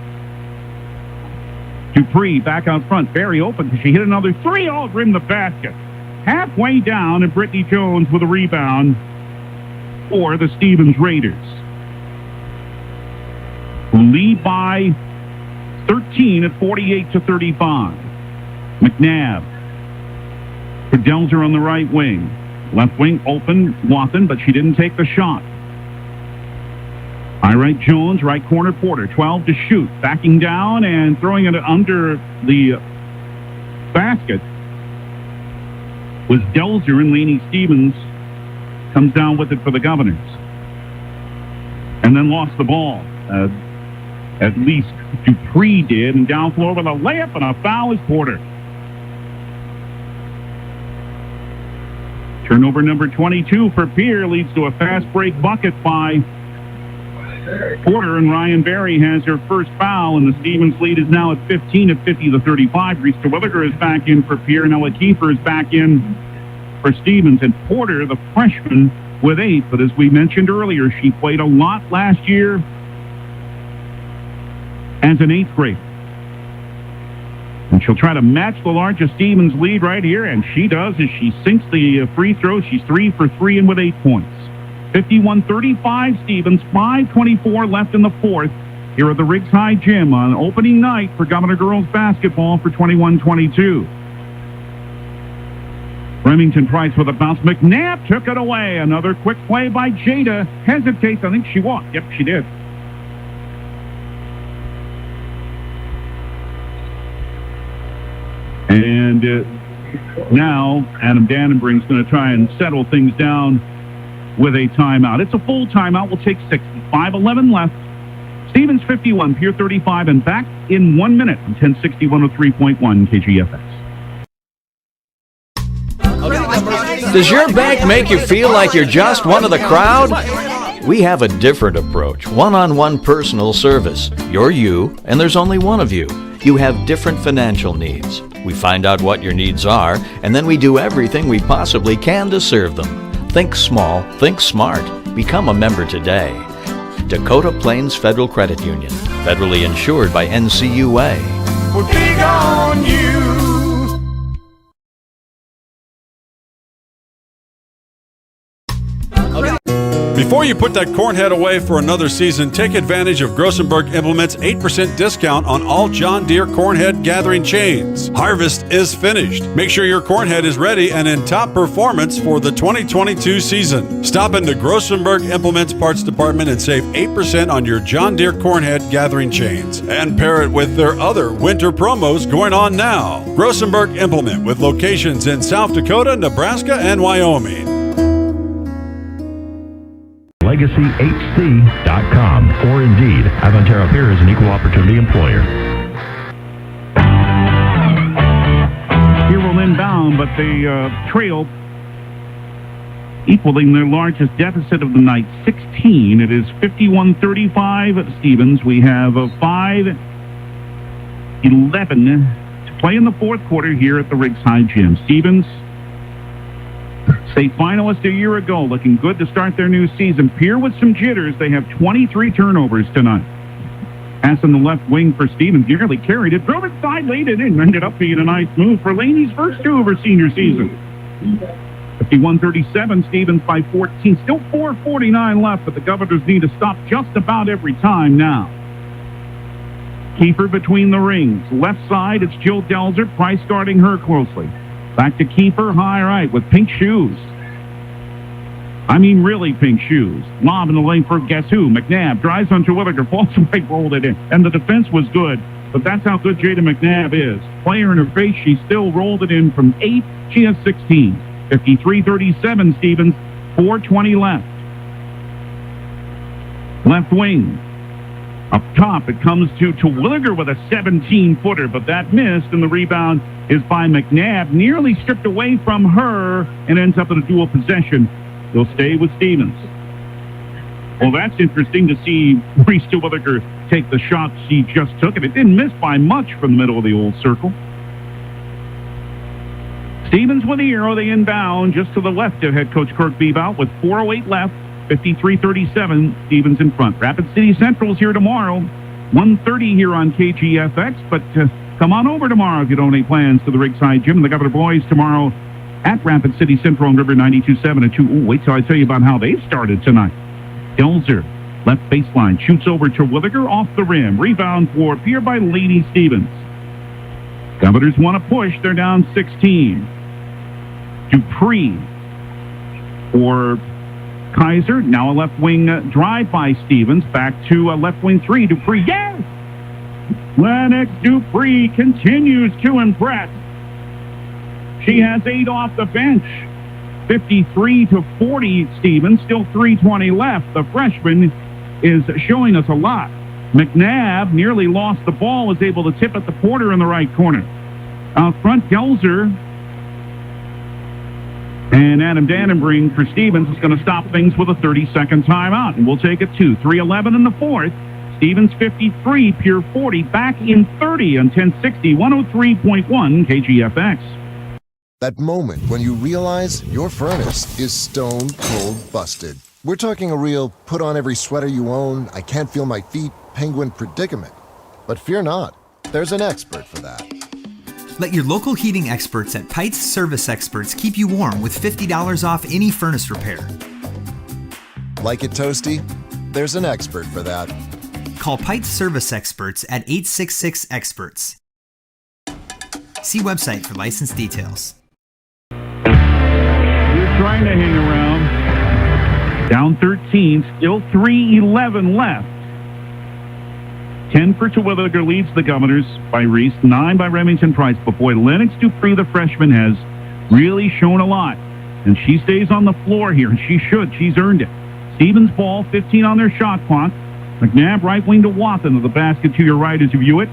Dupree back out front. Berry open. She hit another 3. Oh, rimmed the basket. Halfway down, and Brittany Jones with a rebound for the Stevens Raiders, who lead by 13 at 48-35. McNabb for Delzer on the right wing. Left wing open, Watson, but she didn't take the shot. High right Jones, right corner Porter, 12 to shoot. Backing down and throwing it under the basket was Delzer, and Lainey Stevens comes down with it for the Governors. And then lost the ball. At least Dupree did, and down floor with a layup, and a foul is Porter. Turnover number 22 for Pierre leads to a fast break bucket by Porter, and Ryan Berry has her first foul, and the Stevens lead is now at 15 at 50-35. Reese Terwilliger is back in for Pierre, and Ella Kiefer is back in for Stevens, and Porter, the freshman, with 8. But as we mentioned earlier, she played a lot last year as an 8th grader. And she'll try to match the largest Stevens lead right here, and she does as she sinks the free throw. She's 3 for 3 and with 8 points. 51-35 Stevens, 5:24 left in the fourth here at the Riggs High Gym on opening night for Governor Girls Basketball for 21-22. Remington Price with a bounce. McNabb took it away. Another quick play by Jada. Hesitates. I think she walked. Yep, she did. And now Adam Dannenbring's going to try and settle things down with a timeout. It's a full timeout. We'll take 60. 5:11 left. Stevens 51, Pierre 35, and back in 1 minute on 1060 103.1 KGFX. Does your bank make you feel like you're just one of the crowd? We have a different approach. One-on-one personal service. You're you, and there's only one of you. You have different financial needs. We find out what your needs are, and then we do everything we possibly can to serve them. Think small, think smart. Become a member today. Dakota Plains Federal Credit Union, federally insured by NCUA. We're big on you. Before you put that corn head away for another season, take advantage of Grossenberg Implement's 8% discount on all John Deere corn head gathering chains. Harvest is finished. Make sure your corn head is ready and in top performance for the 2022 season. Stop into Grossenberg Implement's parts department and save 8% on your John Deere corn head gathering chains. And pair it with their other winter promos going on now. Grossenberg Implement with locations in South Dakota, Nebraska, and Wyoming. LegacyHC.com or Indeed. Avantero Pier is an equal opportunity employer. Here will inbound, but they trail, equaling their largest deficit of the night, 16. It is 51-35 Stevens. We have 5:11 to play in the fourth quarter here at the Riggs High Gym. Stevens, state finalist a year ago, looking good to start their new season. Pierre with some jitters. They have 23 turnovers tonight. Pass in the left wing for Stevens. Nearly carried it. Drove inside, laid it in. Ended up being a nice move for Laney's first two of her senior season. 51-37, Stevens by 14. Still 4:49 left, but the Governors need to stop just about every time now. Kiefer between the rings. Left side, it's Jill Delzer. Price guarding her closely. Back to Kiefer, high right with pink shoes. I mean really pink shoes. Lob in the lane for guess who? McNabb drives on Terwilliger, falls away, rolled it in. And the defense was good, but that's how good Jada McNabb is. Player in her face, she still rolled it in from 8. She has 16. 53-37 Stevens, 4:20 left. Left wing. Up top, it comes to Terwilliger with a 17-footer, but that missed, and the rebound is by McNabb, nearly stripped away from her, and ends up in a dual possession. They'll stay with Stevens. Well, that's interesting to see Reese Terwilliger take the shot she just took, and it didn't miss by much from the middle of the old circle. Stevens with the arrow, they inbound just to the left of head coach Kirk Biebau with 4:08 left. 53-37, Stevens in front. Rapid City Central's here tomorrow. 1:30 here on KGFX, but come on over tomorrow if you don't have any plans to the Riggs High Gym. And the Governor Boys tomorrow at Rapid City Central on River 92.7 and 2. Ooh, wait till I tell you about how they've started tonight. Delzer, left baseline, shoots over to Terwilliger off the rim. Rebound for Pierre by Lady Stevens. Governors want to push. They're down 16. Dupree for Kaiser, now a left wing drive by Stevens, back to a left wing three. Dupree, yes! Lennox Dupree continues to impress. She has 8 off the bench. 53-40 Stevens, still 3:20 left. The freshman is showing us a lot. McNabb nearly lost the ball, was able to tip at the Porter in the right corner. Out front, Gelzer. And Adam Dannenbring for Stevens is going to stop things with a 30-second timeout. And we'll take it to 3:11 in the fourth. Stevens 53, Pierre 40, back in 30 on 1060, 103.1 KGFX. That moment when you realize your furnace is stone cold busted. We're talking a real put on every sweater you own, I can't feel my feet, penguin predicament. But fear not, there's an expert for that. Let your local heating experts at Pites Service Experts keep you warm with $50 off any furnace repair. Like it toasty? There's an expert for that. Call Pites Service Experts at 866-EXPERTS. See website for license details. You're trying to hang around. Down 13, still 3:11 left. 10 for Terwilliger leads the Governors by Reese, 9 by Remington Price. But boy, Lennox Dupree, the freshman, has really shown a lot. And she stays on the floor here, and she should. She's earned it. Stevens ball, 15 on their shot clock. McNabb right wing to Watson to the basket to your right as you view it.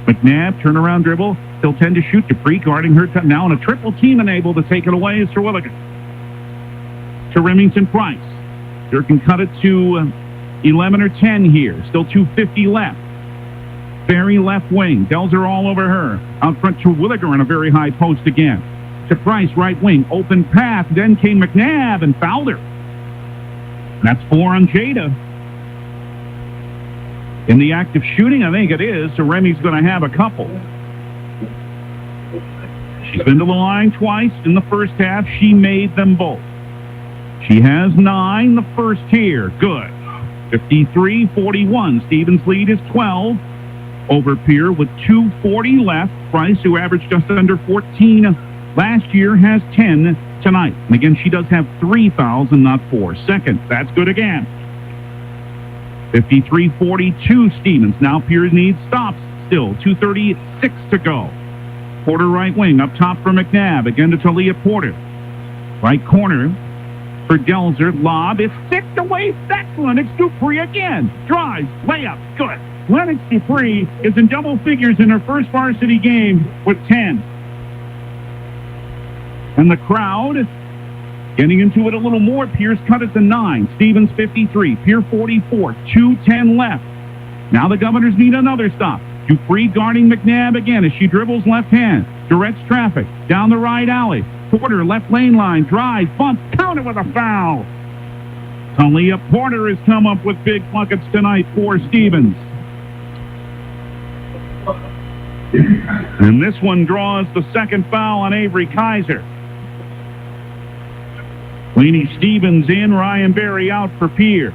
McNabb, turnaround dribble, still 10 to shoot. Dupree guarding her now in a triple team and able to take it away is Terwilliger. To Remington Price. There can cut it to 11 or 10 here. Still 2:50 left. Berry left wing. Delzer all over her. Out front to Williger on a very high post again. To Price, right wing. Open path. Then came McNabb and fouled her. That's 4 on Jada. In the act of shooting, I think it is, so Remy's going to have a couple. She's been to the line twice in the first half. She made them both. She has 9 the first here. Good. 53-41. Stevens' lead is 12 over Pierre with 2:40 left. Price, who averaged just under 14 last year, has 10 tonight. And again, she does have 3 fouls and not 4. Second, that's good again. 53-42 Stevens. Now Pierce needs stops still. 2:36 to go. Porter right wing. Up top for McNabb. Again to Talia Porter. Right corner for Delzer. Lob is ticked away. That's Lennox Dupree again. Drives. Layup. Good. Lennox Dupree is in double figures in her first varsity game with 10. And the crowd getting into it a little more. Pierce cut it to 9. Stevens 53. Pierre 44. 2:10 left. Now the Governors need another stop. Dupree guarding McNabb again as she dribbles left hand. Directs traffic. Down the right alley. Porter left lane line. Drive. Bump. Counter with a foul. Talia Porter has come up with big buckets tonight for Stevens. And this one draws the second foul on Avery Kaiser. Lainey Stevens in, Ryan Berry out for Pierre.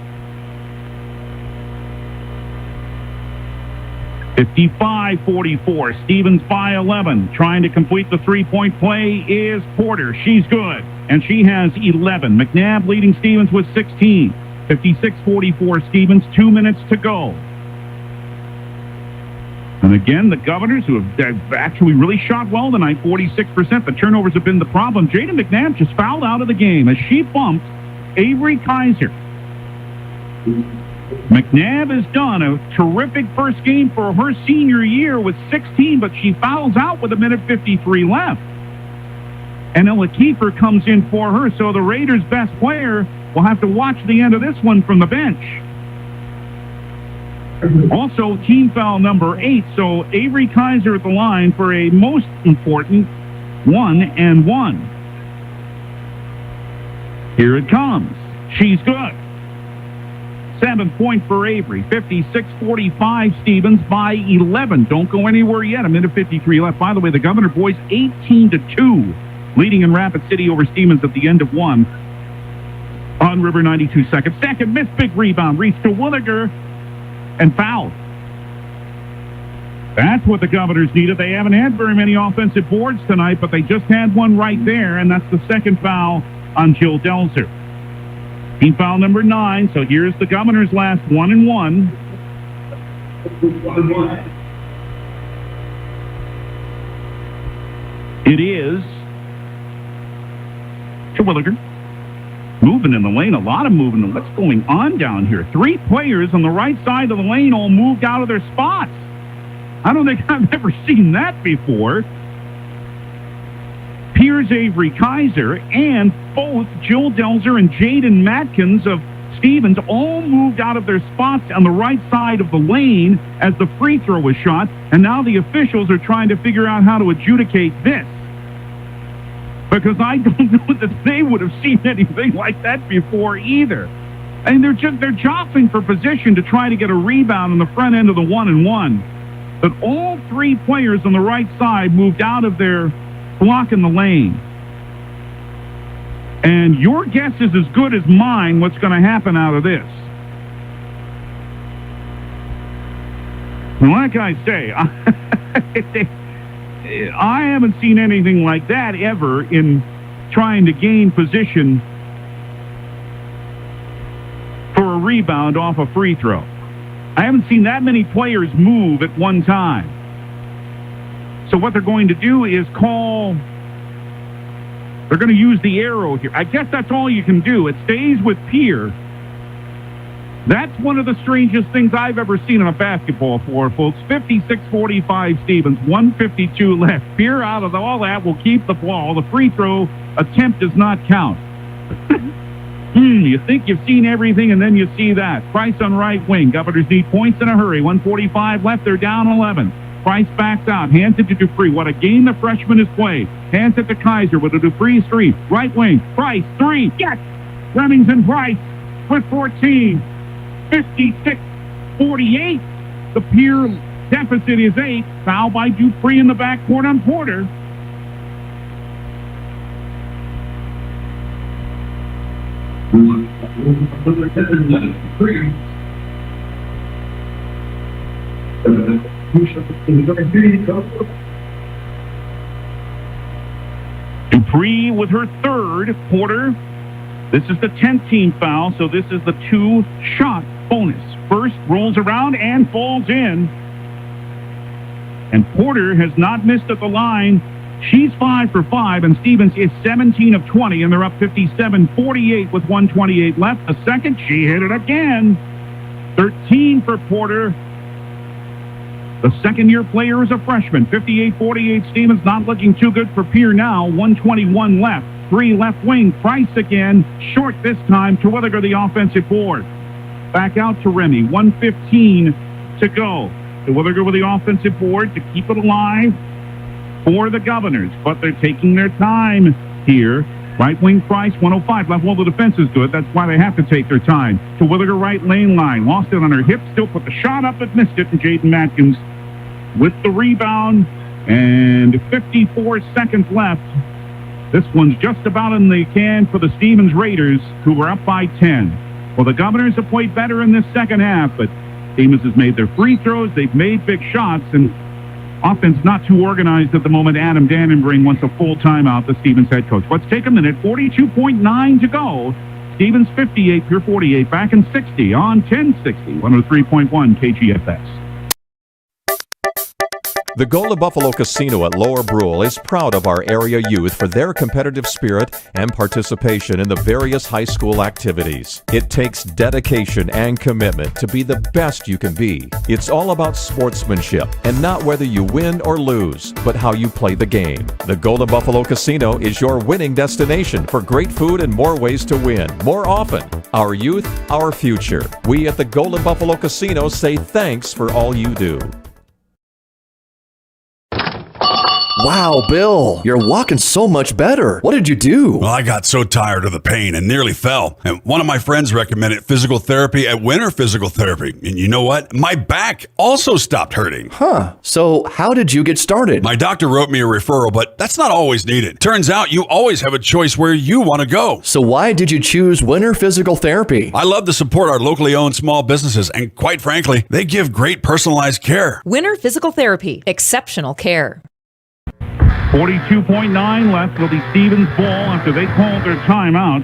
55-44. Stevens by 11. Trying to complete the three-point play is Porter. She's good, and she has 11. McNabb leading Stevens with 16. 56-44 Stevens, 2 minutes to go. And again, the Governors, who have actually really shot well tonight, 46%. The turnovers have been the problem. Jada McNabb just fouled out of the game as she bumped Avery Kaiser. McNabb has done a terrific first game for her senior year with 16, but she fouls out with 1:53 left. And Ella Kiefer comes in for her, so the Raiders' best player will have to watch the end of this one from the bench. Also, team foul number 8, so Avery Kaiser at the line for a most important 1-and-1. Here it comes. She's good. 7 point for Avery. 56-45 Stevens by 11. Don't go anywhere yet. 1:53 left. By the way, the Governor boys 18-2, leading in Rapid City over Stevens at the end of 1. On River, 92 seconds. Second miss, big rebound. Reached to Williger and fouled. That's what the Governors needed. They haven't had very many offensive boards tonight, but they just had one right there, and that's the second foul on Jill Delzer. Team foul number 9, so here's the Governors' last 1-and-1. It is to Williger. Moving in the lane, a lot of moving. What's going on down here? 3 players on the right side of the lane all moved out of their spots. I don't think I've ever seen that before. Piers Avery Kaiser and both Jill Delzer and Jaden Matkins of Stevens all moved out of their spots on the right side of the lane as the free throw was shot, and now the officials are trying to figure out how to adjudicate this. Because I don't know that they would have seen anything like that before either. And they're jostling for position to try to get a rebound on the front end of the 1-and-1. But all 3 players on the right side moved out of their block in the lane. And your guess is as good as mine what's going to happen out of this. Like I say, I haven't seen anything like that ever in trying to gain position for a rebound off a free throw. I haven't seen that many players move at one time. So what they're going to do is they're going to use the arrow here. I guess that's all you can do. It stays with Pierre. That's one of the strangest things I've ever seen in a basketball floor, folks. 56-45 Stevens, 1:52 left. Pierre out of all that will keep the ball. The free throw attempt does not count. You think you've seen everything, and then you see that. Price on right wing. Governors need points in a hurry. 1:45 left. They're down 11. Price backs out. Hands it to Dupree. What a game the freshman has played. Hands it to Kaiser with a Dupree's 3. Right wing. Price 3. Yes! Remington Price with 14. 56-48. The Pierre deficit is 8. Foul by Dupree in the backcourt on Porter. Dupree with her 3rd. Porter, this is the 10th team foul, so this is the 2-shot bonus. First rolls around and falls in. And Porter has not missed at the line. She's 5 for 5, and Stevens is 17 of 20, and they're up 57-48 with 1:28 left. The second, she hit it again. 13 for Porter. The second-year player is a freshman. 58-48, Stevens not looking too good for Pierre now. 1:21 left. 3 left wing. Price again. Short this time. Terwilliger the offensive board. Back out to Remy. 1:15 to go. Terwilliger with the offensive board to keep it alive for the Governors, but they're taking their time here. Right wing Price, 105 left. Well, the defense is good. That's why they have to take their time. Terwilliger right lane line. Lost it on her hip. Still put the shot up, but missed it. And Jaden Matkins with the rebound. And 54 seconds left. This one's just about in the can for the Stevens Raiders, who were up by 10. Well, the Governors have played better in this second half, but Stevens has made their free throws. They've made big shots, and offense not too organized at the moment. Adam Dannenbring wants a full timeout, the Stevens head coach. Let's take a minute. 42.9 to go. Stevens 58, Pierre 48. Back in 60 on 1060. 103.1 KGFS. The Golden Buffalo Casino at Lower Brule is proud of our area youth for their competitive spirit and participation in the various high school activities. It takes dedication and commitment to be the best you can be. It's all about sportsmanship and not whether you win or lose, but how you play the game. The Golden Buffalo Casino is your winning destination for great food and more ways to win, more often. Our youth, our future. We at the Golden Buffalo Casino say thanks for all you do. Wow, Bill, you're walking so much better. What did you do? Well, I got so tired of the pain and nearly fell. And one of my friends recommended physical therapy at Winter Physical Therapy. And you know what? My back also stopped hurting. Huh. So how did you get started? My doctor wrote me a referral, but that's not always needed. Turns out you always have a choice where you want to go. So why did you choose Winter Physical Therapy? I love to support our locally owned small businesses, and quite frankly, they give great personalized care. Winter Physical Therapy. Exceptional care. 42.9 left will be Stevens' ball after they called their timeout.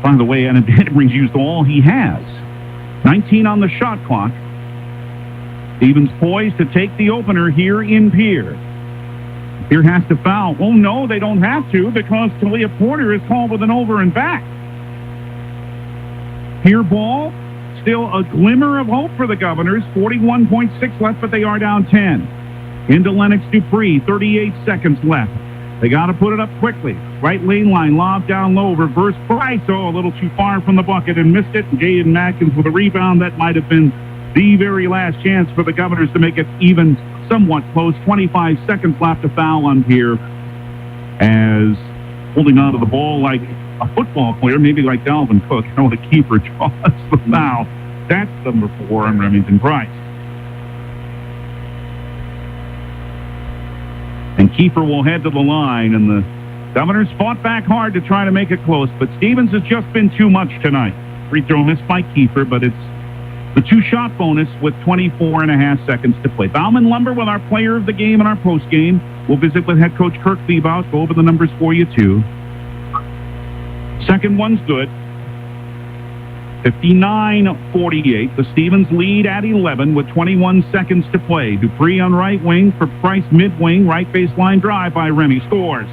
By the way, Adam Dannenbring's used all he has. 19 on the shot clock. Stevens poised to take the opener here in Pierre. Pierre has to foul. Oh, no, they don't have to, because Talia Porter is called with an over and back. Pierre ball, still a glimmer of hope for the Governors. 41.6 left, but they are down 10. Into Lennox Dupree, 38 seconds left. They got to put it up quickly. Right lane line, lob down low, reverse Price. Oh, a little too far from the bucket and missed it. Jaden Matkins with a rebound. That might have been the very last chance for the Governors to make it even somewhat close. 25 seconds left to foul on Pierre, as holding onto the ball like a football player, maybe like Dalvin Cook. You know, the keeper draws the foul. That's number 4 on Remington Price. And Kiefer will head to the line, and the Governors fought back hard to try to make it close, but Stevens has just been too much tonight. Free throw missed by Kiefer, but it's the 2-shot bonus with 24.5 seconds to play. Bauman Lumber with our player of the game and our postgame. We'll visit with head coach Kirk Biebau. Go over the numbers for you, too. Second one's good. 59-48. The Stevens lead at 11 with 21 seconds to play. Dupree on right wing for Price mid-wing. Right baseline drive by Remy. Scores.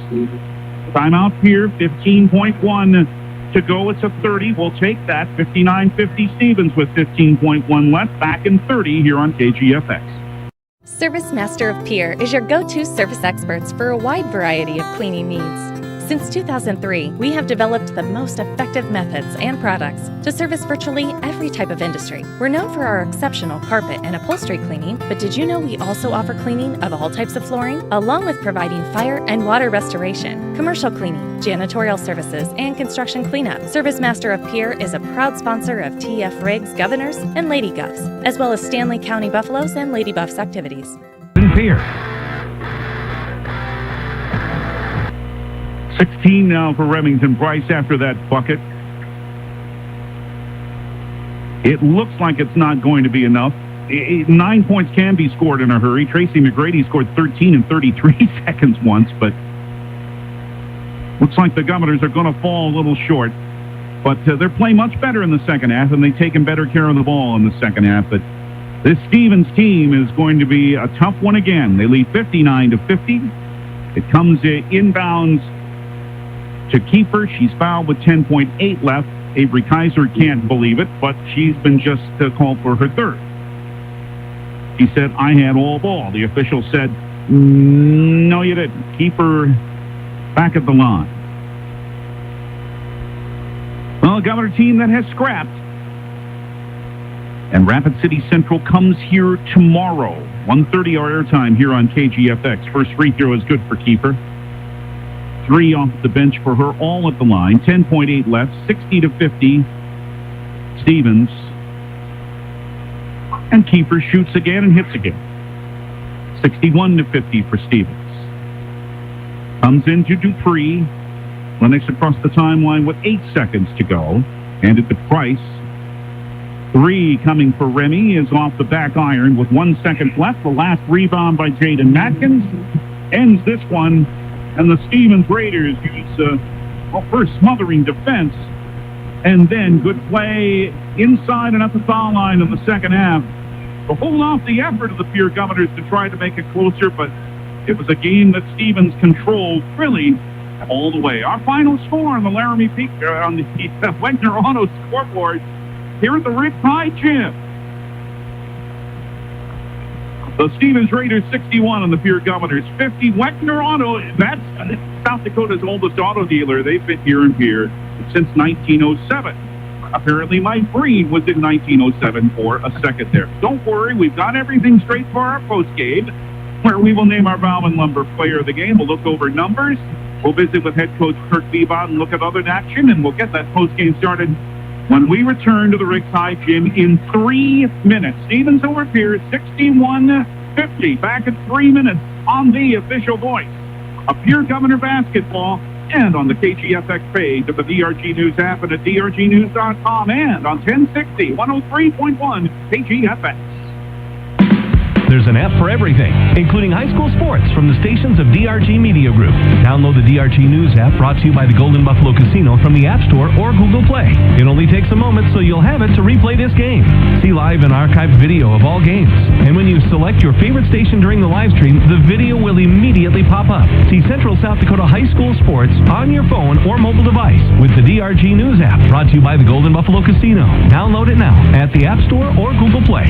Timeout here. 15.1 to go. It's a 30. We'll take that. 59-50 Stevens with 15.1 left. Back in 30 here on KGFX. Service Master of Pierre is your go-to service experts for a wide variety of cleaning needs. Since 2003, we have developed the most effective methods and products to service virtually every type of industry. We're known for our exceptional carpet and upholstery cleaning, but did you know we also offer cleaning of all types of flooring, along with providing fire and water restoration, commercial cleaning, janitorial services, and construction cleanup. ServiceMaster of Pierre is a proud sponsor of TF Riggs Governors and Lady Govs, as well as Stanley County Buffaloes and Lady Buffs activities. In Pierre. 16 now for Remington Price after that bucket. It looks like it's not going to be enough. 9 points can be scored in a hurry. Tracy McGrady scored 13 in 33 seconds once, but looks like the Governors are going to fall a little short. But they're playing much better in the second half, and they've taken better care of the ball in the second half. But this Stevens team is going to be a tough one again. They lead 59-50. It comes inbounds to Kiefer. She's fouled with 10.8 left. Avery Kaiser can't believe it, but she's been just called for her third. She said, I had all ball. The official said, no, you didn't. Kiefer back at the line. Well, a Governor team that has scrapped. And Rapid City Central comes here tomorrow. 1:30 our airtime here on KGFX. First free throw is good for Kiefer. 3 off the bench for her, all at the line. 10.8 left, 60-50. Stevens. And Kiefer shoots again and hits again. 61-50 for Stevens. Comes into Dupree. Lennox across the timeline with 8 seconds to go. Handed to Price. 3 coming for Remy is off the back iron with 1 second left. The last rebound by Jaden Matkins ends this one. And the Stevens Raiders use, first smothering defense, and then good play inside and at the foul line in the second half to hold off the effort of the Pierre Governors to try to make it closer, but it was a game that Stevens controlled really all the way. Our final score on the Laramie Peak, on the Wegner Auto scoreboard here at the Rick High Gym. The Stevens Raiders 61 and the Pierre Governors 50. Wegner Auto, that's South Dakota's oldest auto dealer. They've been here in Pierre since 1907. Apparently Mike Breen was in 1907 for a second there. Don't worry, we've got everything straight for our postgame, where we will name our Bauman Lumber player of the game. We'll look over numbers. We'll visit with head coach Kirk Biebau and look at other action, and we'll get that postgame started when we return to the Ricks High Gym in 3 minutes. Stevens over Pierce, 61-50. Back in 3 minutes on the official voice of Pierre Governor Basketball and on the KGFX page of the DRG News app and at drgnews.com and on 1060, 103.1 KGFX. There's an app for everything, including high school sports from the stations of DRG Media Group. Download the DRG News app brought to you by the Golden Buffalo Casino from the App Store or Google Play. It only takes a moment, so you'll have it to replay this game. See live and archived video of all games. And when you select your favorite station during the live stream, the video will immediately pop up. See Central South Dakota high school sports on your phone or mobile device with the DRG News app brought to you by the Golden Buffalo Casino. Download it now at the App Store or Google Play.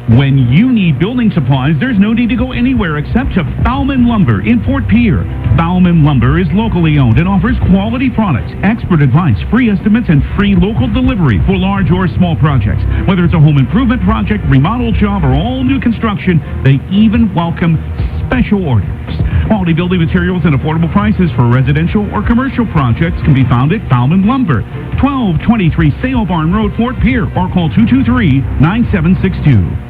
When you need building supplies, there's no need to go anywhere except to Bauman Lumber in Fort Pierre. Bauman Lumber is locally owned and offers quality products, expert advice, free estimates, and free local delivery for large or small projects. Whether it's a home improvement project, remodel job, or all new construction, they even welcome special orders. Quality building materials and affordable prices for residential or commercial projects can be found at Bauman Lumber, 1223 Sale Barn Road, Fort Pierre, or call 223-9762.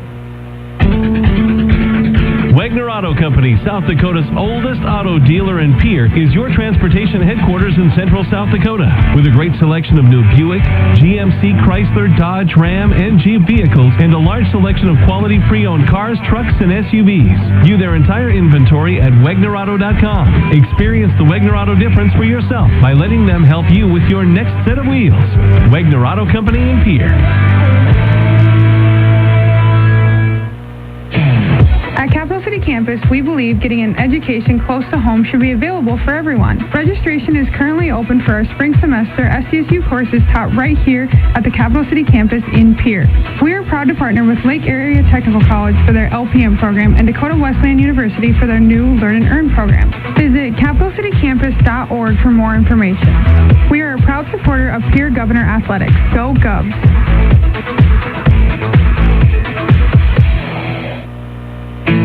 Wegner Auto Company, South Dakota's oldest auto dealer and Pierre, is your transportation headquarters in Central South Dakota. With a great selection of new Buick, GMC, Chrysler, Dodge, Ram, and Jeep vehicles, and a large selection of quality pre-owned cars, trucks, and SUVs. View their entire inventory at WegnerAuto.com. Experience the Wegner Auto difference for yourself by letting them help you with your next set of wheels. Wegner Auto Company in Pierre. At Capital City Campus, we believe getting an education close to home should be available for everyone. Registration is currently open for our spring semester SDSU courses taught right here at the Capital City Campus in Pierre. We are proud to partner with Lake Area Technical College for their LPM program and Dakota Wesleyan University for their new Learn and Earn program. Visit capitalcitycampus.org for more information. We are a proud supporter of Pierre Governor Athletics. Go Govs!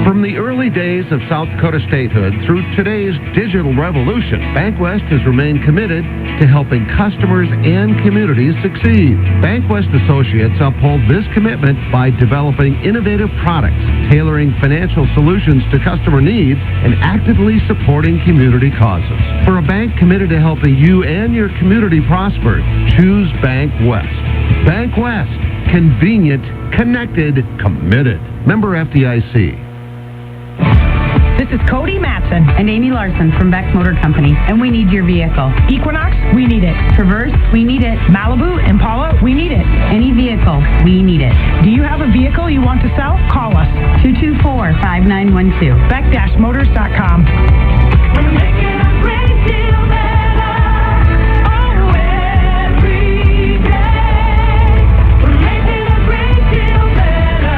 From the early days of South Dakota statehood through today's digital revolution, BankWest has remained committed to helping customers and communities succeed. BankWest Associates uphold this commitment by developing innovative products, tailoring financial solutions to customer needs, and actively supporting community causes. For a bank committed to helping you and your community prosper, choose BankWest. BankWest. Convenient, connected, committed. Member FDIC. This is Cody Matson and Amy Larson from Beck's Motor Company, and we need your vehicle. Equinox, we need it. Traverse, we need it. Malibu, Impala, we need it. Any vehicle, we need it. Do you have a vehicle you want to sell? Call us. 224-5912. Beck-motors.com. We're making a great deal better. Oh, every day. We're making a great deal better.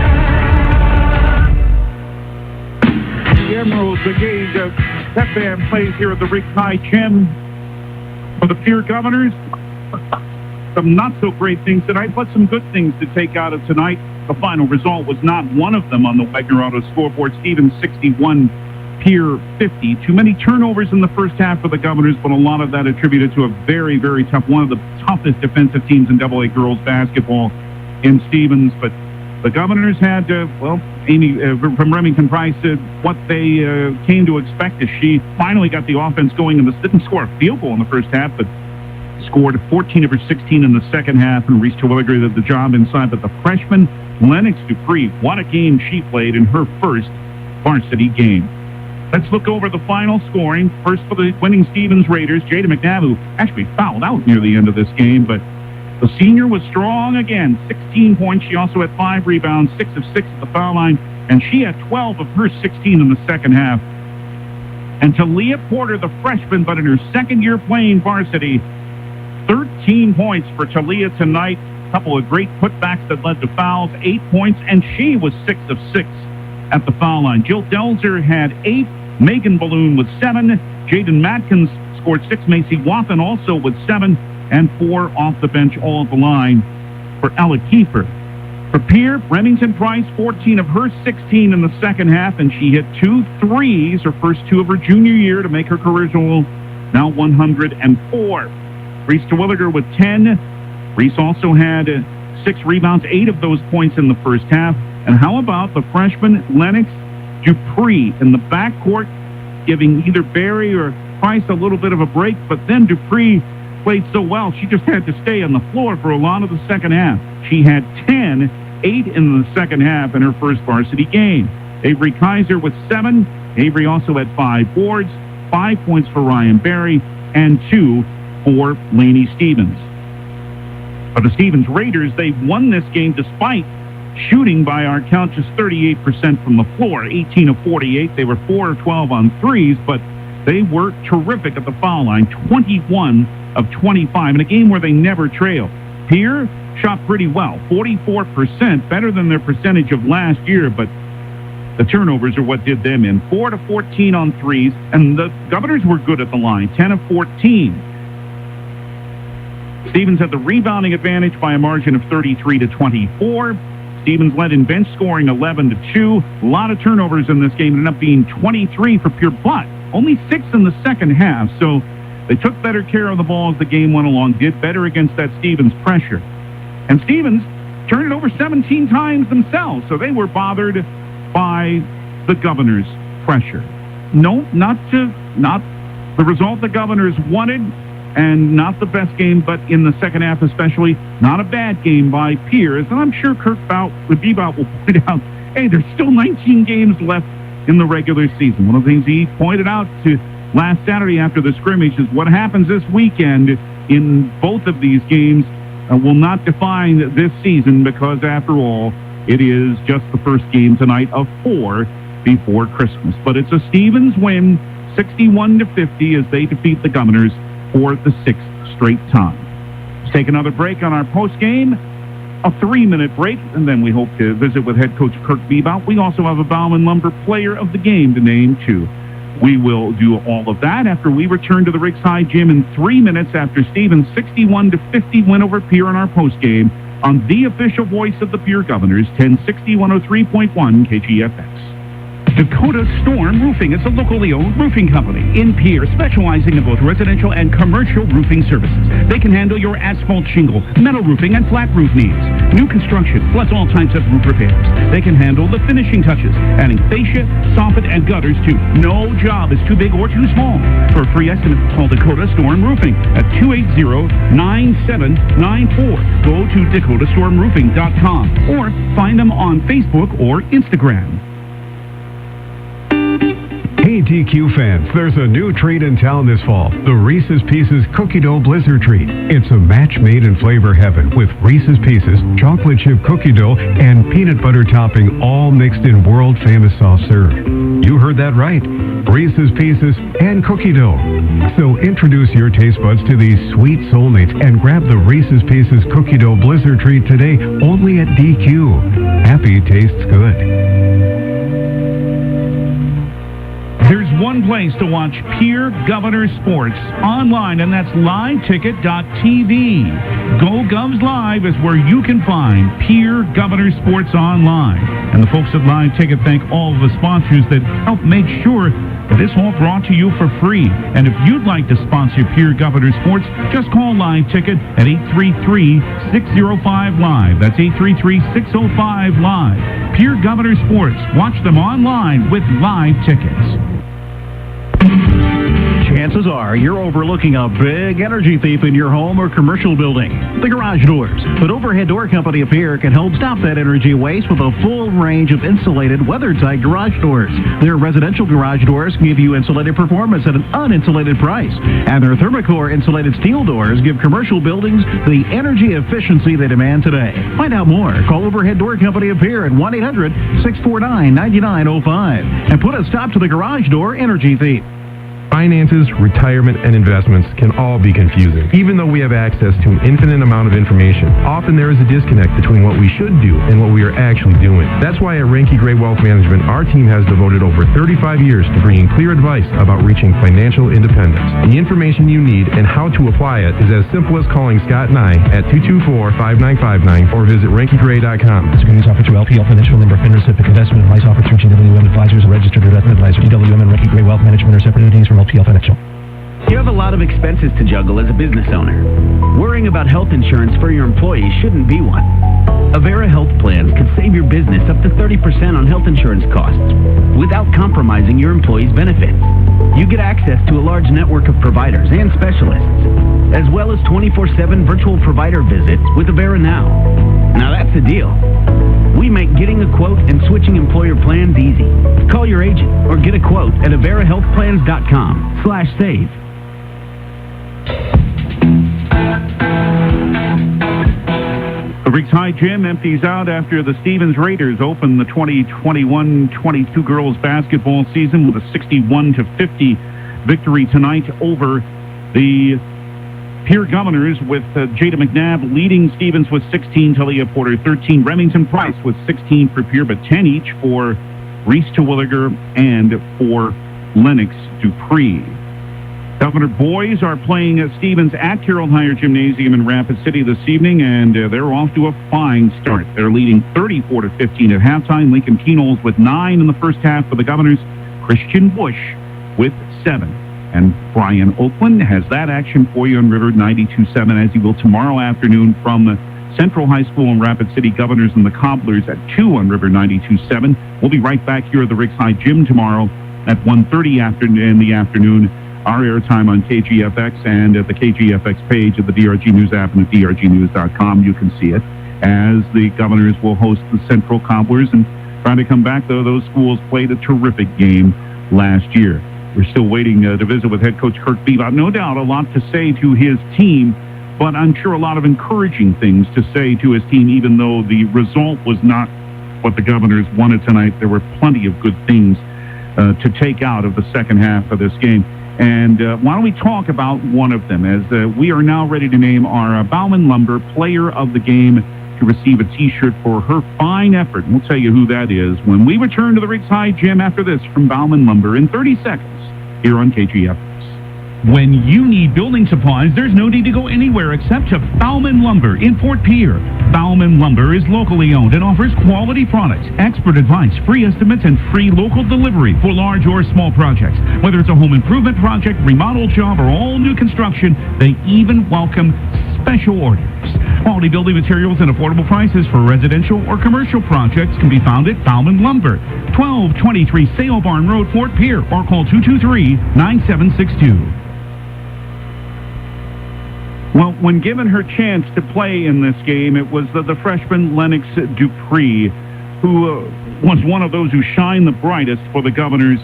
The Emerald Brigade pep band plays here at the Rick Kai Chen for the Pierre Governors. Some not-so-great things tonight, but some good things to take out of tonight. The final result was not one of them on the Wagner Auto scoreboard. Stevens 61, Pierre 50. Too many turnovers in the first half for the Governors, but a lot of that attributed to a very, very tough, one of the toughest defensive teams in AA girls basketball in Stevens. But the Governors had, Amy from Remington Price said what they came to expect as she finally got the offense going and didn't score a field goal in the first half, but scored 14 of her 16 in the second half, and Reese Terwilliger did the job inside. But the freshman Lennox Dupree, what a game she played in her first varsity game. Let's look over the final scoring. First for the winning Stevens Raiders, Jada McNabb, who actually fouled out near the end of this game, but the senior was strong again, 16 points. She also had 5 rebounds, 6 of 6 at the foul line, and she had 12 of her 16 in the second half. And Talia Porter, the freshman, but in her second year playing varsity, 13 points for Talia tonight. A couple of great putbacks that led to fouls, 8 points, and she was 6 of 6 at the foul line. Jill Delzer had 8. Megan Balloon with 7. Jaden Matkins scored 6. Macy Wathen also with 7. And 4 off the bench, all at the line for Ella Kiefer. For Pierre, Remington Price, 14 of her 16 in the second half, and she hit 2 threes, her first 2 of her junior year, to make her career total now 104. Reese Terwilliger with 10. Reese also had 6 rebounds, 8 of those points in the first half. And how about the freshman Lennox Dupree in the backcourt, giving either Barry or Price a little bit of a break, but then Dupree played so well, she just had to stay on the floor for a lot of the second half. She had 10, 8 in the second half in her first varsity game. Avery Kaiser with 7. Avery also had 5 boards, 5 points for Ryan Barry, and 2 for Lainey Stevens. For the Stevens Raiders, they won this game despite shooting, by our count, just 38% from the floor, 18 of 48. They were 4 of 12 on threes, but they were terrific at the foul line, 21 of 25, in a game where they never trailed. Pierre shot pretty well, 44%, better than their percentage of last year, but the turnovers are what did them in. 4 to 14 on threes, and the Governors were good at the line, 10 of 14. Stevens had the rebounding advantage by a margin of 33 to 24. Stevens led in bench scoring 11 to 2. A lot of turnovers in this game, ended up being 23 for Pierre, but only 6 in the second half, so they took better care of the ball as the game went along, did better against that Stevens pressure. And Stevens turned it over 17 times themselves, so they were bothered by the Governors' pressure. No, not the result the Governors wanted, and not the best game, but in the second half especially, not a bad game by Pierce. And I'm sure Biebau will point out, hey, there's still 19 games left in the regular season. One of the things he pointed out to last Saturday after the scrimmage is what happens this weekend in both of these games will not define this season, because after all, it is just the first game tonight of 4 before Christmas. But it's a Stevens win, 61-50, as they defeat the Governors for the 6th straight time. Let's take another break on our post game. a 3-minute break, and then we hope to visit with head coach Kirk Biebau. We also have a Bauman Lumber player of the game to name, too. We will do all of that after we return to the Riggs High Gym in 3 minutes after Stevens' 61-50 win over Pierre in our postgame on the official voice of the Pierre Governors, 1060 103.1 KGFX. Dakota Storm Roofing is a locally owned roofing company in Pierre, specializing in both residential and commercial roofing services. They can handle your asphalt shingle, metal roofing, and flat roof needs. New construction, plus all types of roof repairs. They can handle the finishing touches, adding fascia, soffit, and gutters too. No job is too big or too small. For a free estimate, call Dakota Storm Roofing at 280-9794. Go to DakotaStormRoofing.com or find them on Facebook or Instagram. Hey DQ fans, there's a new treat in town this fall, the Reese's Pieces Cookie Dough Blizzard Treat. It's a match made in flavor heaven with Reese's Pieces, chocolate chip cookie dough, and peanut butter topping all mixed in world-famous soft serve. You heard that right, Reese's Pieces and cookie dough. So introduce your taste buds to these sweet soulmates and grab the Reese's Pieces Cookie Dough Blizzard Treat today only at DQ. Happy tastes good. There's one place to watch Pierre Governors Sports online, and that's liveticket.tv. Go Govs Live is where you can find Pierre Governors Sports online. And the folks at Live Ticket thank all of the sponsors that help make sure that this all brought to you for free. And if you'd like to sponsor Pierre Governors Sports, just call Live Ticket at 833-605-LIVE. That's 833-605-LIVE. Pierre Governors Sports. Watch them online with Live Tickets. Chances are you're overlooking a big energy thief in your home or commercial building, the garage doors. But Overhead Door Company of Pierre can help stop that energy waste with a full range of insulated, weather-tight garage doors. Their residential garage doors give you insulated performance at an uninsulated price. And their Thermocore insulated steel doors give commercial buildings the energy efficiency they demand today. Find out more. Call Overhead Door Company of Pierre at 1-800-649-9905 and put a stop to the garage door energy thief. Finances, retirement, and investments can all be confusing. Even though we have access to an infinite amount of information, often there is a disconnect between what we should do and what we are actually doing. That's why at Reinke Gray Wealth Management, our team has devoted over 35 years to bringing clear advice about reaching financial independence. The information you need and how to apply it is as simple as calling Scott and I at 224-5959 or visit ReinkeGray.com. Securities offered through LPL Financial Member FIN recipient investment advice offered through GWM Advisors, a registered investment advisor. GWM and Reinke Gray Wealth Management are separate entities from LPL Financial. You have a lot of expenses to juggle as a business owner. Worrying about health insurance for your employees shouldn't be one. Avera Health Plans can save your business up to 30% on health insurance costs without compromising your employees' benefits. You get access to a large network of providers and specialists, as well as 24/7 virtual provider visits with Avera Now. Now that's the deal. We make getting a quote and switching employer plans easy. Call your agent or get a quote at averahealthplans.com/save. The Riggs High Gym empties out after the Stevens Raiders open the 2021-22 girls basketball season with a 61-50 victory tonight over the Pierre Governors, with Jada McNabb leading Stevens with 16, Talia Porter 13, Remington Price with 16 for Pierre, but 10 each for Reese Terwilliger and for Lennox Dupree. Governor boys are playing Stevens at Carroll Higher Gymnasium in Rapid City this evening, and they're off to a fine start. They're leading 34-15 at halftime. Lincoln Keenol's with 9 in the first half for the Governors. Christian Bush with 7. And Brian Oakland has that action for you on River 92.7, as he will tomorrow afternoon from the Central High School in Rapid City. Governors and the Cobblers at 2 on River 92.7. We'll be right back here at the Riggs High Gym tomorrow at 1:30 in the afternoon. Our airtime on KGFX and at the KGFX page of the DRG News app and at drgnews.com. You can see it, as the Governors will host the Central Cobblers and try to come back, though those schools played a terrific game last year. We're still waiting to visit with head coach Kirk Biebau. No doubt a lot to say to his team, but I'm sure a lot of encouraging things to say to his team, even though the result was not what the Governors wanted tonight. There were plenty of good things to take out of the second half of this game. And why don't we talk about one of them, as we are now ready to name our Bauman Lumber Player of the Game to receive a T-shirt for her fine effort. We'll tell you who that is when we return to the Ringside Gym after this from Bauman Lumber in 30 seconds here on KGF. When you need building supplies, there's no need to go anywhere except to Bauman Lumber in Fort Pierre. Bauman Lumber is locally owned and offers quality products, expert advice, free estimates, and free local delivery for large or small projects. Whether it's a home improvement project, remodel job, or all new construction, they even welcome special orders. Quality building materials and affordable prices for residential or commercial projects can be found at Bauman Lumber, 1223 Sale Barn Road, Fort Pierre, or call 223-9762. Well, when given her chance to play in this game, it was the freshman Lennox Dupree, who was one of those who shined the brightest for the Governors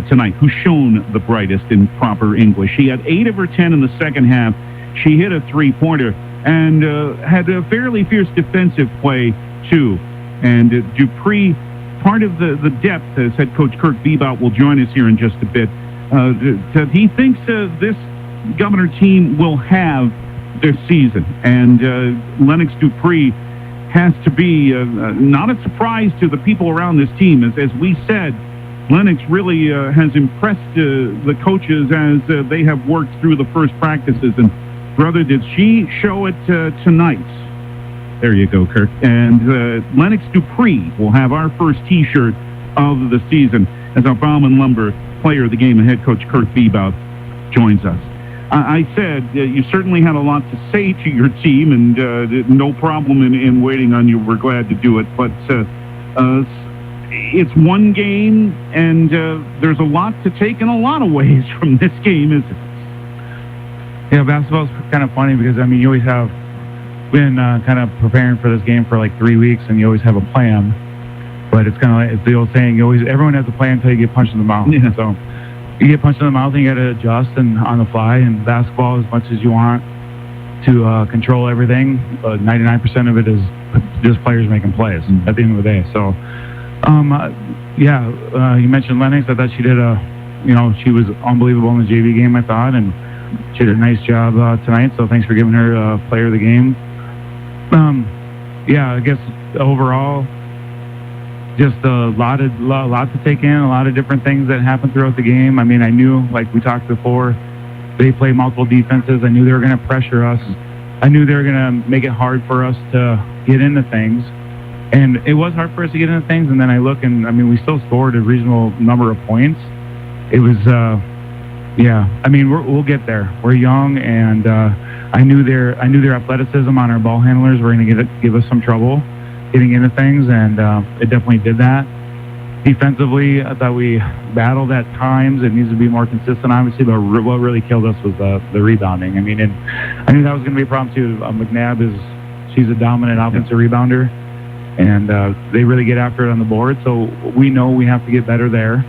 tonight, who shone the brightest in proper English. She had 8 of her 10 in the second half. She hit a three-pointer and had a fairly fierce defensive play, too. And Dupree, part of the depth, as head coach Kirk Biebau will join us here in just a bit, he thinks this Governor team will have this season. And Lennox Dupree has to be not a surprise to the people around this team. As we said, Lennox really has impressed the coaches as they have worked through the first practices. And, brother, did she show it tonight? There you go, Kirk. And Lennox Dupree will have our first T-shirt of the season as our Bauman Lumber player of the game and head coach Kirk Biebau joins us. I said you certainly had a lot to say to your team, and no problem in waiting on you. We're glad to do it. But it's one game, and there's a lot to take in a lot of ways from this game, isn't it? Yeah, basketball's kind of funny because, I mean, you always have been kind of preparing for this game for like 3 weeks, and you always have a plan. But it's kind of like it's the old saying, everyone has a plan until you get punched in the mouth. Yeah. So you get punched in the mouth and you got to adjust and on the fly. And basketball, as much as you want to control everything, 99% of it is just players making plays at the end of the day. So, you mentioned Lennox. I thought she did she was unbelievable in the JV game, I thought, and she did a nice job tonight. So thanks for giving her player of the game. I guess overall, just a lot to take in, a lot of different things that happened throughout the game. I mean, I knew, like we talked before, they play multiple defenses. I knew they were going to pressure us. I knew they were going to make it hard for us to get into things. And it was hard for us to get into things. And then I look, and, I mean, we still scored a reasonable number of points. It was, I mean, we'll get there. We're young, and I knew their athleticism on our ball handlers were going to give us some trouble getting into things, and it definitely did that. Defensively, I thought we battled at times. It needs to be more consistent, obviously, but what really killed us was the rebounding. I mean, and I knew that was going to be a problem, too. McNabb she's a dominant offensive rebounder, and they really get after it on the board, so we know we have to get better there.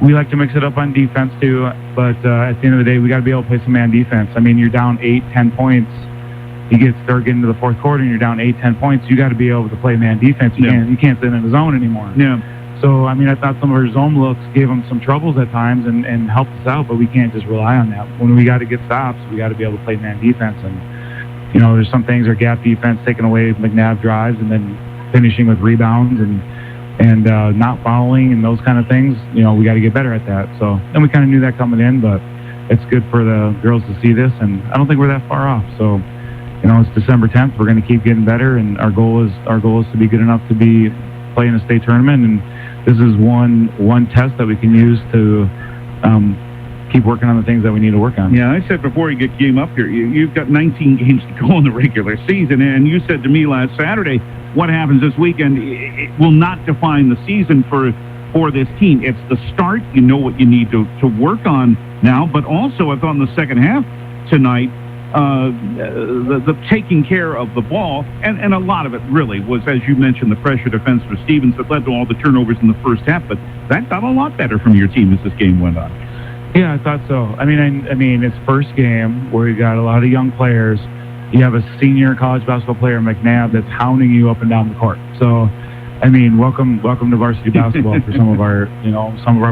We like to mix it up on defense, too, but at the end of the day, we got to be able to play some man defense. I mean, you're down 8-10 points. You start getting to the fourth quarter and you're down 8-10 points. You got to be able to play man defense. You can't sit in the zone anymore. Yeah. So I mean, I thought some of our zone looks gave them some troubles at times and helped us out, but we can't just rely on that. When we got to get stops, we got to be able to play man defense. And there's some things, our gap defense taking away McNabb drives and then finishing with rebounds and not fouling and those kind of things. We got to get better at that. So and we kind of knew that coming in, but it's good for the girls to see this, and I don't think we're that far off. So. It's December 10th. We're going to keep getting better, and our goal is to be good enough to be playing a state tournament. And this is one test that we can use to keep working on the things that we need to work on. Yeah, I said before you get game up here, you've got 19 games to go in the regular season, and you said to me last Saturday, what happens this weekend it will not define the season for this team. It's the start. You know what you need to work on now, but also I thought in the second half tonight. The taking care of the ball, and a lot of it really was, as you mentioned, the pressure defense for Stevens that led to all the turnovers in the first half, but that got a lot better from your team as this game went on. Yeah, I thought so. I mean, it's first game where you got a lot of young players. You have a senior college basketball player, McNabb, that's hounding you up and down the court. So, I mean, welcome to varsity basketball for some of our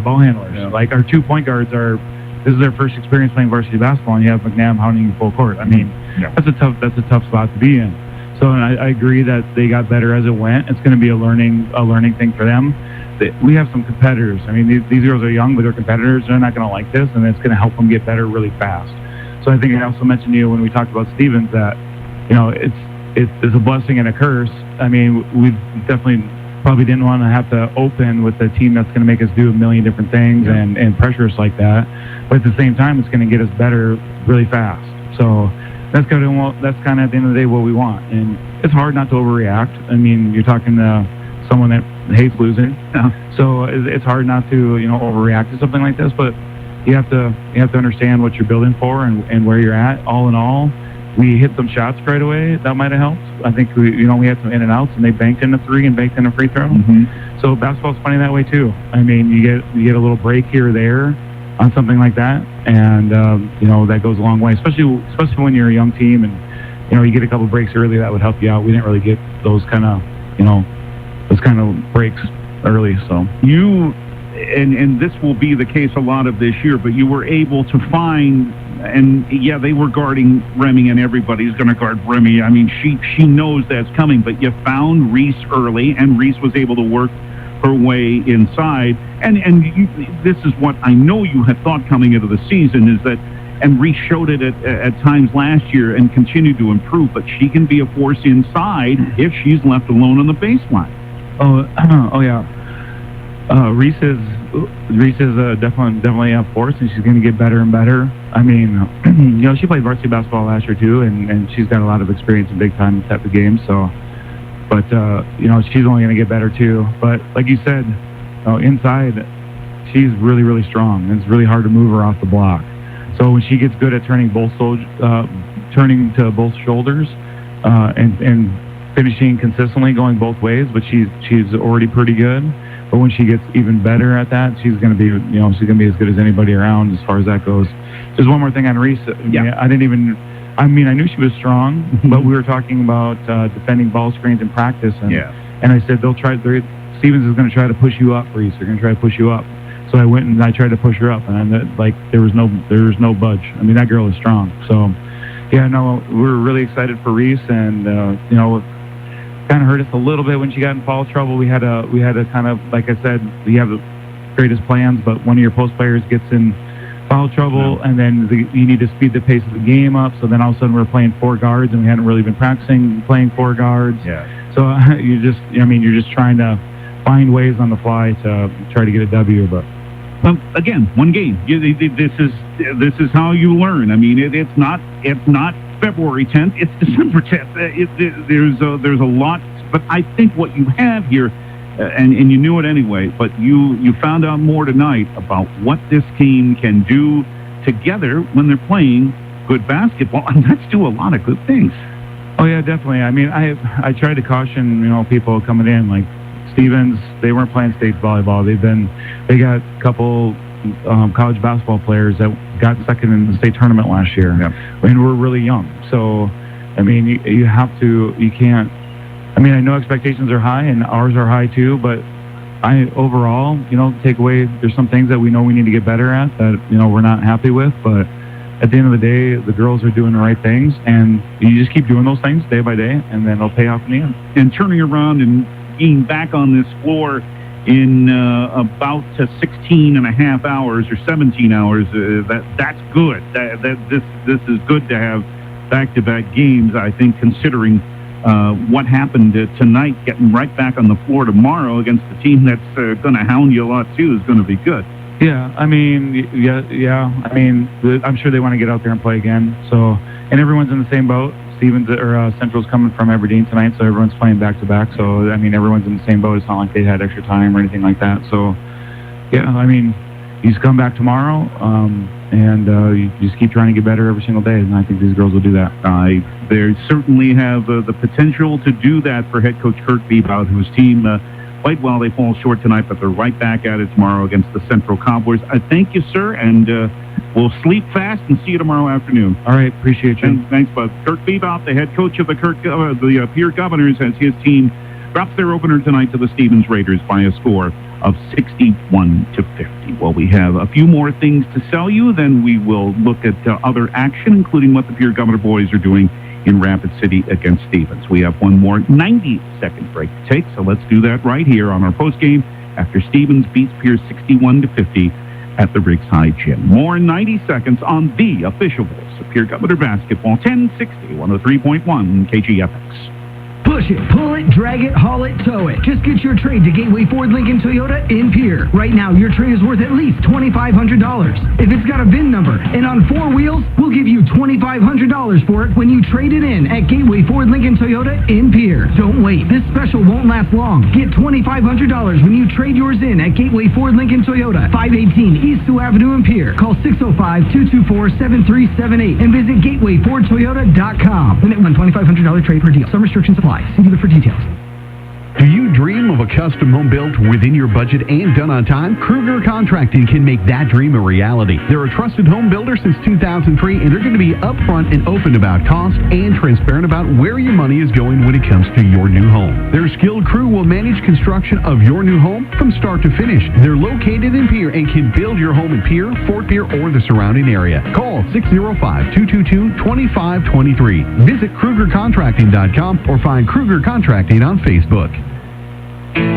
ball handlers. Yeah. Like our 2 point guards this is their first experience playing varsity basketball, and you have McNabb hounding you full court. I mean, that's a tough spot to be in. So I agree that they got better as it went. It's going to be a learning thing for them. We have some competitors. I mean, these girls are young, but they're competitors. They're not going to like this, and it's going to help them get better really fast. So I think I also mentioned to you when we talked about Stevens that, it's a blessing and a curse. I mean, we definitely probably didn't want to have to open with a team that's going to make us do a million different things and pressure us like that. But at the same time, it's going to get us better really fast. So that's kind of at the end of the day what we want. And it's hard not to overreact. I mean, you're talking to someone that hates losing, so it's hard not to overreact to something like this. But you have to understand what you're building for and where you're at. All in all, we hit some shots right away. That might have helped. I think we had some in and outs, and they banked in a three and banked in a free throw. Mm-hmm. So basketball's funny that way too. I mean, you get a little break here or there on something like that, and that goes a long way, especially when you're a young team and you get a couple breaks early. That would help you out. We didn't really get those kind of breaks early. So and this will be the case a lot of this year, but you were able to find, and yeah, they were guarding Remy, and everybody's going to guard Remy. I mean, she knows that's coming, but you found Reese early, and Reese was able to work her way inside. And this is what I know you had thought coming into the season is that, and Reese showed it at times last year and continued to improve, but she can be a force inside if she's left alone on the baseline. Oh yeah. Reese is definitely a force, and she's going to get better and better. I mean, she played varsity basketball last year too, and she's got a lot of experience in big time type of games. So, but she's only going to get better too. But like you said, inside, she's really, really strong, and it's really hard to move her off the block. So when she gets good at turning to both shoulders, and finishing consistently, going both ways, but she's already pretty good. But when she gets even better at that, she's going to be as good as anybody around as far as that goes. Just one more thing on Reese. I knew she was strong, but we were talking about defending ball screens in practice, and I said Stevens is going to try to push you up, Reese. They're going to try to push you up. So I went and I tried to push her up, and there was no budge. I mean, that girl is strong. So we're really excited for Reese, and kind of hurt us a little bit when she got in foul trouble. We had a kind of, like I said, we have the greatest plans, but one of your post players gets in foul trouble, and then you need to speed the pace of the game up. So then all of a sudden we're playing four guards, and we hadn't really been practicing playing four guards. So you're just trying to find ways on the fly to try to get a W, but. Again, one game. This is how you learn. I mean, it's not February 10th. It's December 10th. There's a lot, but I think what you have here, and you knew it anyway, but you found out more tonight about what this team can do together when they're playing good basketball, and let's do a lot of good things. Oh yeah, definitely. I mean, I tried to caution people coming in, like Stevens. They weren't playing state volleyball. They got a couple college basketball players that got second in the state tournament last year, and we're really young. So, I mean, you can't. I mean, I know expectations are high, and ours are high too. But overall, take away. There's some things that we know we need to get better at that we're not happy with. But at the end of the day, the girls are doing the right things, and you just keep doing those things day by day, and then they'll pay off in the end. And turning around and being back on this floor in about 16 and a half hours or 17 hours, that's good. This is good to have back-to-back games, I think, considering what happened tonight. Getting right back on the floor tomorrow against a team that's going to hound you a lot too is going to be good. Yeah, I mean, I mean, I'm sure they want to get out there and play again. So, and everyone's in the same boat. Stevens or Central's coming from Aberdeen tonight, so everyone's playing back-to-back. So, I mean, everyone's in the same boat. It's not like they had extra time or anything like that. So, yeah, I mean, you just come back tomorrow, and you just keep trying to get better every single day, and I think these girls will do that. They certainly have the potential to do that for head coach Kurt Biebau, whose team played well. They fall short tonight, but they're right back at it tomorrow against the Central Cobblers. I thank you, sir, and we'll sleep fast and see you tomorrow afternoon. All right, appreciate you. Thanks, bud. Kurt Biebau, the head coach of the Pierre Governors, as his team drops their opener tonight to the Stevens Raiders by a score of 61-50. Well, we have a few more things to sell you, then we will look at other action, including what the Pierre Governor boys are doing in Rapid City against Stevens. We have one more 90-second break to take, so let's do that right here on our postgame after Stevens beats Pierce 61-50 at the Riggs High Gym. More 90 seconds on the official voice of Pierre Governor Basketball, 1060, 103.1 KGFX. Push it, pull it, drag it, haul it, tow it. Just get your trade to Gateway Ford Lincoln Toyota in Pierre. Right now, your trade is worth at least $2,500. If it's got a VIN number and on 4 wheels, we'll give you $2,500 for it when you trade it in at Gateway Ford Lincoln Toyota in Pierre. Don't wait. This special won't last long. Get $2,500 when you trade yours in at Gateway Ford Lincoln Toyota, 518 East Sioux Avenue in Pierre. Call 605-224-7378 and visit GatewayFordToyota.com. Limit one $2,500 trade per deal. Some restrictions apply. See dealer for details. Do you dream of a custom home built within your budget and done on time? Kruger Contracting can make that dream a reality. They're a trusted home builder since 2003, and they're going to be upfront and open about cost and transparent about where your money is going when it comes to your new home. Their skilled crew will manage construction of your new home from start to finish. They're located in Pierre and can build your home in Pierre, Fort Pierre, or the surrounding area. Call 605-222-2523. Visit KrugerContracting.com or find Kruger Contracting on Facebook.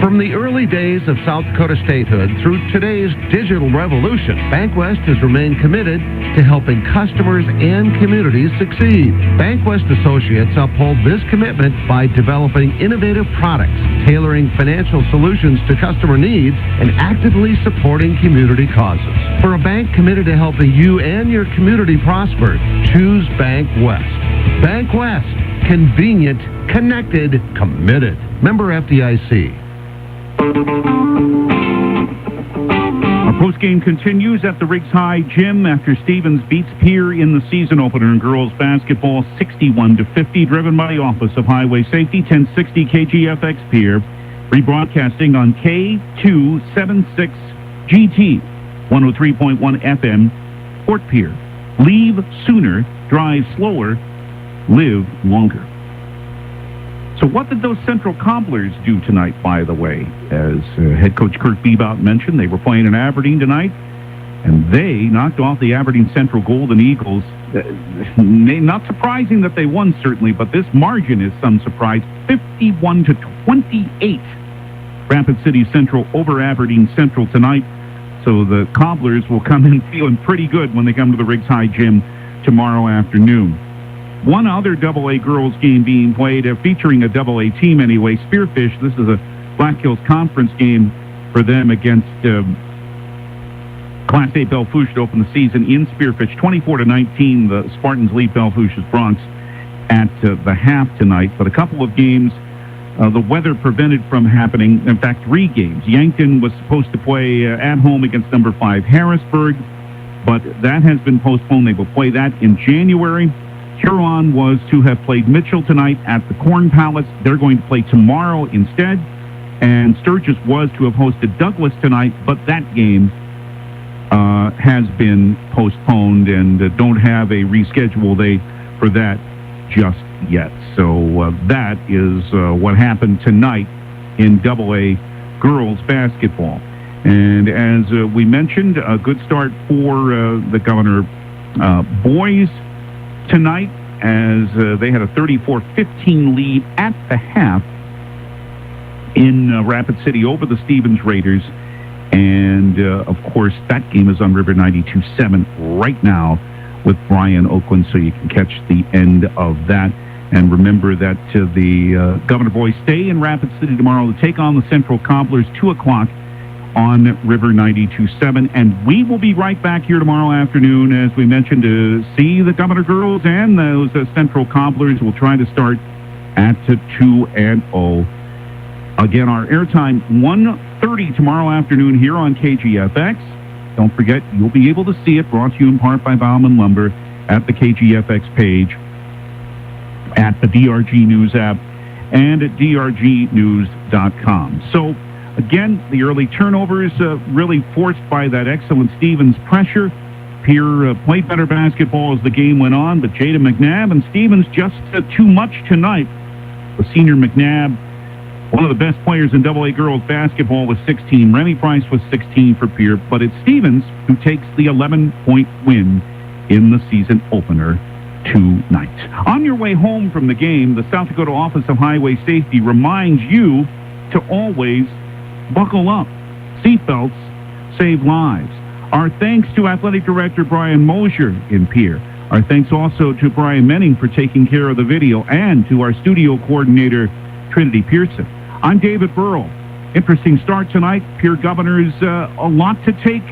From the early days of South Dakota statehood through today's digital revolution, BankWest has remained committed to helping customers and communities succeed. BankWest Associates uphold this commitment by developing innovative products, tailoring financial solutions to customer needs, and actively supporting community causes. For a bank committed to helping you and your community prosper, choose BankWest. BankWest. Convenient, connected, committed. Member FDIC. Our postgame continues at the Riggs High Gym after Stevens beats Pierre in the season opener in girls basketball 61-50, driven by the Office of Highway Safety, 1060 KGFX Pierre, rebroadcasting on K276 GT, 103.1 FM, Fort Pierre. Leave sooner, drive slower, live longer. So what did those Central Cobblers do tonight, by the way? As head coach Kirk Biebau mentioned, they were playing in Aberdeen tonight, and they knocked off the Aberdeen Central Golden Eagles. Not surprising that they won, certainly, but this margin is some surprise, 51-28. Rapid City Central over Aberdeen Central tonight. So the Cobblers will come in feeling pretty good when they come to the Riggs High Gym tomorrow afternoon. One other AA girls game being played, featuring a AA team anyway, Spearfish. This is a Black Hills Conference game for them against Class A Belfouche to open the season in Spearfish. 24-19, the Spartans lead Belfouche's Bronx at the half tonight. But a couple of games the weather prevented from happening. In fact, 3 games. Yankton was supposed to play at home against number 5 Harrisburg, but that has been postponed. They will play that in January. Huron was to have played Mitchell tonight at the Corn Palace. They're going to play tomorrow instead. And Sturgis was to have hosted Douglas tonight, but that game has been postponed and don't have a reschedule date for that just yet. So that is what happened tonight in AA girls basketball. And as we mentioned, a good start for the Governor boys tonight, as they had a 34-15 lead at the half in Rapid City over the Stevens Raiders. And, of course, that game is on River 92.7 right now with Brian Oakland, so you can catch the end of that. And remember that the Governor boys stay in Rapid City tomorrow to take on the Central Cobblers, 2 o'clock on River 92.7. And we will be right back here tomorrow afternoon, as we mentioned, to see the Governor girls and those Central Cobblers. Will try to start at 2-0. Again, our airtime 1:30 tomorrow afternoon here on KGFX. Don't forget, you'll be able to see it, brought to you in part by Bauman Lumber, at the KGFX page, at the DRG News app, and at drgnews.com. So, again, the early turnovers really forced by that excellent Stevens pressure. Pierre played better basketball as the game went on, but Jada McNabb and Stevens just too much tonight. The senior McNabb, one of the best players in AA girls basketball, with 16. Remy Price was 16 for Pierre, but it's Stevens who takes the 11-point win in the season opener tonight. On your way home from the game, the South Dakota Office of Highway Safety reminds you to always buckle up. Seatbelts save lives. Our thanks to Athletic Director Brian Mosier in Pierre. Our thanks also to Brian Menning for taking care of the video, and to our studio coordinator, Trinity Pearson. I'm David Burrell. Interesting start tonight. Pierre Governors, a lot to take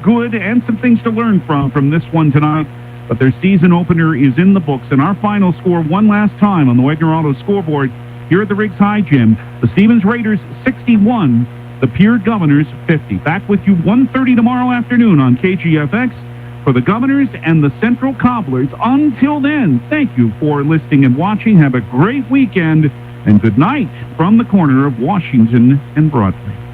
good and some things to learn from this one tonight. But their season opener is in the books, and our final score one last time on the Wagner Auto scoreboard here at the Riggs High Gym. The Stevens Raiders 61, the Pierre Governors 50. Back with you 1:30 tomorrow afternoon on KGFX for the Governors and the Central Cobblers. Until then, thank you for listening and watching. Have a great weekend, and good night from the corner of Washington and Broadway.